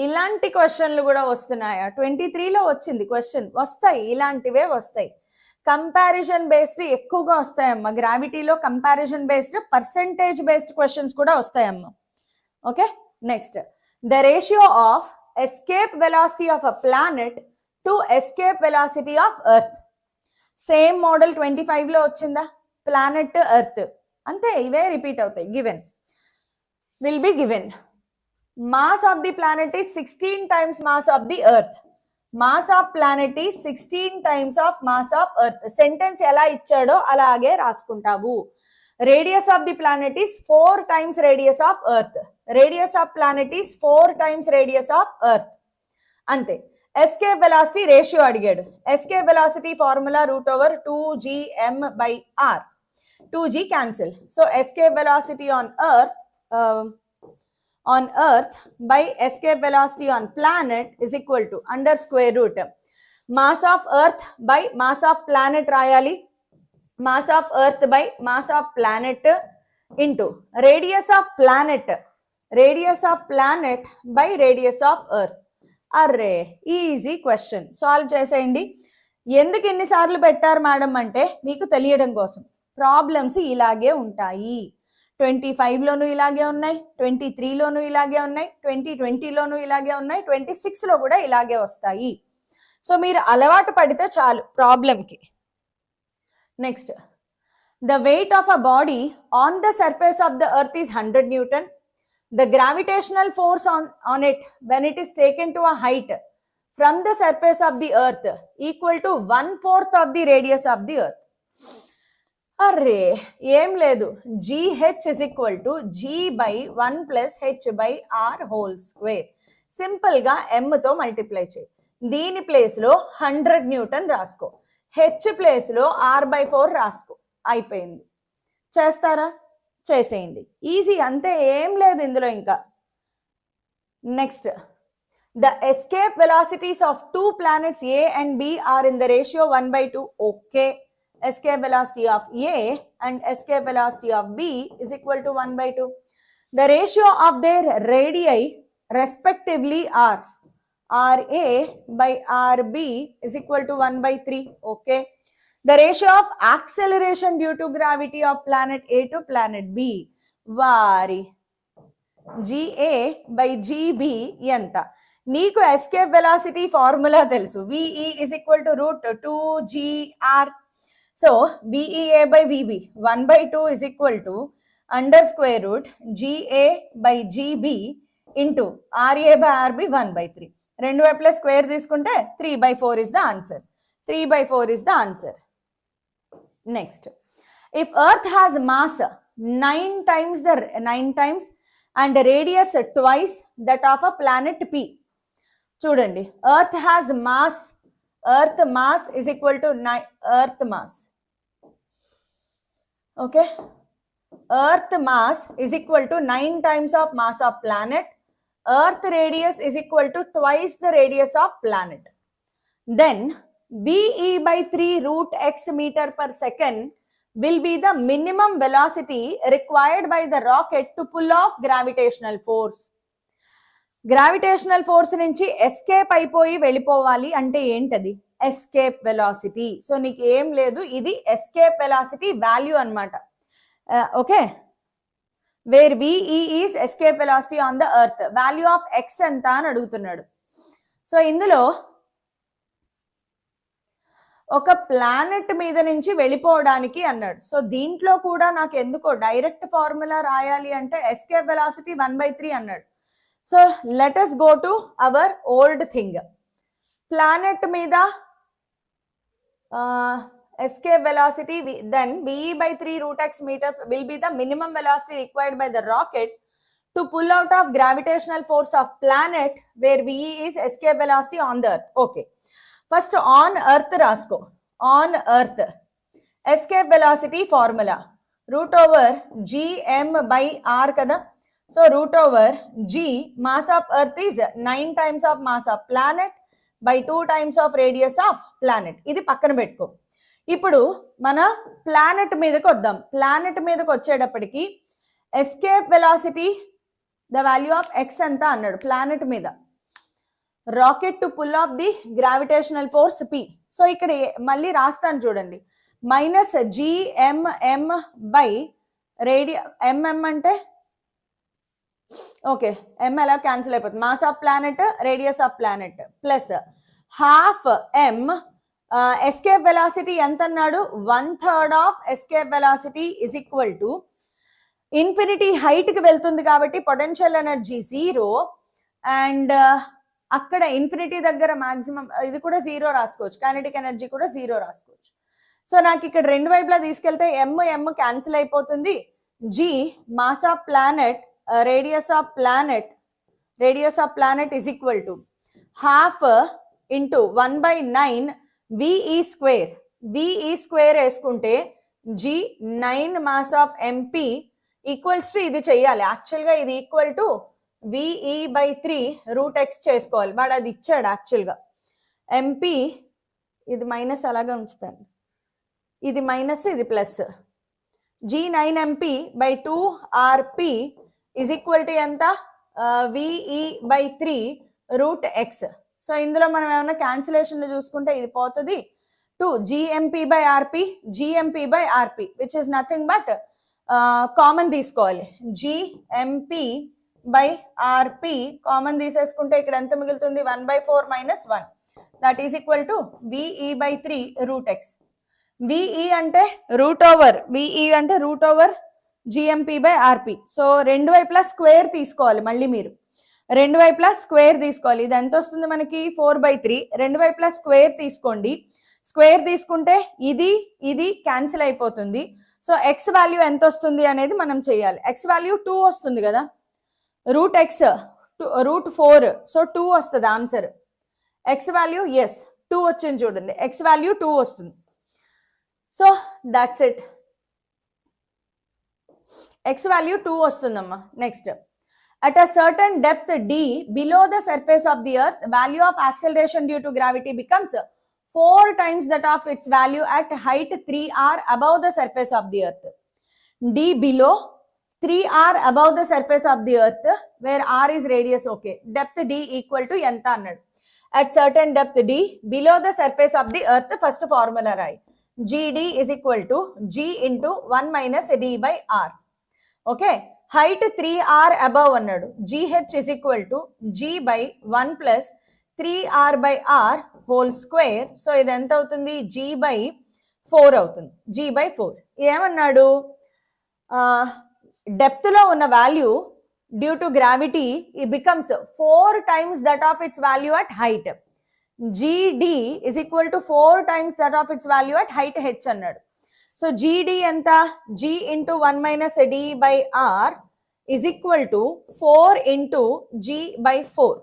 ఇలాంటి క్వశ్చన్లు కూడా వస్తున్నాయా? 23లో వచ్చింది క్వశ్చన్. వస్తాయి, ఇలాంటివే వస్తాయి. కంపారిజన్ బేస్డ్ ఎక్కువగా వస్తాయమ్మా గ్రావిటీలో. Comparison based, percentage based questions కూడా వస్తాయమ్మా. Okay, next, the ratio of escape velocity of a planet to escape velocity of earth. Same model 25లో వచ్చిందా? ప్లానెట్, ఎర్త్, అంతే, ఇవే రిపీట్ అవుతాయి. Given will be given mass of the planet is 16 times mass of the earth. Mass of planet is 16 times of mass of earth. Sentence ఎలా ఇచ్చాడో అలాగే రాసుకుంటావు. Radius of the planet is 4 times radius of Earth. Radius of planet is 4 times radius of Earth. అంతే. escape velocity ratio అడిగాడు. escape velocity formula root over 2gm by r. 2g cancel. So escape velocity on Earth by escape velocity on planet is equal to under square root mass of Earth by mass of planet రాయాలి. mass of Earth by mass of planet into radius of planet by radius of Earth. Array easy question. Solve చేసేయండి. ఎందుకు ఎన్నిసార్లు పెట్టారు madam అంటే మీకు తెలియడం కోసం. Problems ఇలాగే ఉంటాయి. 25లోనూ ఇలాగే ఉన్నాయి, 23లోనూ ఇలాగే ఉన్నాయి, 2020లోనూ ఇలాగే ఉన్నాయి, 26లో కూడా ఇలాగే వస్తాయి. సో మీరు అలవాటు పడితే చాలు ప్రాబ్లంకి. Next, the weight of a body on the surface of the earth is 100 Newton. The gravitational force on it when it is taken to a height from the surface of the earth equal to 1/4 of the radius of the earth. Array ఏం లేదు, GH is equal to G by 1 plus H by R whole square. Simple గా M తో multiply చేయి. దీని place లో 100 Newton రాసుకో, H place లో R/4 రాసుకో, అయిపోయింది. చేస్తారా? చేసేయండి. ఈజీ, అంతే, ఏం లేదు ఇందులో ఇంకా. Next, the escape velocities of 2 planets A and B are in the ratio 1/2. Okay, escape velocity of A and escape velocity of B is equal to 1/2. The ratio of their radii respectively are RA by RB is equal to 1/3. Okay. The ratio of acceleration due to gravity of planet A to planet B వారి GA by GB ఎంత? నీకు escape velocity formula తెలుసు, VE is equal to root 2GR. So VEA by VB 1/2 is equal to under square root GA by GB into RA by RB 1/3. రెండు వైపుల square తీసుకుంటే 3/4 is the answer. 3/4 is the answer. Next, if Earth has mass 9 times and radius twice that of a planet P. చూడండి, Earth mass is equal to Earth mass. Okay, Earth mass is equal to 9 times of mass of planet. Earth radius is equal to twice the radius of planet. Then VE by 3 root x meter per second will be the minimum velocity required by the rocket to pull off gravitational force. Gravitational force నుంచి escape అయిపోయి వెళ్ళిపోవాలి అంటే ఏంటది? escape velocity. So నీకు ఏం లేదు, ఇది escape velocity value అన్నమాట. Okay, where VE is escape velocity on the earth. Value of x ఎంత అని అడుగుతున్నాడు. సో ఇందులో ఒక ప్లానెట్ మీద నుంచి వెళ్ళిపోవడానికి అన్నాడు. సో దీంట్లో కూడా నాకు ఎందుకో డైరెక్ట్ ఫార్ములా రాయాలి అంటే ఎస్కేప్ వెలాసిటీ 1/3 అన్నాడు. So let us go to our old thing. Planet మీద escape velocity, then VE by 3 root x meter will be the minimum velocity required by the rocket to pull out of gravitational force of planet where VE is escape velocity on the earth. Okay, first on earth రాసుకో. on earth escape velocity formula root over gm by r కదా. So root over g mass of earth is 9 times of mass of planet by 2 times of radius of planet. ఇది పక్కన పెట్టుకో. ఇప్పుడు మన planet మీదకి వద్దాం. Planet మీదకి వచ్చేటప్పటికి escape velocity the value of x ఎంత అన్నాడు. ప్లానెట్ మీద rocket to pull off the gravitational force P. So ఇక్కడ మళ్ళీ రాస్తాను చూడండి, మైనస్ GMM బై MM అంటే ఓకే, M ఎలా క్యాన్సిల్ అయిపోతుంది, mass of planet radius of planet plus half M. Escape velocity ఎంత అన్నాడు? 1/3 of escape velocity is equal to infinity height కి వెళ్తుంది కాబట్టి పొటెన్షియల్ ఎనర్జీ 0 అండ్ అక్కడ ఇన్ఫినిటీ దగ్గర మాక్సిమం ఇది కూడా 0 రాసుకోవచ్చు, కైనెటిక్ ఎనర్జీ కూడా 0 రాసుకోవచ్చు. సో నాకు ఇక్కడ రెండు వైపులా తీసుకెళ్తే m క్యాన్సిల్ అయిపోతుంది. g mass of planet radius of planet is equal to half into 1/9 VE square. VE square వేసుకుంటే g 9 mass of MP equals to ఇది చెయ్యాలి. యాక్చువల్గా ఇది ఈక్వల్ టు VE/3 √x చేసుకోవాలి. వాడు అది ఇచ్చాడు యాక్చువల్గా. MP ఇది మైనస్ అలాగే ఉంచుతాను, ఇది మైనస్ ఇది plus. G9MP/2 RP is equal to ఎంత? VE/3 √x. సో ఇందులో మనం ఏమైనా క్యాన్సిలేషన్లు చూసుకుంటే ఇది పోతుంది. 2 GMP/RP which is nothing but common తీసుకోవాలి. GMP/RP కామన్ తీసేసుకుంటే ఇక్కడ ఎంత మిగులుతుంది? 1/4 - 1 that is equal to VE/3 √x. VE అంటే రూట్ ఓవర్ GMP/RP. సో రెండు వైపులా స్క్వేర్ తీసుకోవాలి. మళ్ళీ మీరు రెండు వైపులా స్క్వేర్ తీసుకోవాలి. ఇది ఎంత వస్తుంది మనకి? 4/3. రెండు వైపులా స్క్వేర్ తీసుకోండి. స్క్వేర్ తీసుకుంటే ఇది క్యాన్సిల్ అయిపోతుంది. సో ఎక్స్ వాల్యూ ఎంత వస్తుంది అనేది మనం చేయాలి. ఎక్స్ వాల్యూ 2 వస్తుంది కదా, √x √4. సో 2 వస్తుంది ఆన్సర్. ఎక్స్ వాల్యూ 2 వచ్చింది చూడండి. ఎక్స్ వాల్యూ 2 వస్తుంది. So that's it. X value 2 వస్తుందమ్మా. Next, at a certain depth d below the surface of the earth, value of acceleration due to gravity becomes 4 times that of its value at height 3r above the surface of the earth. D below, 3r above the surface of the earth, where r is radius. Okay, depth d equal to enta annadu. At certain depth d below the surface of the earth, first formula write. GD is equal to G into 1 minus D by R. Okay, height 3r above అన్నాడు. GH is equal to G by 1 plus 3r by R whole square. So ఇది ఎంత అవుతుంది? G by 4 అవుతుంది. G by 4 ఏమన్నాడు? Depth లో ఉన్న value due to gravity it becomes 4 times that of its value at height. GD is equal to 4 times that of its value at height h అన్నాడు. So GD ఎంత? G into 1 minus D by R is equal to 4 into G by 4.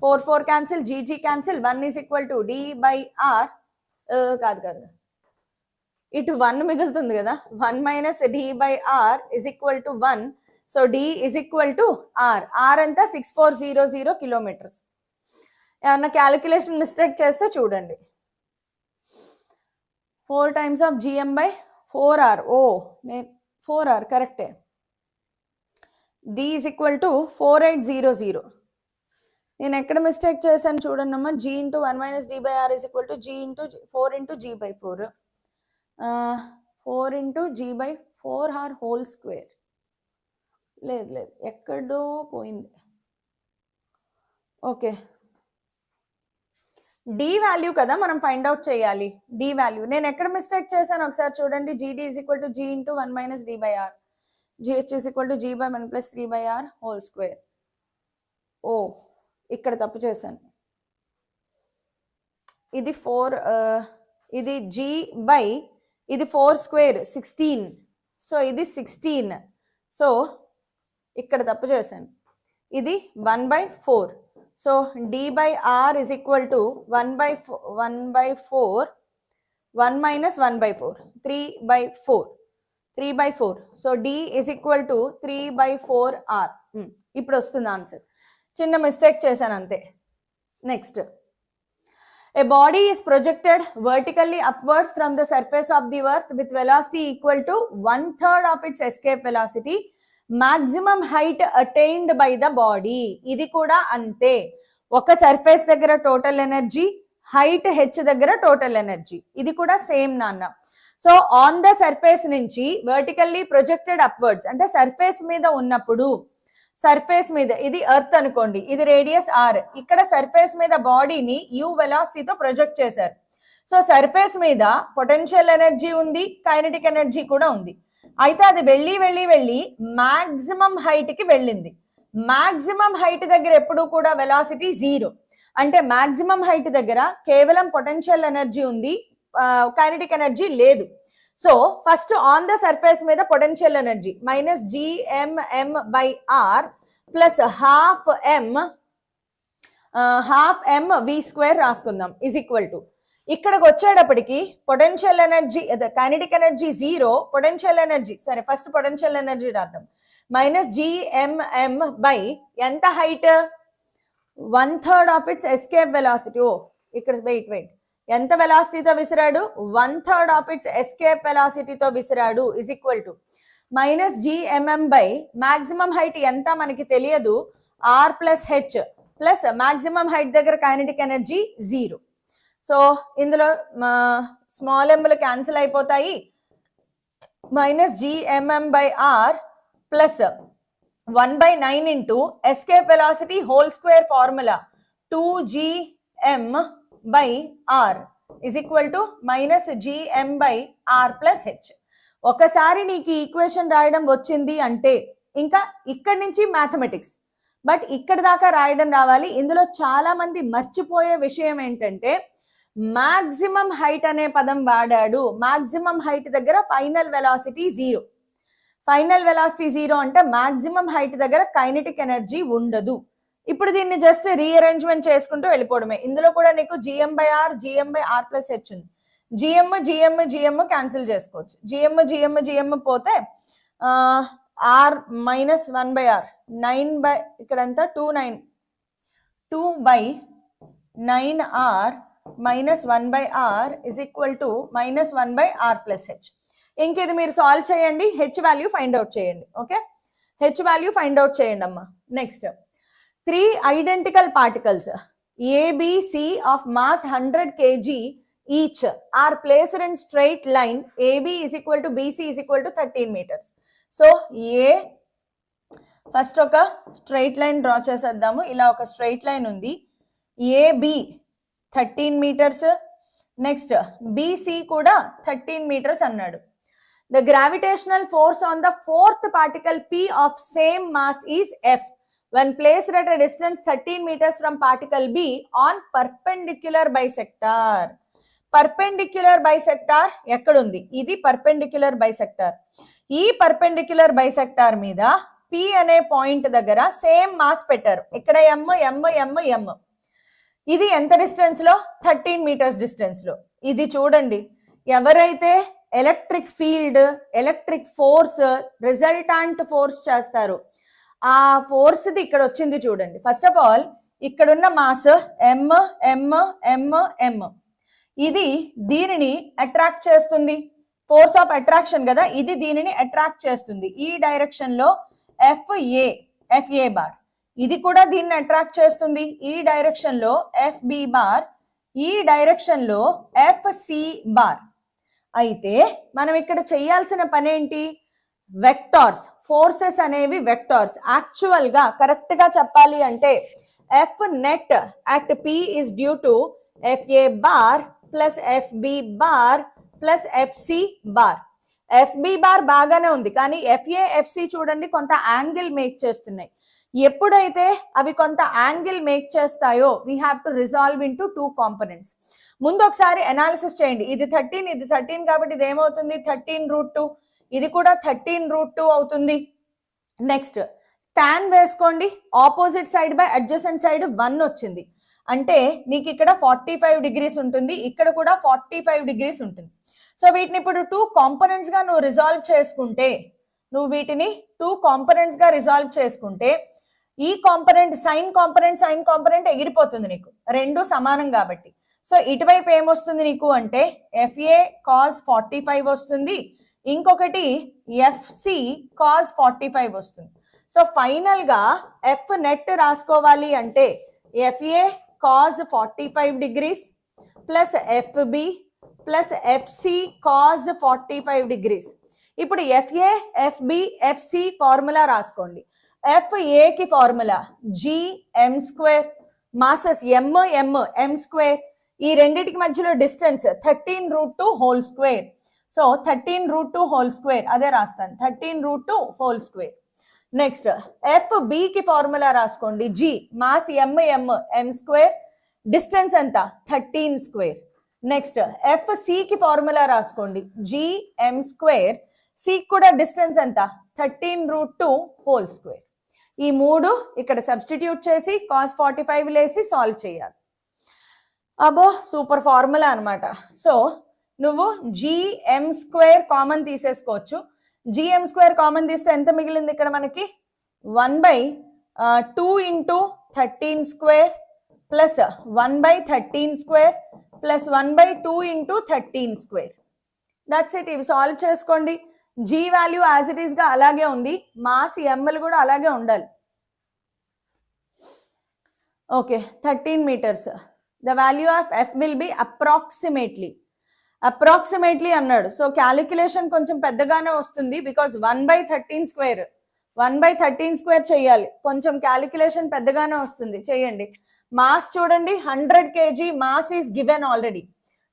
4 cancel, GG cancel, 1 is equal to D by R. కాదు ఇటు 1 మిగులుతుంది కదా. 1 minus D by R is equal to 1. So D is equal to R. R ఎంత? 6400 kilometres. ఏమన్నా calculation mistake చేస్తే చూడండి. 4 times of GM by 4R. నేను 4R కరెక్టే. D is equal to 4800. నేను ఎక్కడ మిస్టేక్ చేశాను చూడండి అమ్మా. G into 1 minus D by R is equal to G into 4 into G by 4. 4 into G by 4R whole square. లేదు ఎక్కడో పోయింది. ఓకే, డి వాల్యూ కదా మనం ఫైండ్ అవుట్ చేయాలి. డి వాల్యూ నేను ఎక్కడ మిస్టేక్ చేశాను ఒకసారి చూడండి. GD is equal to G into 1 minus D by R. GH is equal to G by 1 plus 3 by R whole square. ఇక్కడ తప్పు చేశాను. ఇది 4, ఇది G by ఇది 4 స్క్వేర్ 16. సో ఇది 16. సో ఇక్కడ తప్పు చేశాను. ఇది 1/4. So D by R is equal to 1/4 1 minus 1/4 3/4. So D is equal to 3/4R. ఇప్పుడు వస్తుంది ఆన్సర్. చిన్న మిస్టేక్ చేశాను అంతే. Next, a body is projected vertically upwards from the surface of the earth with velocity equal to 1/3 of its escape velocity. maximum height attained by the body. ఇది కూడా అంతే. ఒక surface దగ్గర టోటల్ ఎనర్జీ, హైట్ హెచ్ దగ్గర total energy. ఇది కూడా same నాన్న. So on the surface నుంచి వర్టికల్లీ ప్రొజెక్టెడ్ అప్వర్డ్స్ అంటే సర్ఫేస్ మీద ఉన్నప్పుడు, సర్ఫేస్ మీద ఇది ఎర్త్ అనుకోండి, ఇది రేడియస్ r. ఇక్కడ సర్ఫేస్ మీద బాడీని u వెలాసిటీతో ప్రొజెక్ట్ చేశారు. సో సర్ఫేస్ మీద పొటెన్షియల్ ఎనర్జీ ఉంది, కైనెటిక్ ఎనర్జీ కూడా ఉంది. అయితే అది వెళ్ళి మాక్సిమం హైట్ కి వెళ్ళింది. మాక్సిమం హైట్ దగ్గర ఎప్పుడు కూడా వెలాసిటీ 0. అంటే మాక్సిమం హైట్ దగ్గర కేవలం పొటెన్షియల్ ఎనర్జీ ఉంది, కైనెటిక్ ఎనర్జీ లేదు. So first on the surface మీద potential energy minus GMM by R plus half m v² రాసుకుందాం ఇజ్ ఈక్వల్ టు ఇక్కడికి వచ్చేటప్పటికి potential energy kinetic energy 0, potential energy సరే ఫస్ట్ పొటెన్షియల్ ఎనర్జీ రాద్దాం minus GMM by ఎంత height 1/3 of its escape velocity. ఓ ఇక్కడ weight ఎంత వెలాసిటీతో విసిరాడు 1/3 ఆఫ్ ఇట్స్ ఎస్కేప్ వెలాసిటీతో విసిరాడు is equal to minus GMM by maximum height ఎంత మనకి తెలియదు r plus h plus maximum height దగ్గర కైనెటిక్ ఎనర్జీ 0. సో ఇందులో స్మాల్ ఎంలు క్యాన్సిల్ అయిపోతాయి minus GMM by r plus 1/9 into escape velocity whole square formula 2GM by r is equal to minus GM by r plus h. ఒకసారి నీకు ఈ equation రాయడం వచ్చింది అంటే ఇంకా ఇక్కడి నుంచి మ్యాథమెటిక్స్, బట్ ఇక్కడ దాకా రాయడం రావాలి. ఇందులో చాలా మంది మర్చిపోయే విషయం ఏంటంటే మాక్సిమం హైట్ అనే పదం వాడాడు. మాక్సిమం హైట్ దగ్గర ఫైనల్ వెలాసిటీ 0. ఫైనల్ వెలాసిటీ 0 అంటే మాక్సిమం హైట్ దగ్గర కైనెటిక్ ఎనర్జీ ఉండదు. ఇప్పుడు దీన్ని జస్ట్ రీఅరేంజ్మెంట్ చేసుకుంటూ వెళ్ళిపోవడమే. ఇందులో కూడా నీకు GM by r plus h ఉంది. GM క్యాన్సిల్ చేసుకోవచ్చు. GM పోతే r మైనస్ 1/r 9 బై ఇక్కడంతా 2 by 9r minus 1/r is equal to minus 1/r plus h. ఇంక ఇది మీరు సాల్వ్ చేయండి, h వాల్యూ ఫైండ్ అవుట్ చేయండి. Okay, h value find out చేయండి అమ్మా. Next 3 identical particles A, B, C of mass 100 kg each are placed in straight line. AB is equal to BC is equal to 13 meters. So A first ఒక straight line draw చేసేద్దాము. ఇలా ఒక straight line ఉంది. AB 13 meters, next BC కూడా 13 meters అన్నాడు. The gravitational force on the fourth particle P of same mass is F when placed at a distance 13 meters from particle B on perpendicular bisector. Perpendicular bisector ఎక్కడుంది? ఇది perpendicular bisector. ఈ perpendicular bisector మీద P అనే point దగ్గర same mass పెట్టారు. ఇక్కడ m. ఇది ఎంత డిస్టెన్స్ లో? 13 meters డిస్టెన్స్ లో. ఇది చూడండి, ఎవరైతే electric field, electric force, resultant force చేస్తారు, ఆ ఫోర్స్ ది ఇక్కడ వచ్చింది చూడండి. ఫస్ట్ ఆఫ్ ఆల్ ఇక్కడున్న మాస్ m. ఇది దీనిని అట్రాక్ట్ చేస్తుంది. ఫోర్స్ ఆఫ్ అట్రాక్షన్ కదా, ఇది దీనిని అట్రాక్ట్ చేస్తుంది. ఈ డైరెక్షన్ లో FA బార్, ఇది కూడా దీన్ని అట్రాక్ట్ చేస్తుంది. ఈ డైరెక్షన్ లో FB బార్, ఈ డైరెక్షన్ లో FC బార్. అయితే మనం ఇక్కడ చేయాల్సిన పని ఏంటి? వెక్టార్స్, ఫోర్సెస్ అనేవి వెక్టార్స్. యాక్చువల్ గా కరెక్ట్ గా చెప్పాలి అంటే F net at P is due to FA bar plus FB bar plus FC bar. FB bar బాగానే ఉంది, కానీ FA FC చూడండి కొంత యాంగిల్ మేక్ చేస్తున్నాయి. ఎప్పుడైతే అవి కొంత యాంగిల్ మేక్ చేస్తాయో we have to resolve into 2 components. ముందు ఒకసారి అనాలిసిస్ చేయండి. ఇది 13, ఇది 13 కాబట్టి ఇది ఏమవుతుంది? 13√2. ఇది కూడా 13√2 అవుతుంది. నెక్స్ట్ tan వేసుకోండి. Opposite side by adjacent side 1 వచ్చింది. అంటే నీకు ఇక్కడ 45 degrees ఉంటుంది, ఇక్కడ కూడా 45 degrees ఉంటుంది. సో వీటిని ఇప్పుడు 2 కాంపోనెంట్స్ గా నువ్వు రిజాల్వ్ చేసుకుంటే, ఈ కాంపోనెంట్ సైన్ కాంపోనెంట్ ఎగిరిపోతుంది నీకు, రెండు సమానం కాబట్టి. సో ఇటువైపు ఏమొస్తుంది నీకు అంటే FA cos 45 వస్తుంది, ఇంకొకటి FC cos 45 వస్తుంది. సో ఫైనల్ గా F నెట్ రాసుకోవాలి అంటే FA cos 45 degrees plus FB plus FC cos 45 degrees. ఇప్పుడు FA, FB, FC ఫార్ములా రాసుకోండి. FA కి ఫార్ములా GM², మాసెస్ M². ఈ రెండిటికి మధ్యలో distance 13√2 whole square. So 13√2 whole square అదే రాస్తాను, 13√2 హోల్ స్క్వేర్. నెక్స్ట్ FB కి ఫార్ములా రాసుకోండి. G మాస్ M², డిస్టెన్స్ ఎంత? 13 స్క్వేర్. నెక్స్ట్ ఎఫ్ సి కి ఫార్ములా రాసుకోండి, gm స్క్వేర్, సి కూడా డిస్టెన్స్ ఎంత 13√2 హోల్ స్క్వేర్. ఈ మూడు ఇక్కడ సబ్స్టిట్యూట్ చేసి cos 45 లేసి సాల్వ్ చేయాలి. అబ్బో సూపర్ ఫార్ములా అనమాట. సో నువ్వు gm స్క్వేర్ కామన్ తీసేసుకోవచ్చు. gm స్క్వేర్ కామన్ తీస్తే ఎంత మిగిలింది ఇక్కడ మనకి 1/2 into 13 square plus 1/13 square plus 1/2 into 13 square. That's it. ఇవి సాల్వ్ చేసుకోండి. g value as it is గా అలాగే ఉంది, మాస్ ml కూడా అలాగే ఉండాలి. Okay 13 meters. The value of f will be approximately అన్నాడు. సో క్యాలిక్యులేషన్ కొంచెం పెద్దగానే వస్తుంది బికాస్ 1/13 స్క్వేర్ చేయాలి, కొంచెం క్యాలిక్యులేషన్ పెద్దగానే వస్తుంది, చేయండి. మాస్ చూడండి 100 kg mass is given already.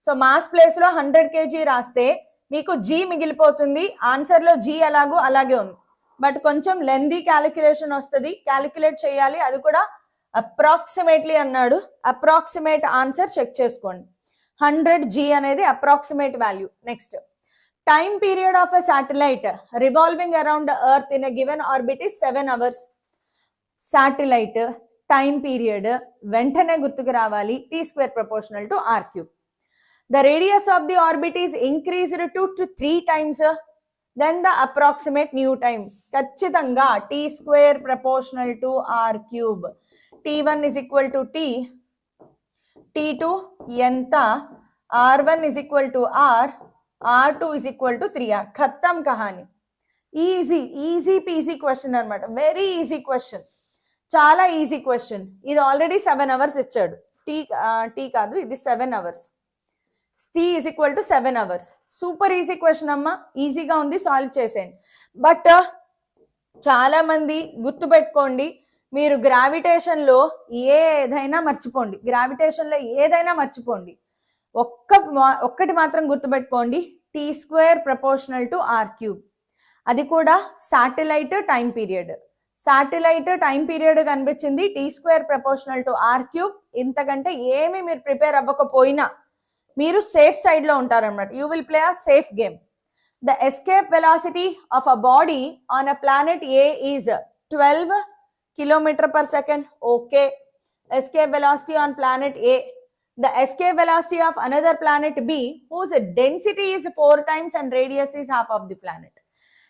So mass place లో 100 kg రాస్తే మీకు g మిగిలిపోతుంది, ఆన్సర్ లో g ఎలాగో అలాగే ఉంది, బట్ కొంచెం లెందీ క్యాలిక్యులేషన్ వస్తుంది, క్యాలిక్యులేట్ చేయాలి. అది కూడా అప్రాక్సిమేట్లీ అన్నాడు, అప్రాక్సిమేట్ ఆన్సర్ చెక్ చేసుకోండి. 100g అనేది approximate value. Next time period of a satellite revolving around earth in a given orbit is 7 hours. Satellite time period వెంటనే గుర్తుకు రావాలి, t² proportional to r³. The radius of the orbit is increased to 3 times then the approximate new times. ఖచ్చితంగా t² proportional to r³. t1 is equal to t, t2 ఎంత, r1 is equal to r, r2 is equal to 3r. ఖతం కహాని. Easy PG question అనమాట, very easy question, చాలా easy question. ఇది already 7 hours ఇచ్చాడు, tea కాదు ఇది 7 hours. t is equal to 7 hours. Super easy question అమ్మా, ఈజీగా ఉంది, సాల్వ్ చేసేయండి. బట్ చాలా మంది గుర్తుపెట్టుకోండి, మీరు గ్రావిటేషన్లో ఏదైనా మర్చిపోండి, ఒక్కటి మాత్రం గుర్తుపెట్టుకోండి, t² ప్రపోర్షనల్ టు r³. అది కూడా శాటిలైట్ టైం పీరియడ్ కనిపించింది, t² ప్రపోర్షనల్ టు r³. ఇంతకంటే ఏమి మీరు ప్రిపేర్ అవ్వకపోయినా మీరు సేఫ్ సైడ్ లో ఉంటారన్నమాట. You will play a safe game. The escape velocity of a body on a planet A is 12 km/s. Okay. Escape velocity on planet A. The escape velocity of another planet B whose density is 4 times and radius is half of the planet.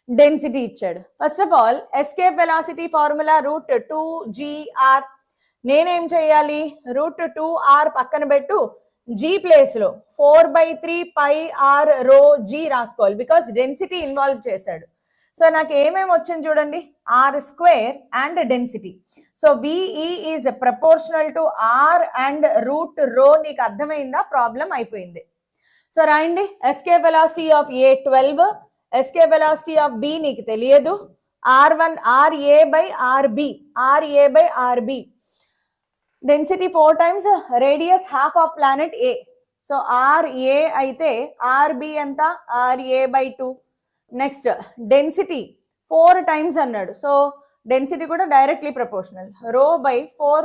Density ఇచ్చాడు. First of all, escape velocity formula √2gr. నేనేం చేయాలి, √2r పక్కన పెట్టు, g place లో 4/3 πr ρg రాసుకోవాలి, because density involve చేశాడు. So నాకు ఏమేమి వచ్చింది చూడండి, r² and density. So VE is proportional to r and √ρ. నీకు అర్థమైందా, ప్రాబ్లం అయిపోయింది. సో రాయండి, escape velocity of A 12, escape velocity of B నీకు తెలియదు, r1 RA/RB, density 4 times, radius half of planet A. So RA అయితే RB ఎంత, RA/2. Next density 4 times అన్నాడు, so density కూడా directly proportional, ρ/4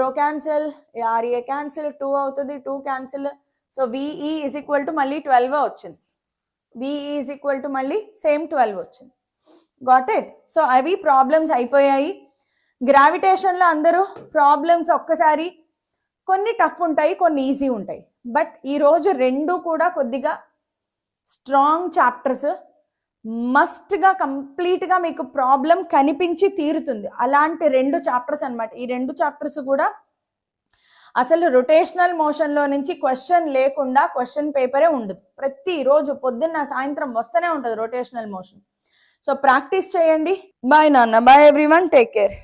rho cancel, RA cancel, 2 అవుతుంది, 2 cancel. So VE is equal to మళ్ళీ 12 వచ్చింది, VE is equal to మళ్ళీ same 12 వచ్చింది. Got it. So అవి ప్రాబ్లమ్స్ అయిపోయాయి. గ్రావిటేషన్లో అందరూ ప్రాబ్లమ్స్ ఒక్కసారి కొన్ని టఫ్ ఉంటాయి, కొన్ని ఈజీ ఉంటాయి, బట్ ఈరోజు రెండు కూడా కొద్దిగా స్ట్రాంగ్ చాప్టర్స్, మస్ట్గా కంప్లీట్గా మీకు ప్రాబ్లం కనిపించి తీరుతుంది, అలాంటి 2 చాప్టర్స్ అనమాట. ఈ 2 చాప్టర్స్ కూడా అసలు రొటేషనల్ మోషన్లో నుంచి క్వశ్చన్ లేకుండా క్వశ్చన్ పేపరే ఉండదు, ప్రతిరోజు పొద్దున్న సాయంత్రం వస్తూనే ఉంటుంది రొటేషనల్ మోషన్. సో ప్రాక్టీస్ చేయండి. బాయ్ నాన్న, బాయ్ ఎవ్రీవన్, టేక్ కేర్.